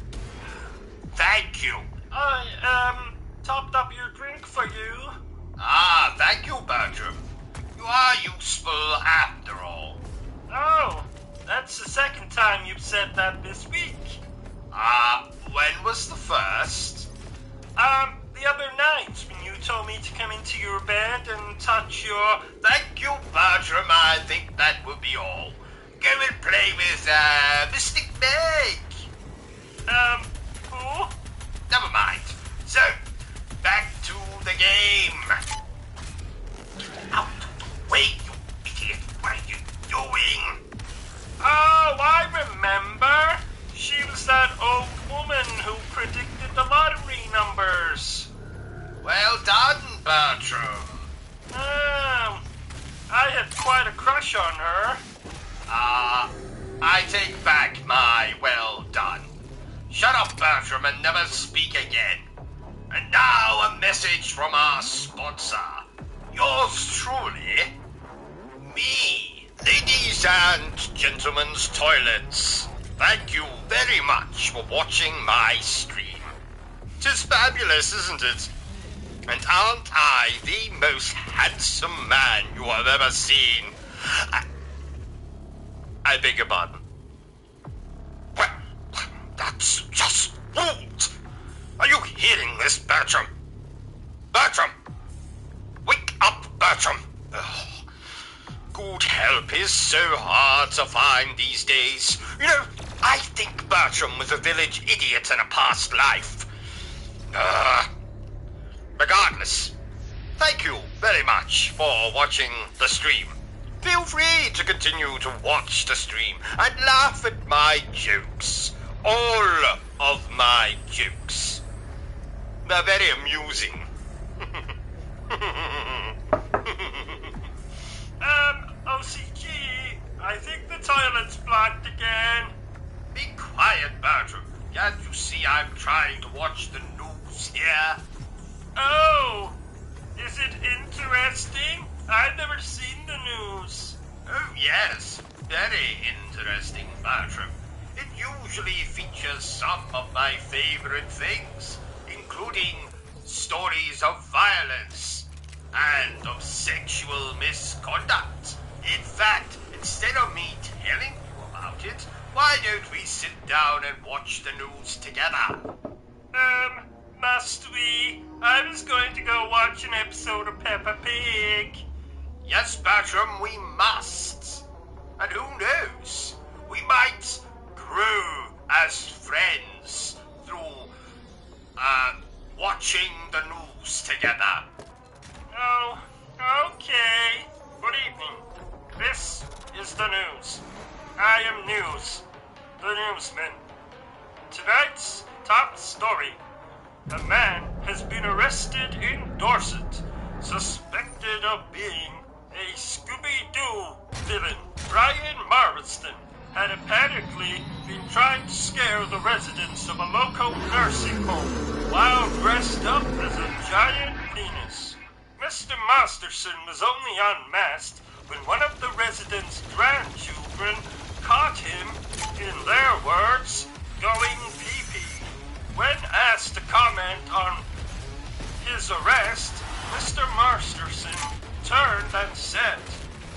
Speaker 2: Thank you.
Speaker 1: I, topped up your drink for you.
Speaker 2: Thank you, Bertram. You are useful after all.
Speaker 1: Oh, that's the second time you've said that this week.
Speaker 2: When was the first?
Speaker 1: The other night when you told me to come into your bed and touch your...
Speaker 2: Thank you, Bertram. I think that will be all. Go and play with, Mystic Meg.
Speaker 1: Who?
Speaker 2: Never mind. So, back to the game. Out of the way, you idiot. What are you doing?
Speaker 1: Oh, I remember. She was that old woman who predicted the lottery numbers.
Speaker 2: Well done, Bertram.
Speaker 1: I had quite a crush on her.
Speaker 2: I take back my well done. Shut up, Bertram, and never speak again. And now a message from our sponsor. Yours truly, me.
Speaker 4: Ladies and gentlemen's toilets, thank you very much for watching my stream. 'Tis fabulous, isn't it? And aren't I the most handsome man you have ever seen? I beg your pardon. Well, that's just rude. Are you hearing this, Bertram? Bertram! Wake up, Bertram! Ugh. Good help is so hard to find these days. You know, I think Bertram was a village idiot in a past life. Regardless, thank you very much for watching the stream. Feel free to continue to watch the stream and laugh at my jokes. All of my jokes. They're very amusing.
Speaker 1: OCG, I think the toilet's blocked again.
Speaker 2: Be quiet, Bertram. Can't you see I'm trying to watch the news here?
Speaker 1: Oh, is it interesting? I've never seen the news.
Speaker 2: Oh, yes. Very interesting, Bertram. It usually features some of my favorite things, including stories of violence and of sexual misconduct. In fact, instead of me telling you about it, why don't we sit down and watch the news together?
Speaker 1: Must we? I was going to go watch an episode of Peppa Pig.
Speaker 2: Yes, Bertram, we must. And who knows? We might grow as friends through, watching the news together.
Speaker 1: Oh, okay. Good evening. This is the news. I am News, the newsman. Tonight's top story. A man has been arrested in Dorset, suspected of being a Scooby-Doo villain. Brian Marston had apparently been trying to scare the residents of a local nursing home while dressed up as a giant penis. Mr. Masterson was only unmasked when one of the residents' grandchildren caught him, in their words, going pee-pee. When asked to comment on his arrest, Mr. Masterson turned and said,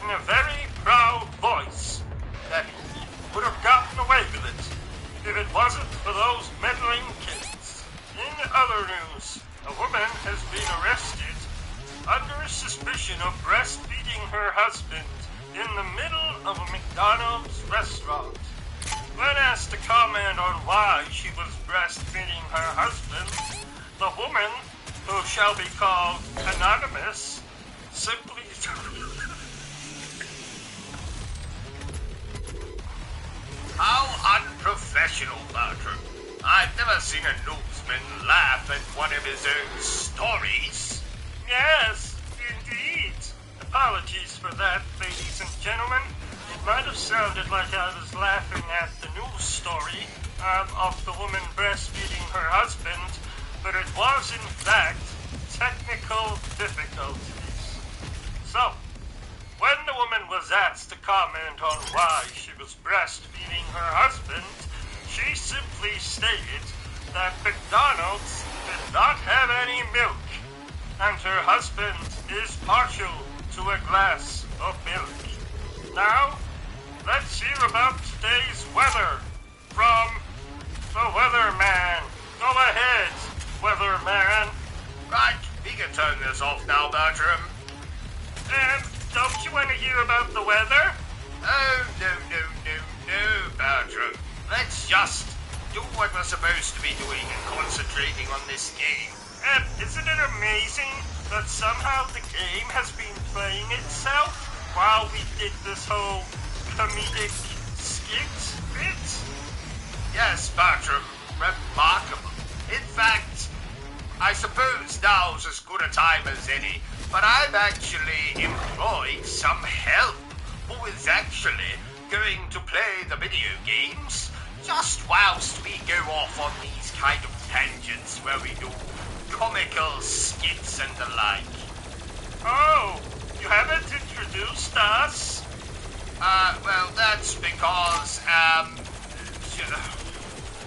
Speaker 1: in a very proud voice, that he would have gotten away with it if it wasn't for those meddling kids. In other news, a woman has been arrested under suspicion of breastfeeding her husband in the middle of a McDonald's restaurant. When asked to comment on why she was breastfeeding her husband, the woman, who shall be called Anonymous, simply
Speaker 2: How unprofessional, Bertram. I've never seen a newsman laugh at one of his own stories.
Speaker 1: Yes, indeed. Apologies for that, ladies and gentlemen. It might have sounded like I was laughing at the news story of the woman breastfeeding her husband, but it was in fact technical difficulties. So, when the woman was asked to comment on why she was breastfeeding her husband, she simply stated that McDonald's did not have any milk, and her husband is partial to a glass of milk. Now, let's hear about today's weather from the Weatherman. Go ahead, Weatherman.
Speaker 2: Right, we can turn this off now, Bertram.
Speaker 1: Don't you want to hear about the weather?
Speaker 2: Oh, no, Bertram. Let's just do what we're supposed to be doing and concentrating on this game.
Speaker 1: Isn't it amazing that somehow the game has been playing itself while we did this whole comedic skit bit?
Speaker 2: Yes, Bertram, remarkable. In fact, I suppose now's as good a time as any, but I've actually employed some help who is actually going to play the video games just whilst we go off on these kind of tangents where we do comical skits and the like.
Speaker 1: Oh, you haven't introduced us?
Speaker 2: Well, that's because,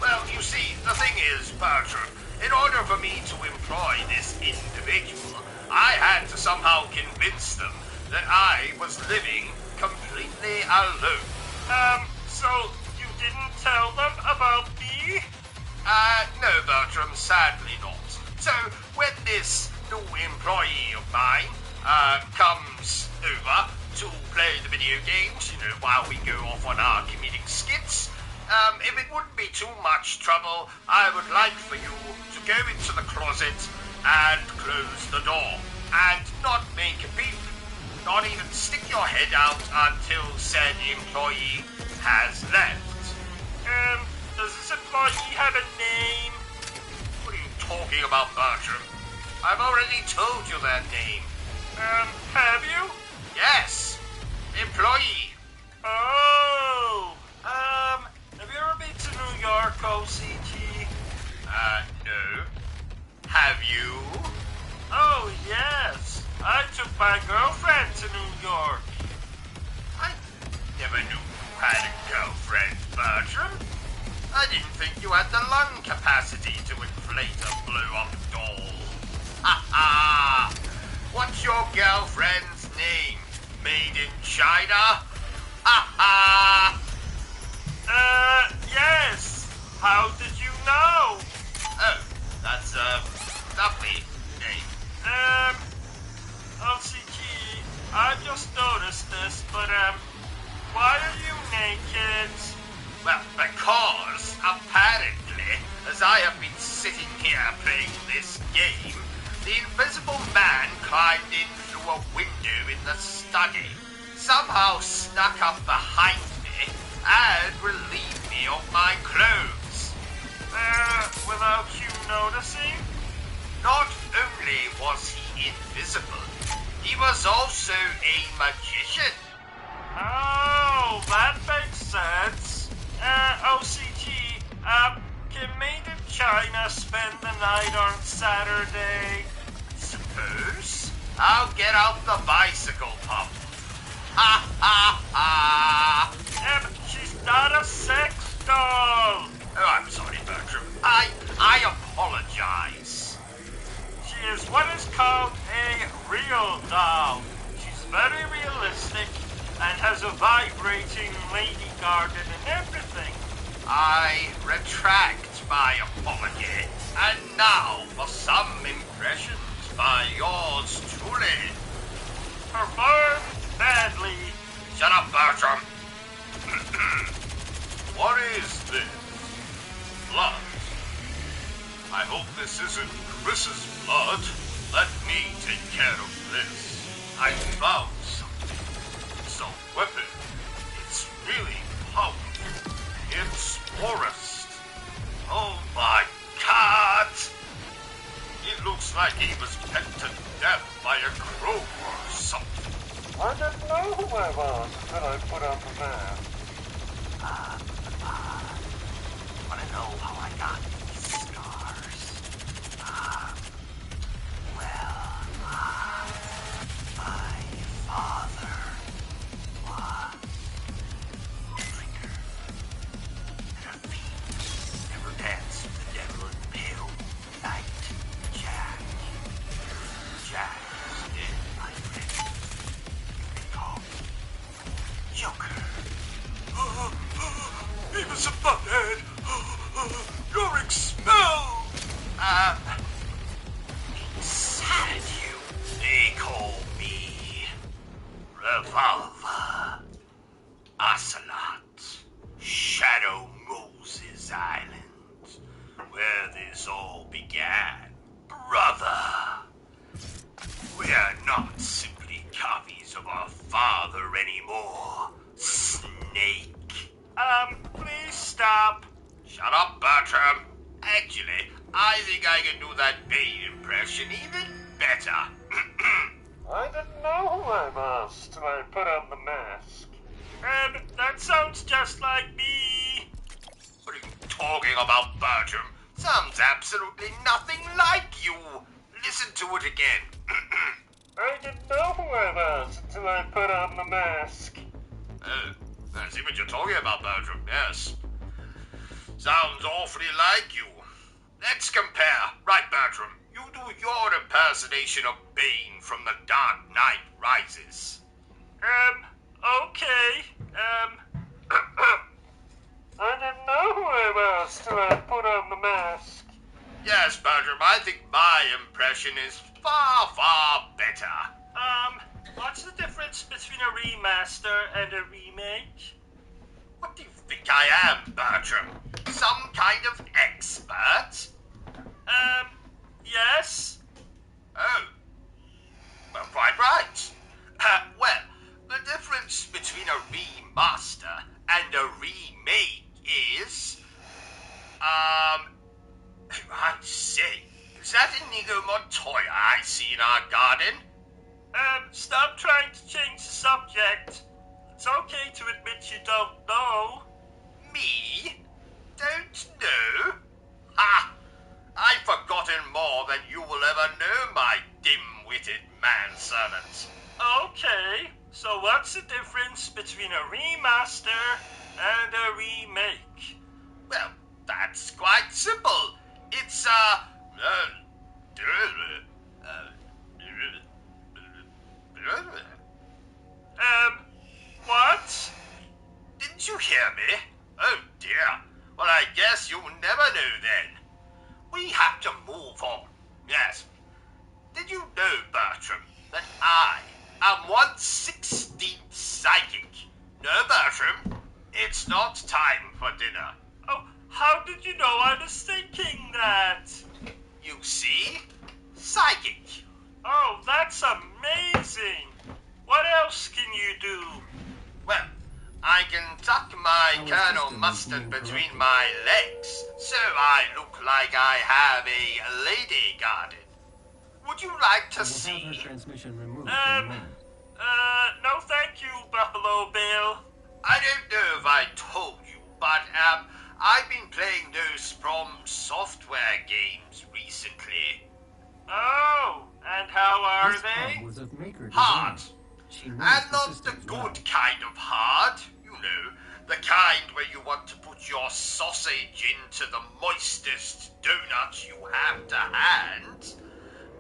Speaker 2: well, you see, the thing is, Bertram, in order for me to employ this individual, I had to somehow convince them that I was living completely alone.
Speaker 1: So you didn't tell them about me?
Speaker 2: No, Bertram, sadly not. So, when this new employee of mine, comes over to play the video games, while we go off on our comedic skits, if it wouldn't be too much trouble, I would like for you to go into the closet and close the door, and not make a peep, not even stick your head out until said employee has left.
Speaker 1: Does this employee have a name?
Speaker 2: What are you talking about, Bertram? I've already told you their name.
Speaker 1: Have you?
Speaker 2: Yes, employee.
Speaker 1: Oh, have you ever been to New York, OCG?
Speaker 2: No. Have you?
Speaker 1: Oh, yes. I took my girlfriend to New York.
Speaker 2: I never knew you had a girlfriend, Bertram. I didn't think you had the lung capacity to inflate a blow-up doll. Ha ha! What's your girlfriend's name? Made in China? Ha ha!
Speaker 1: Yes. How did you know?
Speaker 2: Oh, that's a lovely name.
Speaker 1: OCG, I just noticed this, but, why are you naked?
Speaker 2: Well, because, apparently, as I have been sitting here playing this game, the invisible man climbed in through a window in the study, somehow snuck up behind me, and relieved me of my clothes.
Speaker 1: Without you noticing?
Speaker 2: Not only was he invisible, he was also a magician.
Speaker 1: Oh, that makes sense. OCG, can Made in China spend the night on Saturday?
Speaker 2: Suppose I'll get out the bicycle pump. Ha ha ha!
Speaker 1: She's not a sex doll.
Speaker 2: Oh, I'm sorry, Bertram. I apologize.
Speaker 1: She is what is called a real doll. She's very realistic and has a vibrating lady garden and everything.
Speaker 2: I retract my apology. And now for some impressions by yours truly.
Speaker 1: Performed badly.
Speaker 2: Shut up, Bertram. What is this? Blood. I hope this isn't Chris's blood. Let me take care of this. I found something. It's a weapon. It's really powerful. It's forest. Oh my God! It looks like he was pecked to death by a crow or something.
Speaker 3: I didn't know who I was until I put on the mask.
Speaker 5: Wanna know how I got these scars? My father was a drinker and a fiend. Never danced with the devil in the pale night. Jack is dead, my friend. They call me Joker.
Speaker 1: Beavis and Butthead. Yorick smell.
Speaker 2: Inside you, they call me Revolver, Ocelot, Shadow Moses Island, where this all began. Brother, we are not simply copies of our father anymore, Snake.
Speaker 1: Please stop.
Speaker 2: Shut up, Bertram. Actually, I think I can do that Bane impression even better.
Speaker 3: I didn't know who I was till I put on the mask.
Speaker 1: That sounds just like me.
Speaker 2: What are you talking about, Bertram? Sounds absolutely nothing like you. Listen to it again.
Speaker 1: I didn't know who I was until I put on the mask.
Speaker 2: Oh, I see what you're talking about, Bertram, yes. Sounds awfully like you. Let's compare. Right, Bertram, you do your impersonation of Bane from The Dark Knight Rises.
Speaker 1: Okay. I didn't know who I was till I put on the mask.
Speaker 2: Yes, Bertram, I think my impression is far, far better.
Speaker 1: What's the difference between a remaster and a remake?
Speaker 2: What do you think I am, Bertram? Some kind of expert?
Speaker 1: Yes?
Speaker 2: Oh. Well, quite right. Well, the difference between a remaster and a remake is... I say, is that Inigo Montoya I see in our garden?
Speaker 1: Stop trying to change the subject. It's okay to admit you don't know.
Speaker 2: Me? Don't know? Ha! I've forgotten more than you will ever know, my dim-witted manservant.
Speaker 1: Okay, so what's the difference between a remaster and a remake?
Speaker 2: Well, that's quite simple. It's,
Speaker 1: What?
Speaker 2: Didn't you hear me? Oh dear. Well, I guess you'll never know then. We have to move on. Yes. Did you know, Bertram, that I am 1/16th psychic? No, Bertram, it's not time for dinner.
Speaker 1: Oh, how did you know I was thinking that?
Speaker 2: You see? Psychic.
Speaker 1: Oh, that's amazing. What else can you do?
Speaker 2: Well, I can tuck my
Speaker 3: Our
Speaker 2: Colonel
Speaker 3: system is
Speaker 2: Mustard
Speaker 3: being
Speaker 2: between
Speaker 3: corrupted.
Speaker 2: my legs, so I look like I have a lady garden. Would you like to
Speaker 3: We'll have her
Speaker 2: see?
Speaker 3: transmission removed in a moment.
Speaker 1: No thank you, Buffalo Bill.
Speaker 2: I don't know if I told you, but I've been playing those From Software games recently.
Speaker 1: Oh, and how are
Speaker 3: This
Speaker 1: they?
Speaker 3: pod was of maker
Speaker 2: Hard.
Speaker 3: design. She knows
Speaker 2: And
Speaker 3: the
Speaker 2: not the
Speaker 3: systems
Speaker 2: good
Speaker 3: well.
Speaker 2: kind of hard, you know, the kind where you want to put your sausage into the moistest donut you have to hand,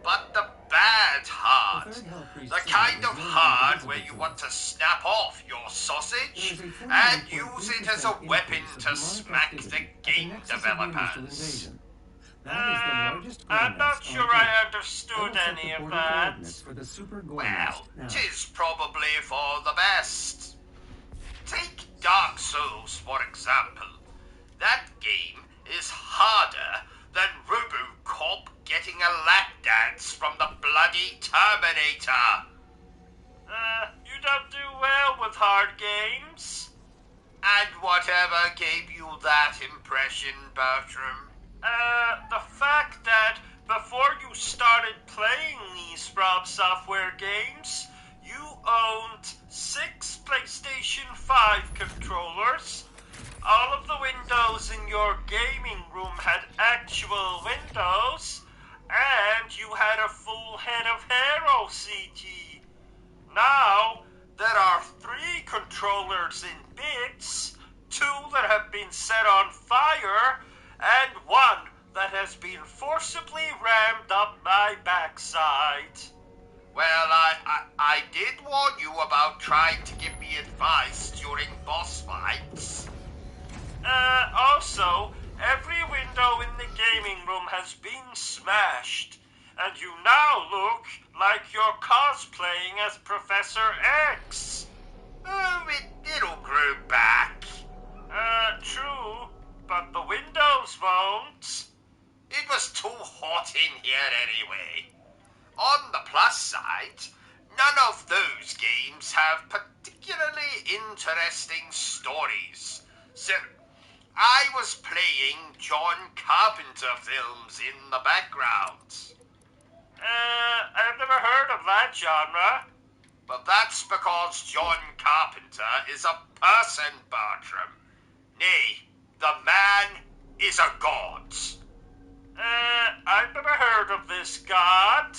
Speaker 2: but the bad hard.
Speaker 3: The third hell priest
Speaker 2: The
Speaker 3: symbol
Speaker 2: kind
Speaker 3: is
Speaker 2: of
Speaker 3: no longer
Speaker 2: hard
Speaker 3: visible
Speaker 2: where you
Speaker 3: to
Speaker 2: want
Speaker 3: us.
Speaker 2: to snap off your sausage
Speaker 3: There is a
Speaker 2: and
Speaker 3: 41.3%
Speaker 2: use it as a weapon
Speaker 3: increase of
Speaker 2: to
Speaker 3: demonic
Speaker 2: smack the
Speaker 3: activity at
Speaker 2: game
Speaker 3: nexus of the initial
Speaker 2: developers.
Speaker 3: invasion. That is the largest
Speaker 1: I'm
Speaker 3: landmass
Speaker 1: not
Speaker 3: on
Speaker 1: sure
Speaker 3: Earth.
Speaker 1: I
Speaker 3: I
Speaker 1: understood
Speaker 3: will set
Speaker 1: any
Speaker 3: the
Speaker 1: of
Speaker 3: border
Speaker 1: that.
Speaker 3: coordinates for the super
Speaker 2: Well,
Speaker 3: Gormast now.
Speaker 2: 'tis probably for the best. Take Dark Souls, for example. That game is harder than RoboCop getting a lap dance from the bloody Terminator.
Speaker 1: You don't do well with hard games.
Speaker 2: And whatever gave you that impression, Bertram?
Speaker 1: The fact that before you started playing these From Software games, you owned 6 PlayStation 5 controllers. All of the windows in your gaming room had actual windows, and you had a full head of hair OCG. Now, there are 3 controllers in bits, 2 that have been set on fire, and 1 that has been forcibly rammed up my backside.
Speaker 2: Well, I did warn you about trying to give me advice during boss fights.
Speaker 1: Also, every window in the gaming room has been smashed, and you now look like you're cosplaying as Professor X.
Speaker 2: Oh, it'll grow back.
Speaker 1: True, but the windows won't.
Speaker 2: It was too hot in here anyway. On the plus side, none of those games have particularly interesting stories. So, I was playing John Carpenter films in the background.
Speaker 1: I've never heard of that genre.
Speaker 2: But that's because John Carpenter is a person, Bertram. Nay, the man is a god.
Speaker 1: I've never heard of this god.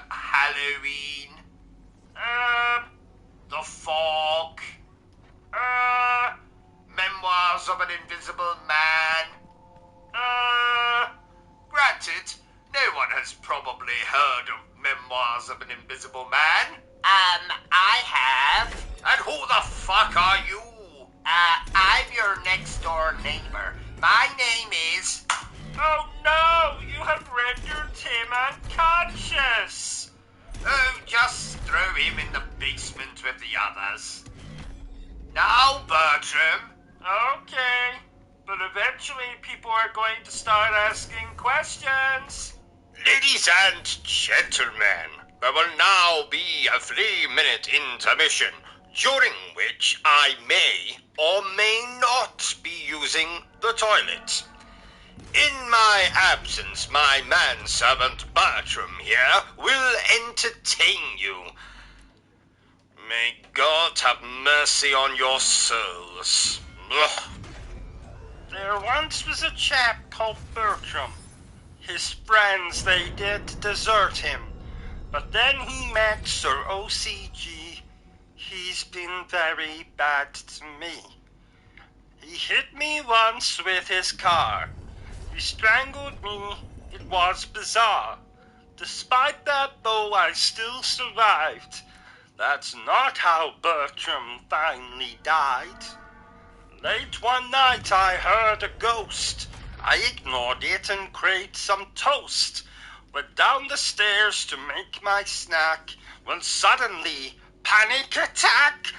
Speaker 2: Halloween. The Fog. Memoirs of an Invisible Man. Granted, no one has probably heard of Memoirs of an Invisible Man.
Speaker 5: I have.
Speaker 2: And who the fuck are you?
Speaker 5: I'm your next door neighbor. My name is...
Speaker 1: Oh no! You have rendered him unconscious!
Speaker 2: Oh, just throw him in the basement with the others. Now, Bertram.
Speaker 1: Okay, but eventually people are going to start asking questions.
Speaker 4: Ladies and gentlemen, there will now be a 3-minute intermission, during which I may or may not be using the toilet. In my absence, my manservant Bertram here will entertain you. May God have mercy on your souls. Ugh.
Speaker 1: There once was a chap called Bertram. His friends, they did desert him. But then he met Sir OCG. He's been very bad to me. He hit me once with his car. He strangled me. It was bizarre. Despite that, though, I still survived. That's not how Bertram finally died. Late one night I heard a ghost. I ignored it and craved some toast. Went down the stairs to make my snack when suddenly, panic attack!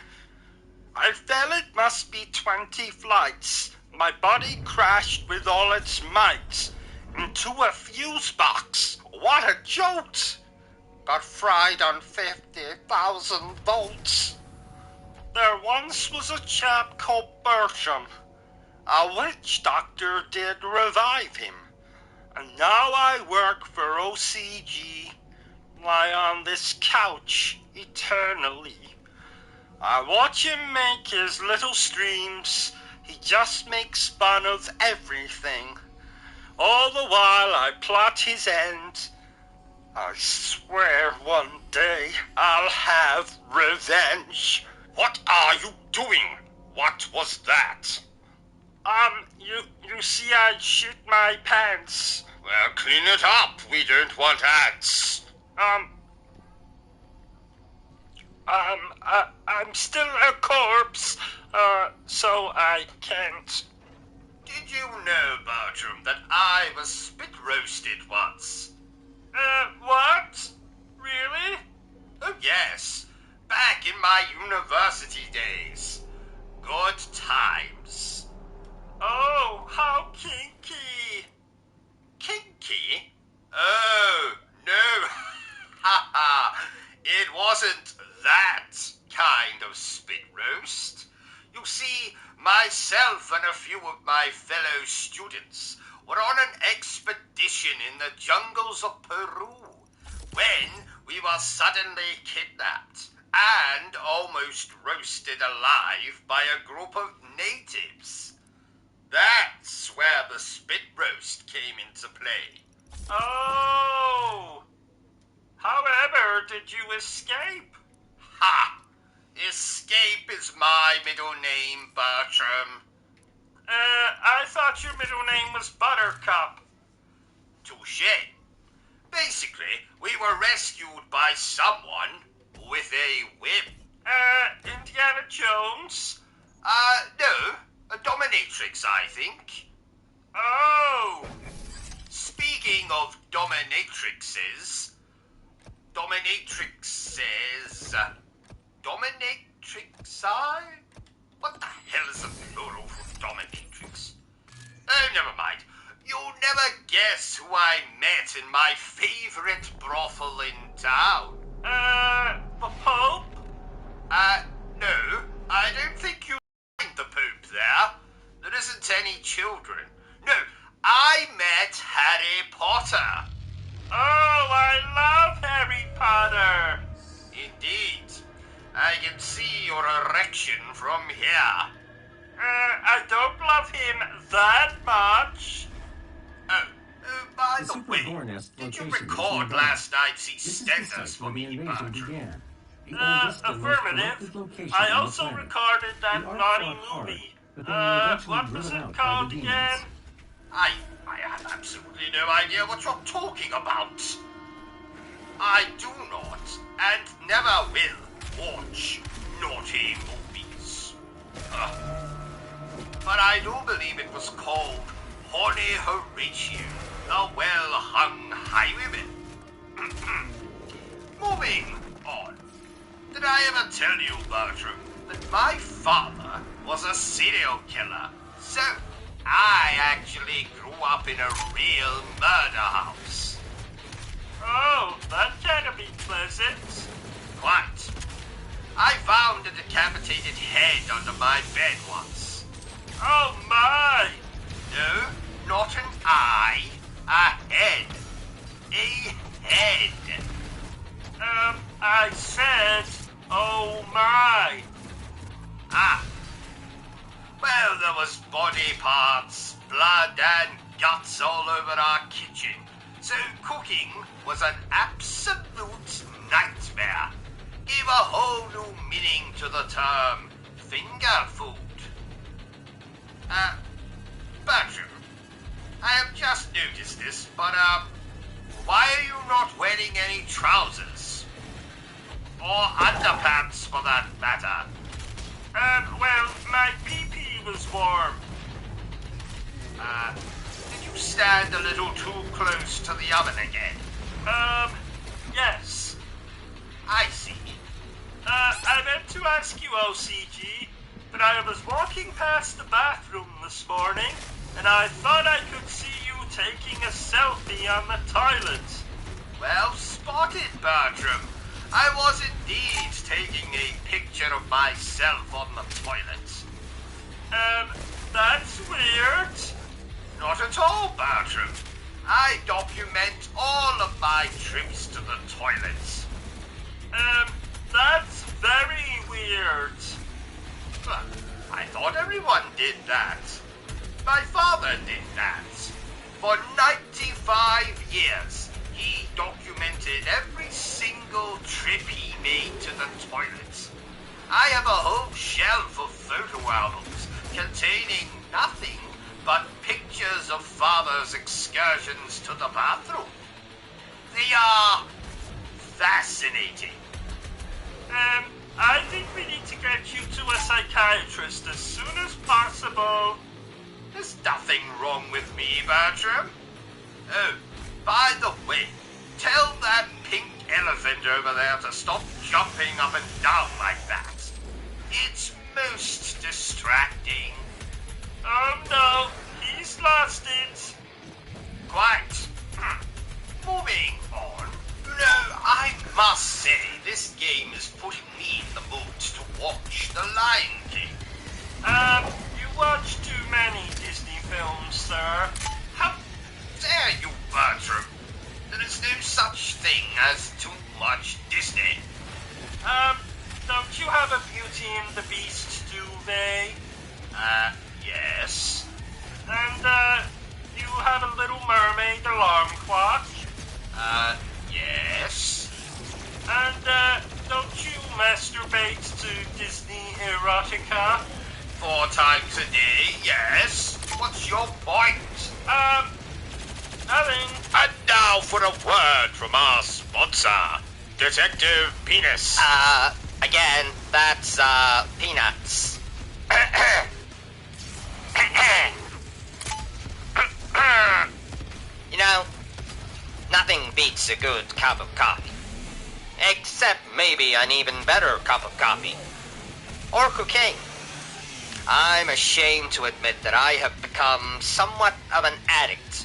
Speaker 1: I fell it must be 20 flights. My body crashed with all its might into a fuse box. What a jolt! Got fried on 50,000 volts. There once was a chap called Bertram. A witch doctor did revive him. And now I work for OCG, lie on this couch eternally. I watch him make his little streams. He just makes fun of everything. All the while I plot his end. I swear one day I'll have revenge.
Speaker 4: What are you doing? What was that?
Speaker 1: You see I shit my pants.
Speaker 4: Well, clean it up. We don't want ants.
Speaker 1: I'm still a corpse, so I can't.
Speaker 2: Did you know, Bertram, that I was spit roasted once?
Speaker 1: What? Really?
Speaker 2: Oh, yes. Back in my university days. Good times.
Speaker 1: Oh, how kinky.
Speaker 2: Kinky? Oh, no. Ha ha. It wasn't that kind of spit roast. You see, myself and a few of my fellow students were on an expedition in the jungles of Peru when we were suddenly kidnapped and almost roasted alive by a group of natives. That's where the spit roast came into play.
Speaker 1: Oh. However, did you escape?
Speaker 2: Ha! Escape is my middle name, Bertram.
Speaker 1: I thought your middle name was Buttercup.
Speaker 2: Touché. Basically, we were rescued by someone with a whip.
Speaker 1: Indiana Jones?
Speaker 2: No. A dominatrix, I think.
Speaker 1: Oh!
Speaker 2: Speaking of dominatrixes... Dominatrixi? What the hell is the plural for dominatrix? Oh, never mind. You'll never guess who I met in my favorite brothel in town.
Speaker 1: The Pope?
Speaker 2: No. I don't think you'll find the Pope there. There isn't any children. No, I met Harry Potter.
Speaker 1: Oh, I love Harry Potter.
Speaker 2: Indeed. I can see your erection from here.
Speaker 1: I don't love him that much.
Speaker 2: Oh, By
Speaker 3: The
Speaker 2: the way,
Speaker 3: Super Gornest
Speaker 2: did you
Speaker 3: location is
Speaker 2: record
Speaker 3: nearby.
Speaker 2: last night's
Speaker 3: This is the site
Speaker 2: EastEnders for
Speaker 3: where the
Speaker 2: me,
Speaker 3: invasion
Speaker 2: Bertram?
Speaker 3: began. The oldest and most
Speaker 1: Affirmative.
Speaker 3: corrupted location
Speaker 1: I
Speaker 3: on the
Speaker 1: also
Speaker 3: planet.
Speaker 1: recorded that
Speaker 3: The Ark
Speaker 1: naughty
Speaker 3: fought hard,
Speaker 1: movie.
Speaker 3: but they were eventually
Speaker 1: What was
Speaker 3: driven
Speaker 1: it
Speaker 3: out by
Speaker 1: called
Speaker 3: the
Speaker 1: again?
Speaker 3: demons.
Speaker 2: I have absolutely no idea what you're talking about. I do not, and never will, watch naughty movies. But I do believe it was called Horny Horatio, a well-hung highwayman. Moving on. Did I ever tell you, Bertram, that my father was a serial killer? So, I actually grew up in a real murder house.
Speaker 1: Oh, that can't be pleasant.
Speaker 2: Quite. I found a decapitated head under my bed once.
Speaker 1: Oh my!
Speaker 2: No, not an eye. A head. A head.
Speaker 1: I said, oh my.
Speaker 2: Ah. Well, there was body parts, blood and guts all over our kitchen. So cooking was an absolute nightmare. Gave a whole new meaning to the term finger food. Bertram, I have just noticed this, but, why are you not wearing any trousers? Or underpants, for that matter?
Speaker 1: Well, my pee-pee was warm.
Speaker 2: Did you stand a little too close to the oven again?
Speaker 1: Yes.
Speaker 2: I see.
Speaker 1: I meant to ask you, OCG, but I was walking past the bathroom this morning, and I thought I could see you taking a selfie on the toilet.
Speaker 2: Well spotted, Bertram. I was indeed taking a picture of myself on the toilet.
Speaker 1: That's weird.
Speaker 2: Not at all, Bertram. I document all of my trips to the toilets.
Speaker 1: That's very weird.
Speaker 2: But I thought everyone did that. My father did that. For 95 years, he documented every single trip he made to the toilets. I have a whole shelf of photo albums containing nothing but pictures of father's excursions to the bathroom. They are fascinating.
Speaker 1: I think we need to get you to a psychiatrist as soon as possible.
Speaker 2: There's nothing wrong with me, Bertram. Oh, by the way, tell that pink elephant over there to stop jumping up and down like that. It's most distracting.
Speaker 1: Oh no, he's lost it.
Speaker 2: Quite. Moving on. I must say, this game is putting me in the mood to watch The Lion King.
Speaker 1: You watch too many Disney films, sir.
Speaker 2: How dare you, Bertram? There is no such thing as too much Disney.
Speaker 1: Don't you have a Beauty and the Beast duvet?
Speaker 2: Yes.
Speaker 1: And, you have a Little Mermaid alarm clock?
Speaker 2: Yes.
Speaker 1: And, don't you masturbate to Disney erotica?
Speaker 2: 4 times a day, yes. What's your point?
Speaker 1: Nothing.
Speaker 4: And now for a word from our sponsor, Detective Penis.
Speaker 5: Again, that's, peanuts. You know, nothing beats a good cup of coffee. Except maybe an even better cup of coffee. Or cocaine. I'm ashamed to admit that I have become somewhat of an addict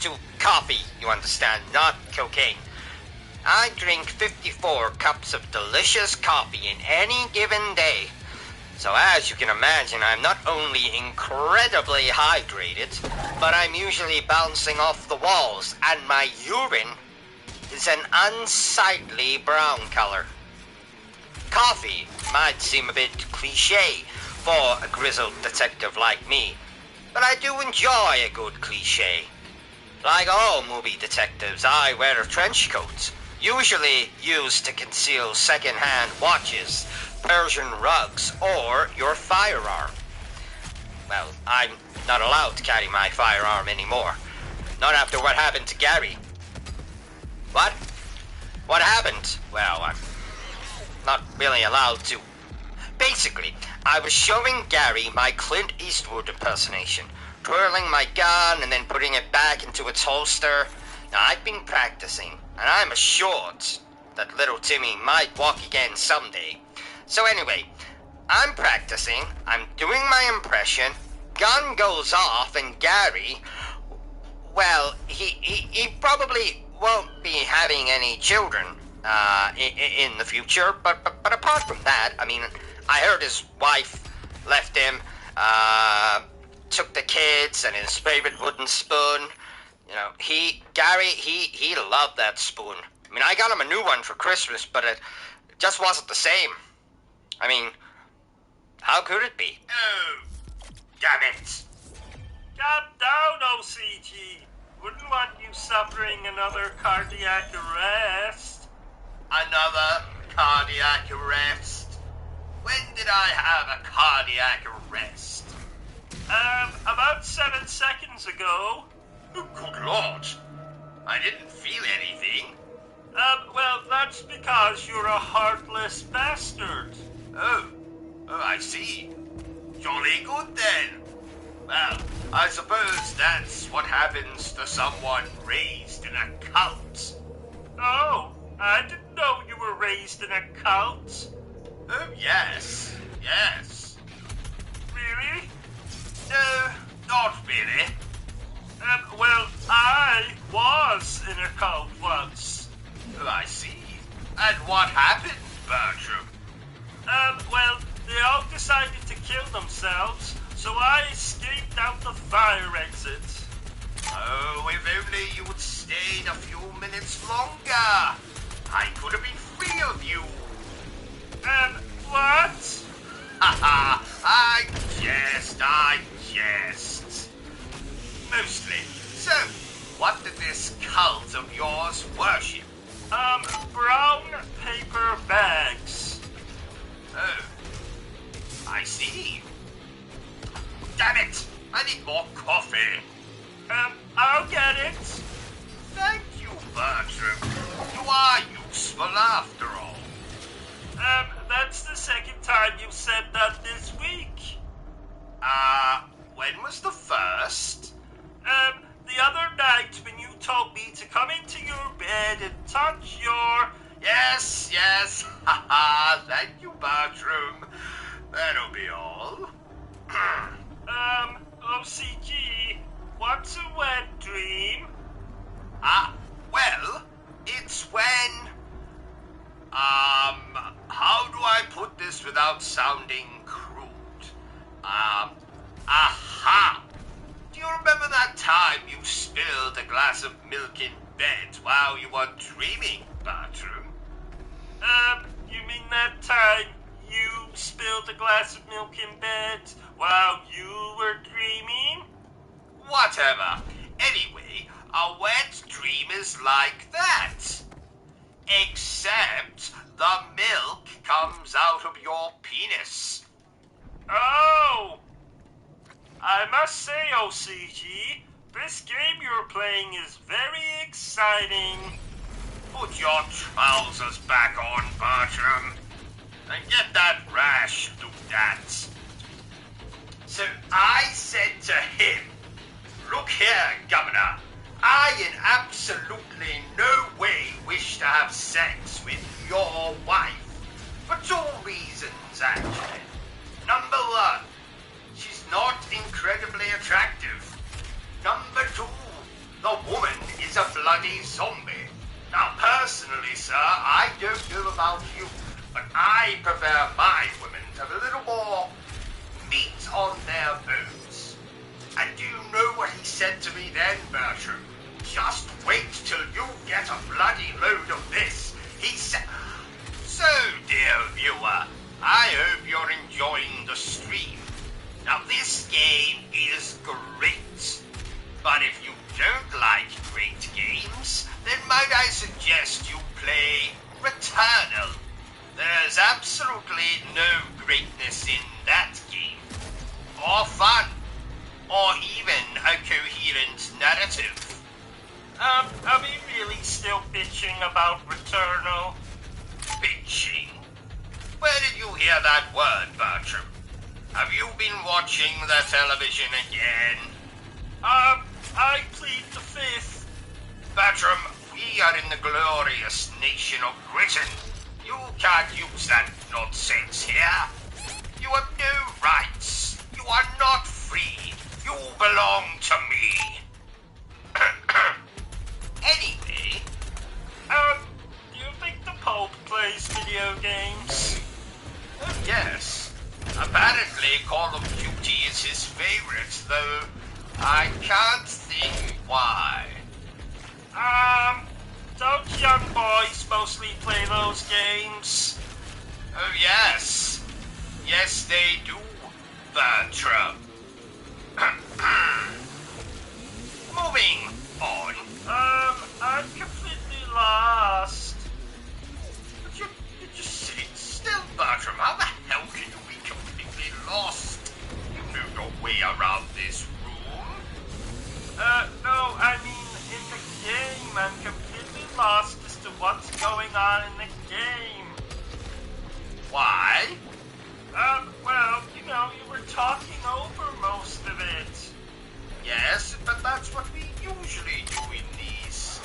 Speaker 5: to coffee, you understand, not cocaine. I drink 54 cups of delicious coffee in any given day. So as you can imagine, I'm not only incredibly hydrated, but I'm usually bouncing off the walls, and my urine is an unsightly brown color. Coffee might seem a bit cliché for a grizzled detective like me, but I do enjoy a good cliché. Like all movie detectives, I wear a trench coat, usually used to conceal second-hand watches, Persian rugs, or your firearm. Well, I'm not allowed to carry my firearm anymore. Not after what happened to Gary. What? What happened? Well, I'm not really allowed to. Basically, I was showing Gary my Clint Eastwood impersonation, twirling my gun and then putting it back into its holster. Now, I've been practicing, and I'm assured that little Timmy might walk again someday. So anyway, I'm practicing, I'm doing my impression, gun goes off, and Gary, well, he probably won't be having any children in the future, but apart from that, I mean, I heard his wife left him, took the kids and his favorite wooden spoon. You know, Gary loved that spoon. I mean, I got him a new one for Christmas, but it just wasn't the same. I mean, how could it be?
Speaker 2: Oh, damn it.
Speaker 1: Calm down, OCG. Wouldn't want you suffering another cardiac arrest.
Speaker 2: Another cardiac arrest? When did I have a cardiac arrest?
Speaker 1: About 7 seconds ago.
Speaker 2: Oh, good Lord. I didn't feel anything.
Speaker 1: Well, that's because you're a heartless bastard.
Speaker 2: Oh, I see. Jolly good then. Well, I suppose that's what happens to someone raised in a cult.
Speaker 1: Oh, I didn't know you were raised in a cult.
Speaker 2: Oh, yes.
Speaker 1: Really?
Speaker 2: No, not really.
Speaker 1: Well, I was in a cult once.
Speaker 2: Oh, I see. And what happened, Bertram?
Speaker 1: Well, they all decided to kill themselves, so I escaped out the fire exit.
Speaker 2: Oh, if only you had stayed a few minutes longer. I could have been free of you.
Speaker 1: What?
Speaker 2: I jest. Mostly. So, what did this cult of yours worship?
Speaker 1: Brown paper bags.
Speaker 2: Oh, I see. Damn it! I need more coffee.
Speaker 1: I'll get it.
Speaker 2: Thank you, Bertram. You are useful after all.
Speaker 1: That's the second time you said that this week.
Speaker 2: When was the first?
Speaker 1: The other night when you told me to come into your bed and touch your...
Speaker 2: Yes. Haha, thank you, Bertram. That'll be all.
Speaker 1: OCG, what's a wet dream?
Speaker 2: Well, it's when... how do I put this without sounding crude? Aha! Do you remember that time you spilled a glass of milk in bed while you were dreaming, Bertram?
Speaker 1: You mean that time you spilled a glass of milk in bed while you were dreaming?
Speaker 2: Whatever. Anyway, a wet dream is like that. Except the milk comes out of your penis.
Speaker 1: Oh! I must say, OCG, this game you're playing is very exciting.
Speaker 2: Put your trousers back on, Bertram, and get that rash looked at. So I said to him, "Look here, Governor, I in absolutely no way wish to have sex with your wife, for 2 reasons, actually. Number 1, she's not incredibly attractive. Number 2, the woman is a bloody zombie. Now, personally, sir, I don't know about you, but I prefer my women to have a little more meat on their bones." And do you know what he said to me then, Bertram? Just wait till you get a bloody load of this. He said... So, dear viewer, I hope you're enjoying the stream. Now, this game is great. But if you don't like might I suggest you play Returnal? There's absolutely no greatness in that game, or fun, or even a coherent narrative.
Speaker 1: Are we really still bitching about Returnal?
Speaker 2: Bitching? Where did you hear that word, Bertram? Have you been watching the television again?
Speaker 1: I plead the fifth.
Speaker 2: Bertram, we are in the glorious nation of Britain. You can't use that nonsense here. You have no rights. You are not free. You belong to me. Anyway,
Speaker 1: do you think the Pope plays video games?
Speaker 2: oh yes. Apparently Call of Duty is his favorite, though I can't think why.
Speaker 1: Don't young boys mostly play those games?
Speaker 2: Oh yes. Yes, they do, Bertram. Moving on.
Speaker 1: I'm completely lost.
Speaker 2: But you sit still, Bertram. How the hell can you be completely lost? You know your way around this room.
Speaker 1: No, I mean, in the game, I'm completely lost as to what's going on in the game.
Speaker 2: Why?
Speaker 1: Well, you were talking over most of it.
Speaker 2: Yes, but that's what we usually do in these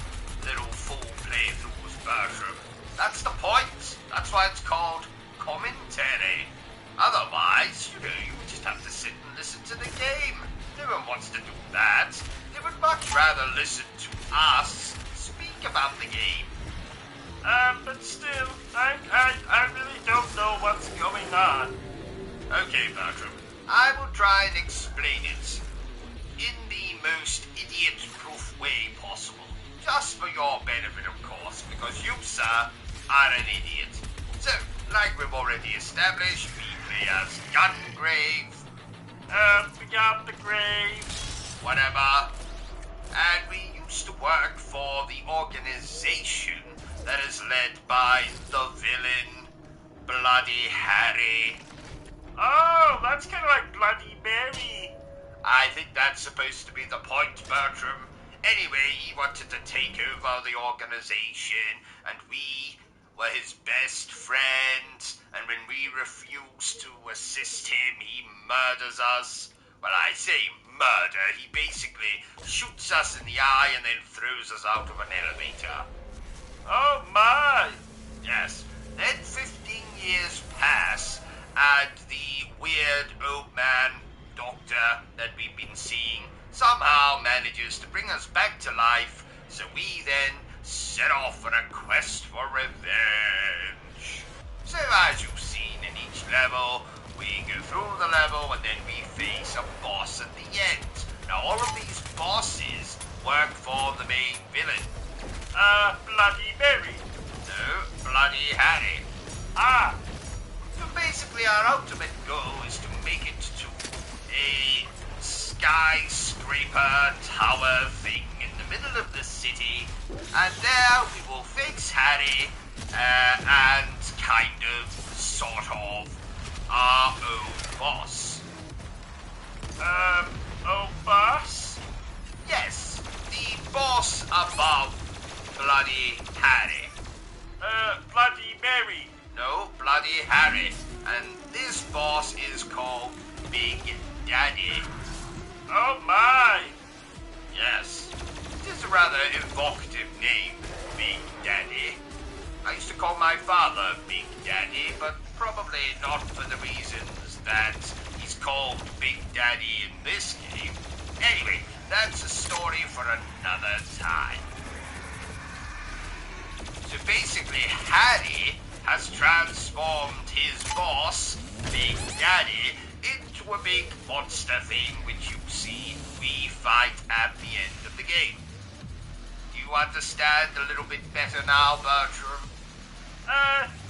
Speaker 2: little full playthroughs, Bertram. That's the point. That's why it's called commentary. Otherwise, you just have to sit and listen to the game. No one wants to do that. They would much rather listen to us speak about the game.
Speaker 1: But still, I really don't know what's going on.
Speaker 2: Okay, Bertram. I will try and explain it in the most idiot-proof way possible. Just for your benefit, of course, because you, sir, are an idiot. So, like we've already established, we play as Gungrave.
Speaker 1: We got the grave.
Speaker 2: Whatever. And we used to work for the organization that is led by the villain, Bloody Harry.
Speaker 1: Oh, that's kind of like Bloody Mary.
Speaker 2: I think that's supposed to be the point, Bertram. Anyway, he wanted to take over the organization, and we were his best friends, and when we refused to assist him, he murders us. Well, I say murder, he basically shoots us in the eye and then throws us out of an elevator.
Speaker 1: Oh my!
Speaker 2: Yes. Then 15 years pass, and the weird old man doctor that we've been seeing somehow manages to bring us back to life, so we then set off on a quest for revenge. So as you've seen in each level, we go through the level and then we face a boss at the end. Now all of these bosses work for the main villain.
Speaker 1: Bloody Mary.
Speaker 2: No, Bloody Harry.
Speaker 1: Ah,
Speaker 2: So basically our ultimate goal is to make it to a skyscraper tower thing in the middle of the city, and there we will face Harry and kind of, sort of, our own boss.
Speaker 1: oh boss?
Speaker 2: Yes, the boss above Bloody Harry.
Speaker 1: Bloody Mary.
Speaker 2: No, Bloody Harry. And this boss is called Big Daddy.
Speaker 1: Oh my!
Speaker 2: Yes, it is a rather evocative name, Big Daddy. I used to call my father Big Daddy, but probably not for the reasons that he's called Big Daddy in this game. Anyway, that's a story for another time. So basically, Harry has transformed his boss, Big Daddy, into a big monster thing which you see we fight at the end of the game. Do you understand a little bit better now, Bertram?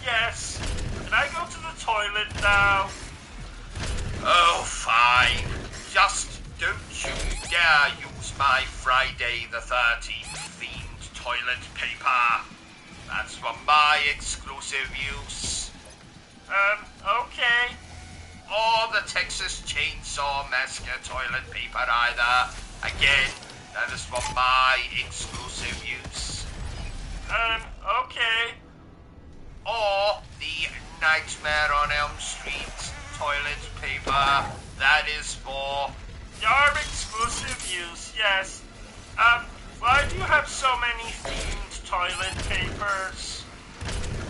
Speaker 1: Yes. Can I go to the toilet now?
Speaker 2: Oh, fine. Just don't you dare use my Friday the 13th themed toilet paper. That's for my exclusive use.
Speaker 1: Okay.
Speaker 2: Or the Texas Chainsaw Massacre toilet paper either. Again, that is for my exclusive use.
Speaker 1: Okay.
Speaker 2: Or the Nightmare on Elm Street toilet paper. That is for...
Speaker 1: Your exclusive use, yes. Why do you have so many themed toilet papers?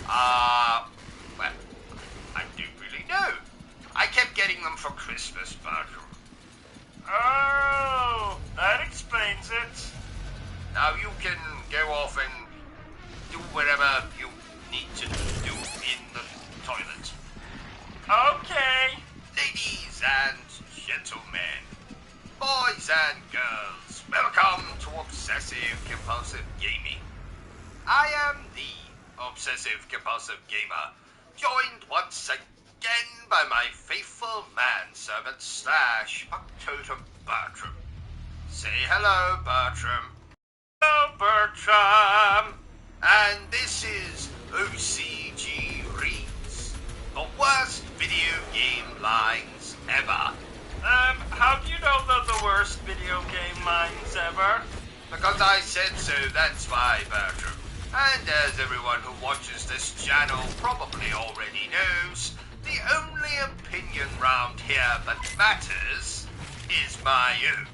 Speaker 2: Well, I don't really know. I kept getting them for Christmas, Bertram.
Speaker 1: Oh, that explains it.
Speaker 2: Now you can go off and do whatever you need to do in the toilet.
Speaker 1: Okay.
Speaker 2: Ladies and gentlemen, boys and girls, welcome to Obsessive Compulsive Gaming. I am the Obsessive Compulsive Gamer, joined once again by my faithful manservant / Factotum Bertram. Say hello, Bertram.
Speaker 1: Hello, Bertram.
Speaker 2: And this is OCG Reads, the worst video game lines ever.
Speaker 1: How do you know they're the worst video game lines ever?
Speaker 2: Because I said so, that's why, Bertram. And as everyone who watches this channel probably already knows, the only opinion round here that matters is my own.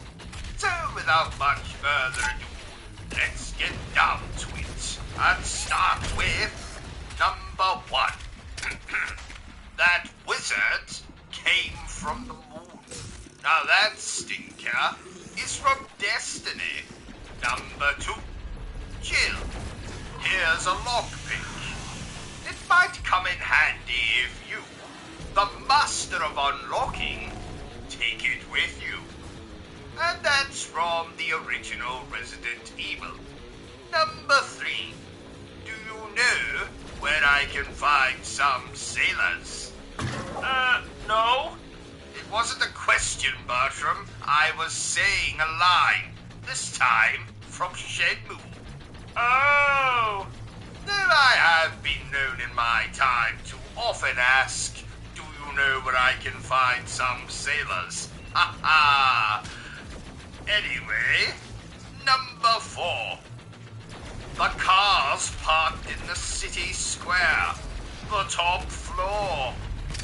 Speaker 2: So without much further ado, let's get down to it and start with number 1. That wizard came from the moon. Now that stinker is from Destiny. Number 2. Jill, here's a lockpick. It might come in handy if you, the master of unlocking, take it with you. And that's from the original Resident Evil. Number 3. Do you know where I can find some sailors?
Speaker 1: No.
Speaker 2: It wasn't a question, Bertram. I was saying a line. This time from Shenmue.
Speaker 1: Oh.
Speaker 2: Though I have been known in my time to often ask, do you know where I can find some sailors? Ha ha! Anyway, number 4. The cars parked in the city square. The top floor.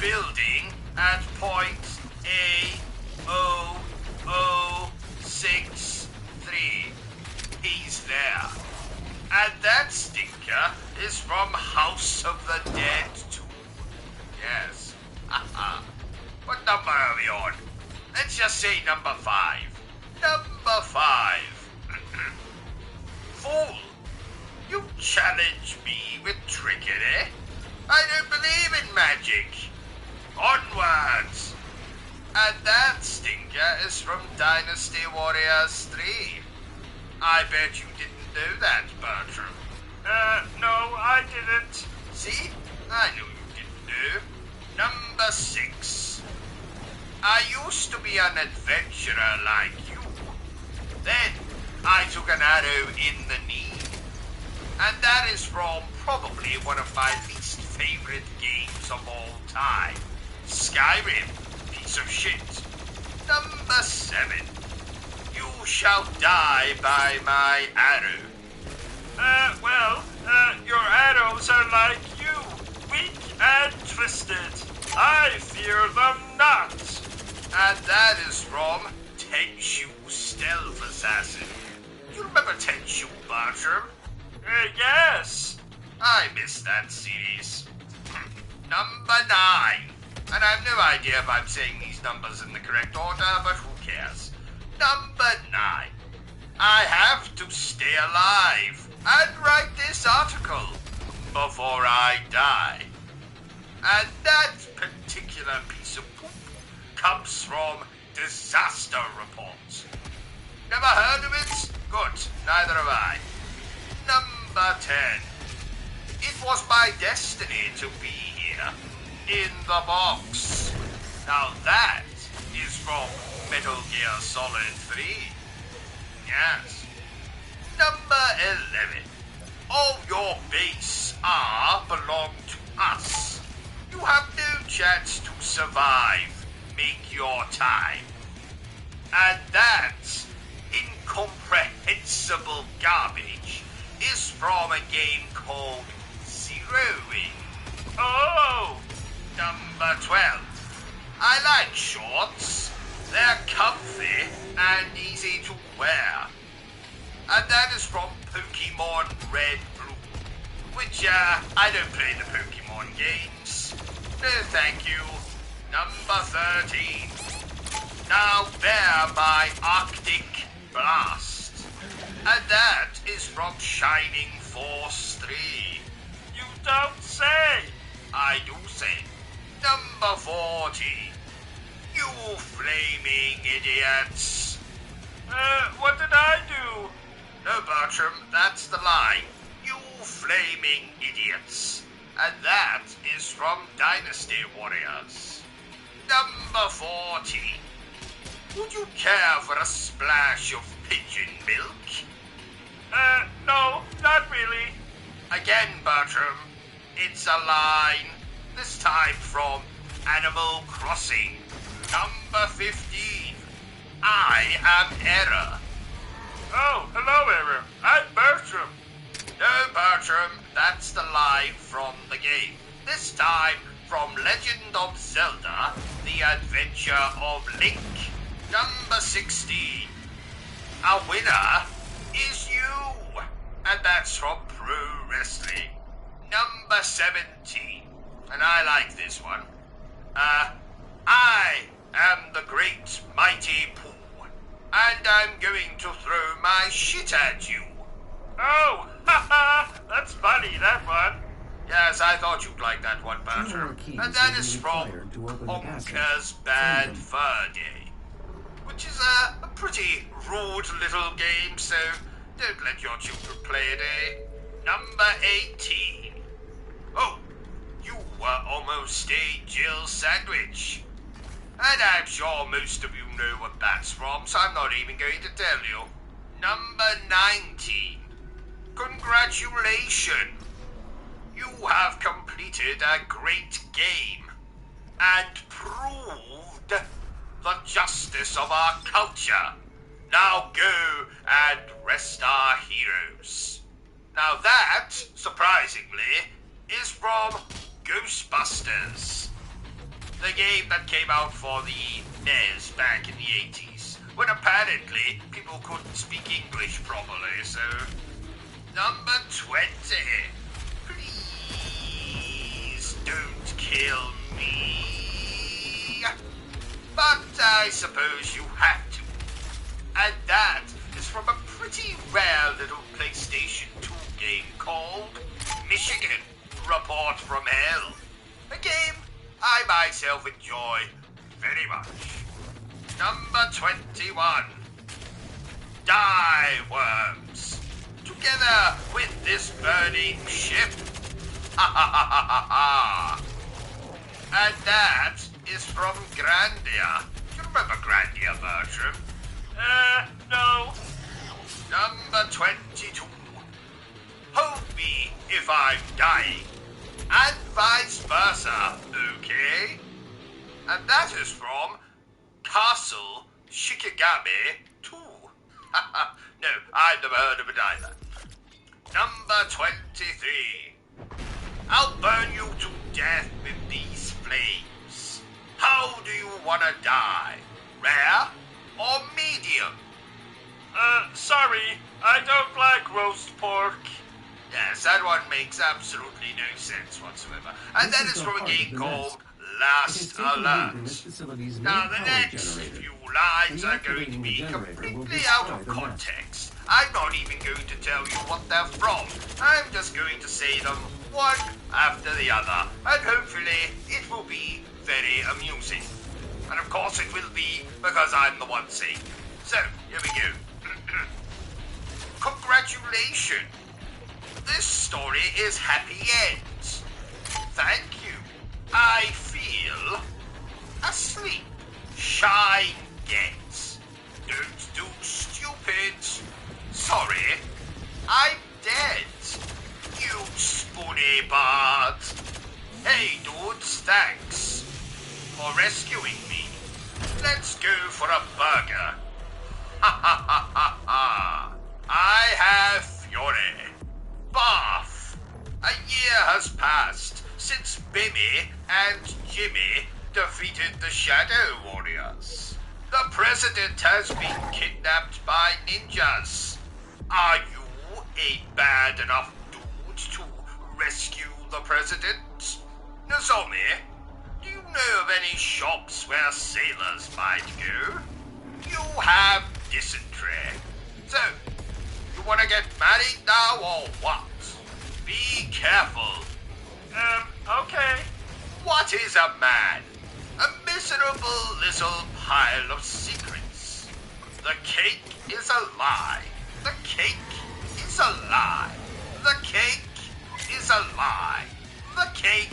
Speaker 2: Building at point A0063. He's there. And that stinker is from House of the Dead 2. Yes. What number are we on? Let's just say number 5. Number 5. Fool, you challenge me with trickery? I don't believe in magic. Onwards. And that stinker is from Dynasty Warriors 3. I bet you didn't know that, Bertram.
Speaker 1: No, I didn't.
Speaker 2: See? I knew you didn't know. Number 6. I used to be an adventurer like you. Then I took an arrow in the knee. And that is from probably one of my least favorite games of all time. Skyrim. Piece of shit. Number 7. You shall die by my arrow.
Speaker 1: Your arrows are like you, weak and twisted. I fear them not.
Speaker 2: And that is from Tenshu Stealth Assassin. You remember Tenshu, Bertram?
Speaker 1: Yes.
Speaker 2: I missed that series. Number 9. And I have no idea if I'm saying these numbers in the correct order, but who cares? Number 9. I have to stay alive and write this article before I die. And that particular piece of poop comes from Disaster Report. Never heard of it? Good, neither have I. Number 10. It was my destiny to be here, in the box. Now that is from Metal Gear Solid 3. Yes. Number 11. All your base belong to us. You have no chance to survive. Make your time. And that incomprehensible garbage is from a game called Zeroing. Oh! Number 12. I like shorts. They're comfy and easy to wear. And that is from Pokemon Red Blue, which, I don't play the Pokemon games. No, thank you. Number 13. Now bear my Arctic Blast. And that is from Shining Force 3.
Speaker 1: You don't say!
Speaker 2: I do say. Number 14. You flaming idiots.
Speaker 1: What did I do?
Speaker 2: No, Bertram, that's the line. You flaming idiots. And that is from Dynasty Warriors. Number 14. Would you care for a splash of pigeon milk?
Speaker 1: No, not really.
Speaker 2: Again, Bertram, it's a line. This time from Animal Crossing. Number 15. I am Error.
Speaker 1: Oh, hello, Error. I'm Bertram.
Speaker 2: No, Bertram, that's the line from the game. This time from Legend of Zelda, The Adventure of Link. Number 16. Our winner is you. And that's from Pro Wrestling. Number 17. And I like this one. I am the great mighty Pooh. And I'm going to throw my shit at you.
Speaker 1: Oh, haha, that's funny, that one.
Speaker 2: Yes, I thought you'd like that one, Bertram. And that is from Honker's Bad Fur Day, which is a pretty rude little game, so don't let your children play it, eh? Number 18. Oh, you were almost a Jill sandwich. And I'm sure most of you know what that's from, so I'm not even going to tell you. Number 19. Congratulations. You have completed a great game and proved the justice of our culture. Now go and rest our heroes. Now that, surprisingly, is from Ghostbusters, the game that came out for the NES back in the 80s, when apparently people couldn't speak English properly, so... Number 20. Please don't kill me. But I suppose you had to. And that is from a pretty rare little PlayStation 2 game called Michigan Report from Hell. A game I myself enjoy very much. Number 21. Die, worms. Together with this burning ship. Ha ha ha ha ha ha. And that is from Grandia. Do you remember Grandia, Bertram?
Speaker 1: No.
Speaker 2: Number 22. Hold me if I'm dying. And vice versa, okay? And that is from Castle Shikigami 2. No, I've never heard of it either. Number 23. I'll burn you to death with these flames. How do you want to die? Rare or medium?
Speaker 1: Sorry, I don't like roast pork.
Speaker 2: Yes, that one makes absolutely no sense whatsoever. And that is from a game called Last Alert. Now, the next few lines are going to be completely out of context. I'm not even going to tell you what they're from. I'm just going to say them one after the other, and hopefully it will be very amusing. And of course it will be, because I'm the one saying. So, here we go. Congratulations. This story is happy ends. Thank you. I feel asleep. Shine gets. Don't do stupid. Sorry. I for a burger. Ha ha ha ha ha. I have fury. Bath. A year has passed since Bimmy and Jimmy defeated the Shadow Warriors. The president has been kidnapped by ninjas. Are you a bad enough dude to rescue the president? Nozomi, do you know of any shops where sailors might go? You have dysentery. So, you want to get married now or what? Be careful.
Speaker 1: Okay.
Speaker 2: What is a man? A miserable little pile of secrets. The cake is a lie. The cake is a lie. The cake is a lie. The cake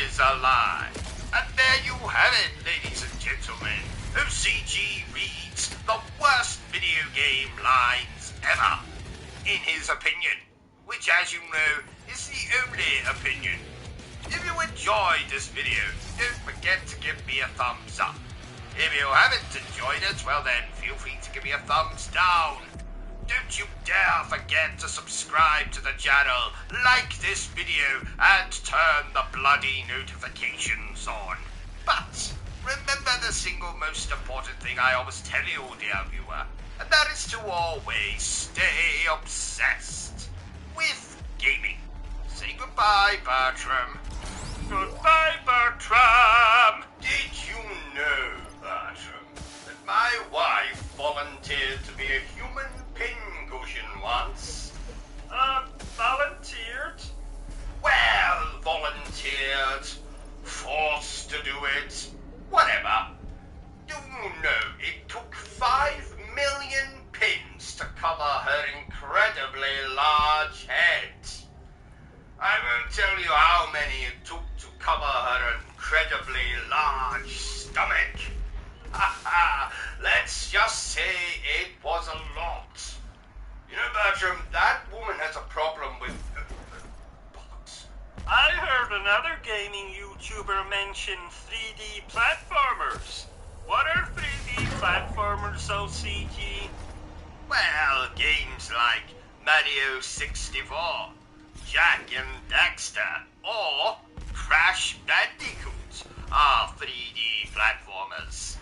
Speaker 2: is a lie. And there you have it, ladies and gentlemen. OCG reads the worst video game lines ever, in his opinion, which, as you know, is the only opinion. If you enjoyed this video, don't forget to give me a thumbs up. If you haven't enjoyed it, well then, feel free to give me a thumbs down. Don't you dare forget to subscribe to the channel, like this video, and turn the bloody notifications on. But remember the single most important thing I always tell you, dear viewer, and that is to always stay obsessed with gaming. Say goodbye, Bertram.
Speaker 1: Goodbye, Bertram.
Speaker 2: Did you know, Bertram, that my wife volunteered to be a human pincushion once?
Speaker 1: Volunteered?
Speaker 2: Well, volunteered, forced to do it, whatever. Do you know it took 5 million pins to cover her incredibly large head? I won't tell you how many it took to cover her incredibly large stomach. Let's just say it was a lot. You know, Bertram, that woman has a problem with pot.
Speaker 1: I heard another gaming YouTuber mention 3D platformers. What are 3D platformers, OCG?
Speaker 2: Well, games like Mario 64, Jack and Daxter, or Crash Bandicoot are 3D platformers.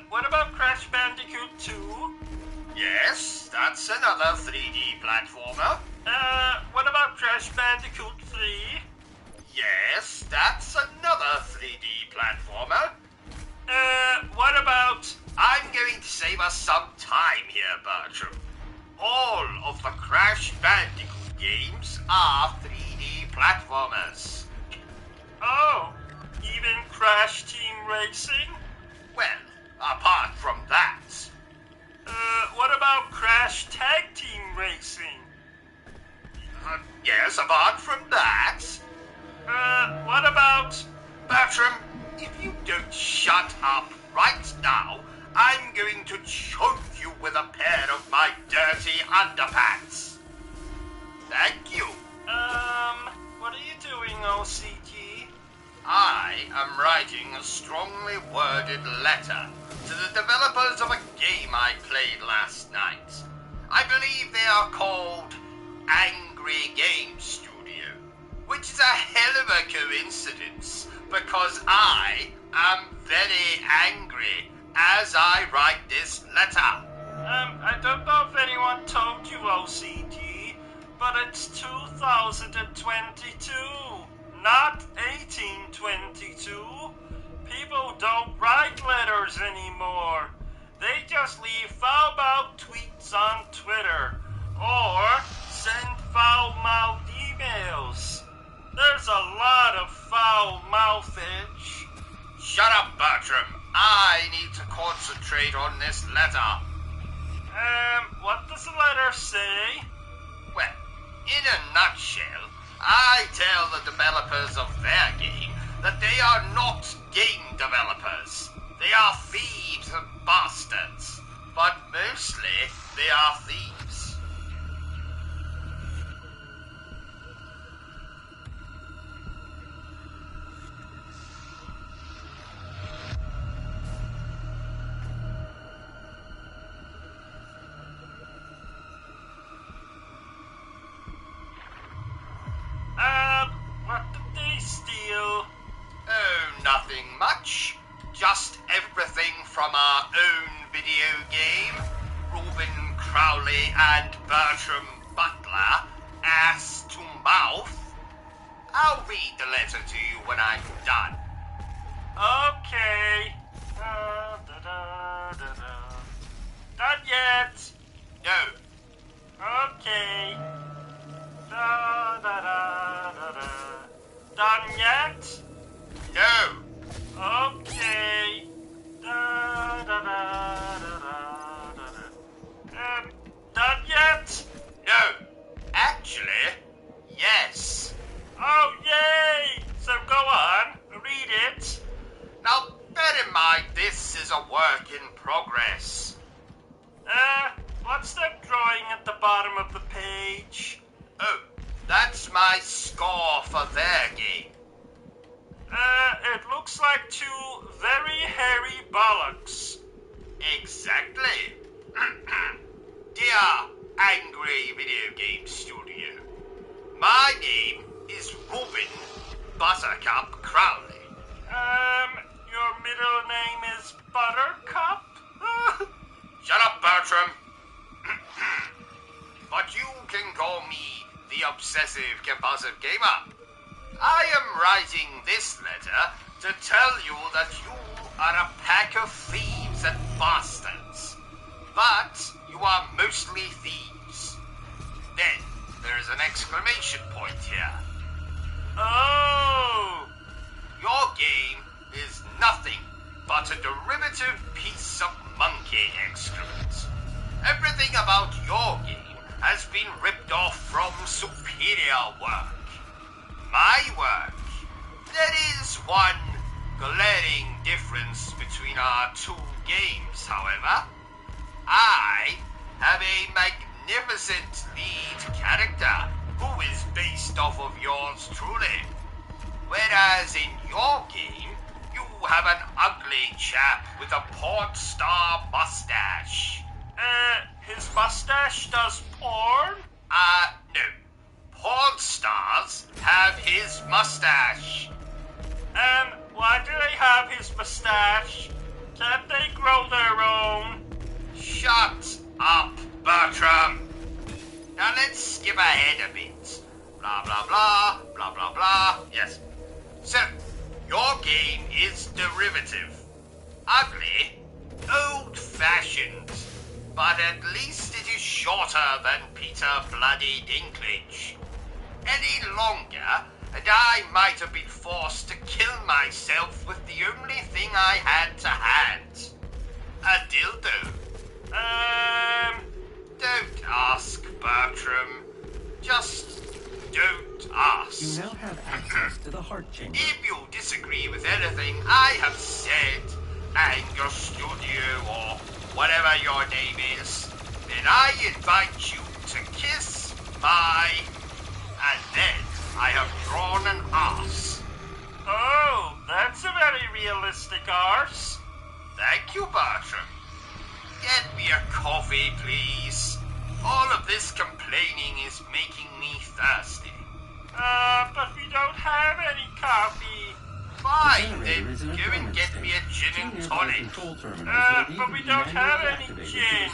Speaker 1: What about Crash Bandicoot 2?
Speaker 2: Yes, that's another 3D platformer.
Speaker 1: What about Crash Bandicoot 3?
Speaker 2: Yes, that's another 3D platformer.
Speaker 1: What about...
Speaker 2: I'm going to save us some time here, Bertram. All of the Crash Bandicoot games are 3D platformers.
Speaker 1: Oh, even Crash Team Racing?
Speaker 2: Well, apart from that.
Speaker 1: What about Crash Tag Team Racing?
Speaker 2: Yes, apart from that.
Speaker 1: What about...
Speaker 2: Bertram, if you don't shut up right now, I'm going to choke you with a pair of my dirty underpants. Thank you.
Speaker 1: What are you doing, OCG?
Speaker 2: I am writing a strongly worded letter to the developers of a game I played last night. I believe they are called Angry Game Studio, which is a hell of a coincidence because I am very angry as I write this letter.
Speaker 1: I don't know if anyone told you, OCG, but it's 2022, not 1822. People don't write letters anymore. They just leave foul-mouthed tweets on Twitter, or send foul-mouthed emails. There's a lot of foul-mouthage.
Speaker 2: Shut up, Bertram. I need to concentrate on this letter.
Speaker 1: What does the letter say?
Speaker 2: Well, in a nutshell, I tell the developers of their game that they are not game developers. They are thieves and bastards. But mostly, they are thieves. Shuley and Bertrum Butler, ass to mouth. I'll read the letter to you when I'm done.
Speaker 1: Okay. Not yet.
Speaker 2: No.
Speaker 1: Okay. Done yet?
Speaker 2: No.
Speaker 1: Okay. Done yet?
Speaker 2: No. Actually, yes.
Speaker 1: Oh, yay! So go on, read it.
Speaker 2: Now, bear in mind, this is a work in progress.
Speaker 1: What's that drawing at the bottom of the page?
Speaker 2: Oh, that's my score for their game.
Speaker 1: It looks like two very hairy bollocks.
Speaker 2: Exactly. Dear Angry Video Game Studio, my name is Robin Buttercup Crowley.
Speaker 1: Your middle name is Buttercup?
Speaker 2: Shut up, Bertram. But you can call me the Obsessive Compulsive Gamer. I am writing this letter to tell you that you are a pack of thieves and bastards. But you are mostly thieves. Then there is an exclamation point here.
Speaker 1: Oh!
Speaker 2: Your game is nothing but a derivative piece of monkey excrement. Everything about your game has been ripped off from superior work. My work. There is one glaring difference between our two games, however. I have a magnificent lead character who is based off of yours truly. Whereas in your game, you have an ugly chap with a porn star mustache.
Speaker 1: His mustache does porn?
Speaker 2: No. Porn stars have his mustache.
Speaker 1: Why do they have his mustache? Can't they grow their own?
Speaker 2: Shut up, Bertram. Now let's skip ahead a bit. Blah, blah, blah, blah, blah, blah. Yes. So, your game is derivative. Ugly, old-fashioned, but at least it is shorter than Peter Bloody Dinklage. Any longer, and I might have been forced to kill myself with the only thing I had to hand. A dildo. Don't ask, Bertram. Just don't ask.
Speaker 3: You now have access to the heart chamber.
Speaker 2: If you disagree with anything I have said, Anger Studio or whatever your name is, then I invite you to kiss my... And then I have drawn an arse.
Speaker 1: Oh, that's a very realistic arse.
Speaker 2: Thank you, Bertram. Get me a coffee, please. All of this complaining is making me thirsty.
Speaker 1: But we don't have any coffee.
Speaker 2: Fine, then go and get me a gin and tonic.
Speaker 1: But we don't have any gin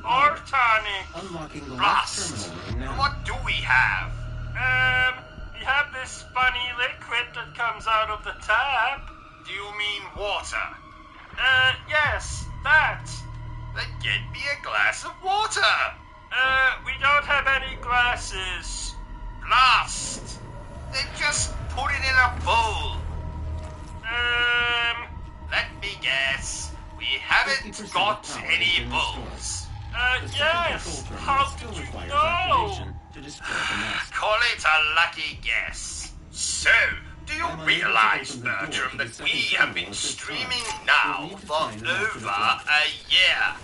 Speaker 1: or tonic.
Speaker 3: Unlocking the
Speaker 2: Rust.
Speaker 3: locked terminal room now.
Speaker 2: What do we have?
Speaker 1: We have this funny liquid that comes out of the tap.
Speaker 2: Do you mean water?
Speaker 1: Yes, that.
Speaker 2: Then get me a glass of water.
Speaker 1: We don't have any glasses.
Speaker 2: Blast. Then just put it in a bowl. Let me guess. We haven't got any bowls.
Speaker 1: Yes. How did you know?
Speaker 2: Call it a lucky guess. So, do you realize, Bertram, that we have been streaming now for over a year?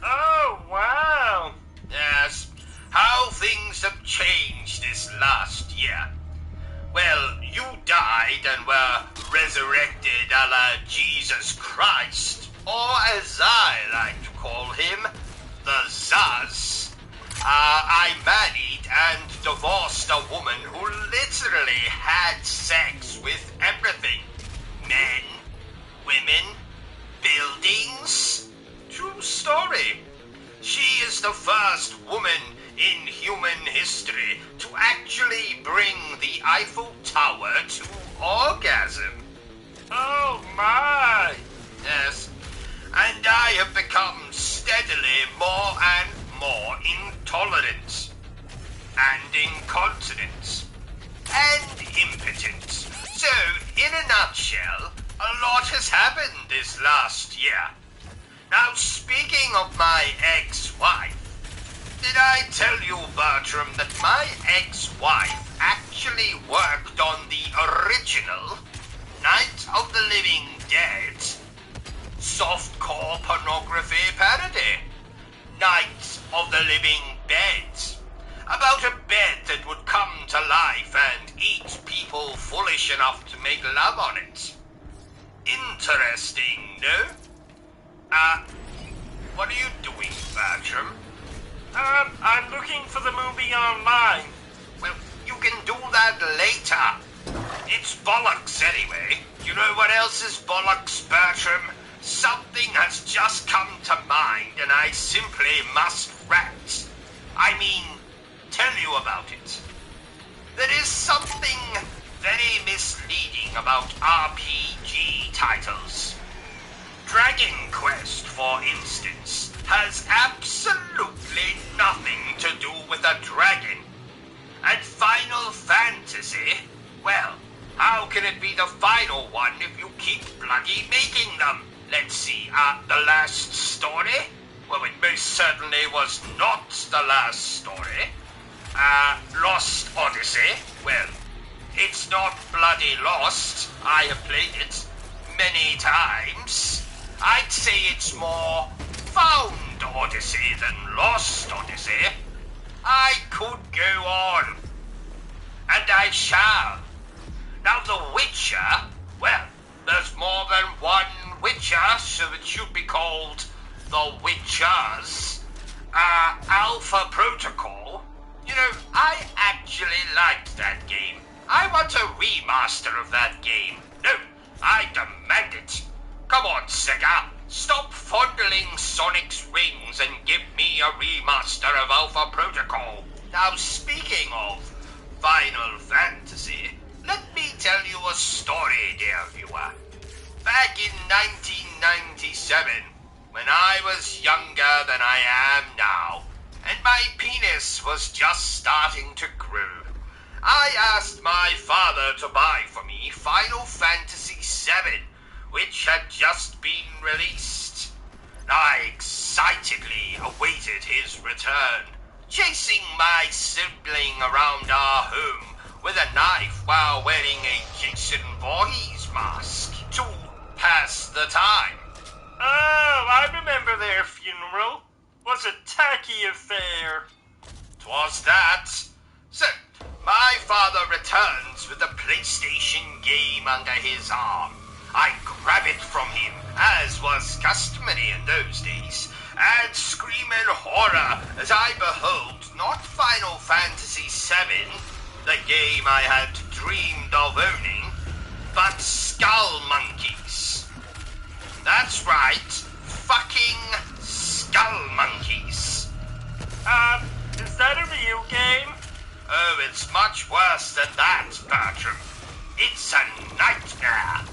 Speaker 1: Oh, wow.
Speaker 2: Yes. How things have changed this last year. Well, you died and were resurrected a la Jesus Christ, or as I like to call him, the Zaz. I married and divorced a woman who literally had sex with everything. Men, women, buildings. True story. She is the first woman in human history to actually bring the Eiffel Tower to orgasm.
Speaker 1: Oh my!
Speaker 2: Yes, and I have become steadily more and more intolerant, and incontinent, and impotent. So, in a nutshell, a lot has happened this last year. Now, speaking of my ex-wife, did I tell you, Bertram, that my ex-wife actually worked on the original Night of the Living Dead softcore pornography parody, Night of the Living Bed, about a bed that would come to life and eat people foolish enough to make love on it. Interesting, no? What are you doing, Bertram?
Speaker 1: I'm looking for the movie online.
Speaker 2: Well, you can do that later. It's bollocks anyway. You know what else is bollocks, Bertram? Something has just come to mind and I simply must rant. I mean, tell you about it. There is something very misleading about RPG titles. Dragon Quest, for instance, has absolutely nothing to do with a dragon. And Final Fantasy, well, how can it be the final one if you keep bloody making them? Let's see, The Last Story? Well, it most certainly was not The Last Story. Lost Odyssey? Well, it's not bloody lost. I have played it many times. I'd say it's more Found Odyssey than Lost Odyssey. I could go on. And I shall. Now, The Witcher, well, there's more than one Witcher, so it should be called The Witchers. Alpha Protocol. You know, I actually liked that game. I want a remaster of that game. No, I demand it. Come on, Sega. Stop fondling Sonic's rings and give me a remaster of Alpha Protocol. Now, speaking of Final Fantasy, let me tell you a story, dear viewer. Back in 1997, when I was younger than I am now, and my penis was just starting to grow, I asked my father to buy for me Final Fantasy VII, which had just been released. I excitedly awaited his return, chasing my sibling around our home with a knife while wearing a Jason Voorhees mask to pass the time.
Speaker 1: Oh, I remember their funeral. Was a tacky affair.
Speaker 2: 'Twas that. So, my father returns with a PlayStation game under his arm. I grab it from him, as was customary in those days, and scream in horror as I behold not Final Fantasy VII, the game I had dreamed of owning, but Skull Monkeys. That's right, fucking Skull Monkeys.
Speaker 1: Is that a real game?
Speaker 2: Oh, it's much worse than that, Bertram. It's a nightmare.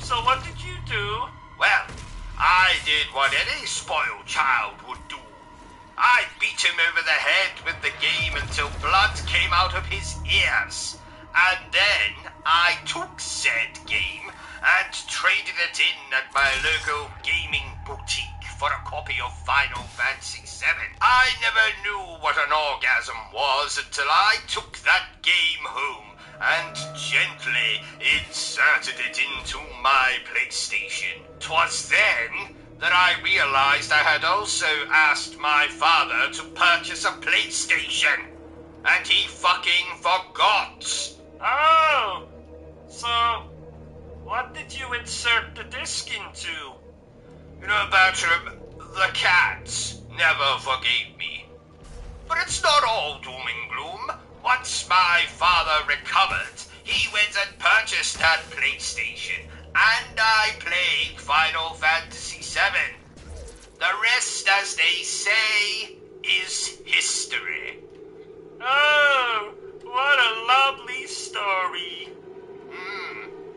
Speaker 1: So what did you do?
Speaker 2: Well, I did what any spoiled child would do. I beat him over the head with the game until blood came out of his ears. And then I took said game and traded it in at my local gaming boutique for a copy of Final Fantasy VII. I never knew what an orgasm was until I took that game home and gently inserted it into my PlayStation. 'Twas then that I realized I had also asked my father to purchase a PlayStation, and he fucking forgot.
Speaker 1: Oh, so what did you insert the disc into?
Speaker 2: You know, Bertram, the cats never forgave me. But it's not all doom and gloom. Once my father recovered, he went and purchased that PlayStation, and I played Final Fantasy VII. The rest, as they say, is history.
Speaker 1: Oh, what a lovely story.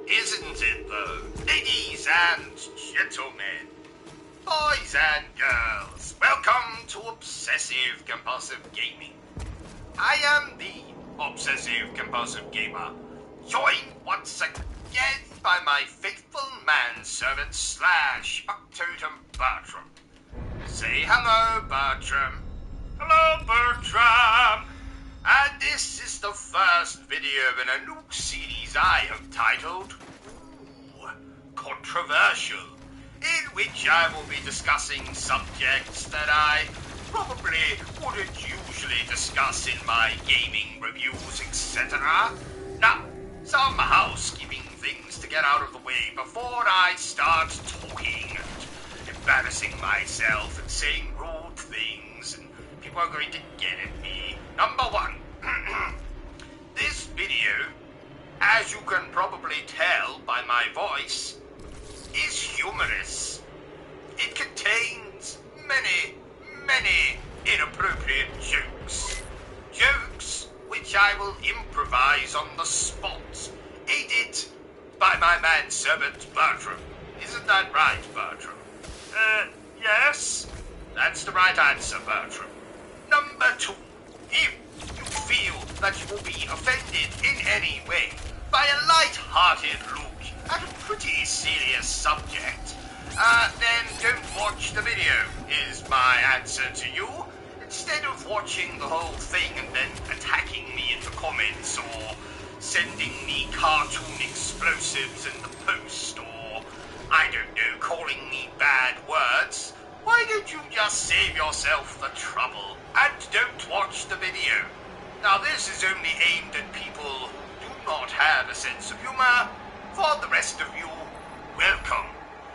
Speaker 2: Isn't it, though? Ladies and gentlemen, boys and girls, welcome to Obsessive Compulsive Gaming. I am the Obsessive Compulsive Gamer, joined once again by my faithful manservant / Factotum Bertrum. Say hello, Bertram.
Speaker 1: Hello, Bertram.
Speaker 2: And this is the first video in a new series I have titled Controversial, in which I will be discussing subjects that I probably wouldn't usually discuss in my gaming reviews, etc. Now, some housekeeping things to get out of the way before I start talking and embarrassing myself and saying rude things, and people are going to get at me. Number one, this video, as you can probably tell by my voice, is humorous. It contains many inappropriate jokes. Jokes which I will improvise on the spot, aided by my manservant Bertram. Isn't that right, Bertram?
Speaker 1: Yes?
Speaker 2: That's the right answer, Bertram. Number two, if you feel that you will be offended in any way by a light-hearted look at a pretty serious subject, then don't watch the video, is my answer to you. Instead of watching the whole thing and then attacking me in the comments or sending me cartoon explosives in the post or, I don't know, calling me bad words, why don't you just save yourself the trouble and don't watch the video? Now, this is only aimed at people who do not have a sense of humor. For the rest of you, welcome.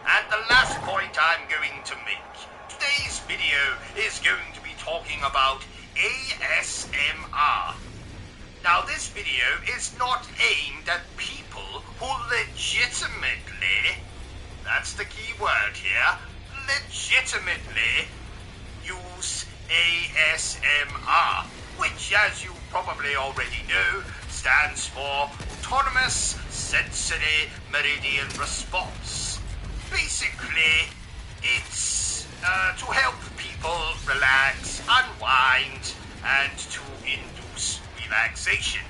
Speaker 2: And the last point I'm going to make. Today's video is going to be talking about ASMR. Now, this video is not aimed at people who legitimately, that's the key word here, legitimately use ASMR, which, as you probably already know, stands for Autonomous Sensory Meridian Response. Basically, it's to help people relax, unwind, and to induce relaxation.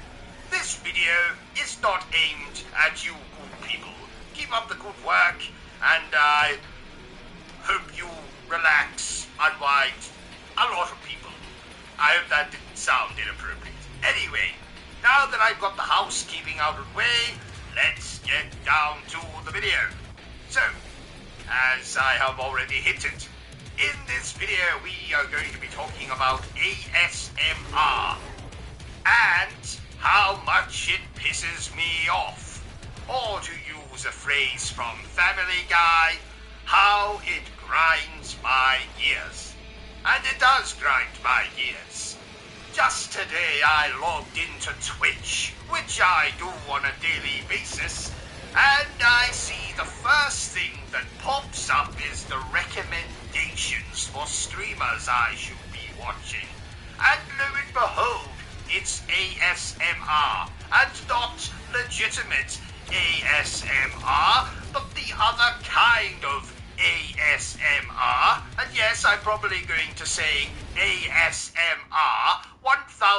Speaker 2: This video is not aimed at you good people. Keep up the good work, and I hope you relax, unwind. A lot of people. I hope that didn't sound inappropriate. Anyway, now that I've got the housekeeping out of the way, let's get down to the video. So, as I have already hinted, in this video we are going to be talking about ASMR and how much it pisses me off. Or to use a phrase from Family Guy, how it grinds my gears. And it does grind my gears. Just today I logged into Twitch, which I do on a daily basis, and I see the first thing that pops up is the recommendations for streamers I should be watching. And lo and behold, it's ASMR, and not legitimate ASMR, but the other kind of ASMR. And yes, I'm probably going to say ASMR 1000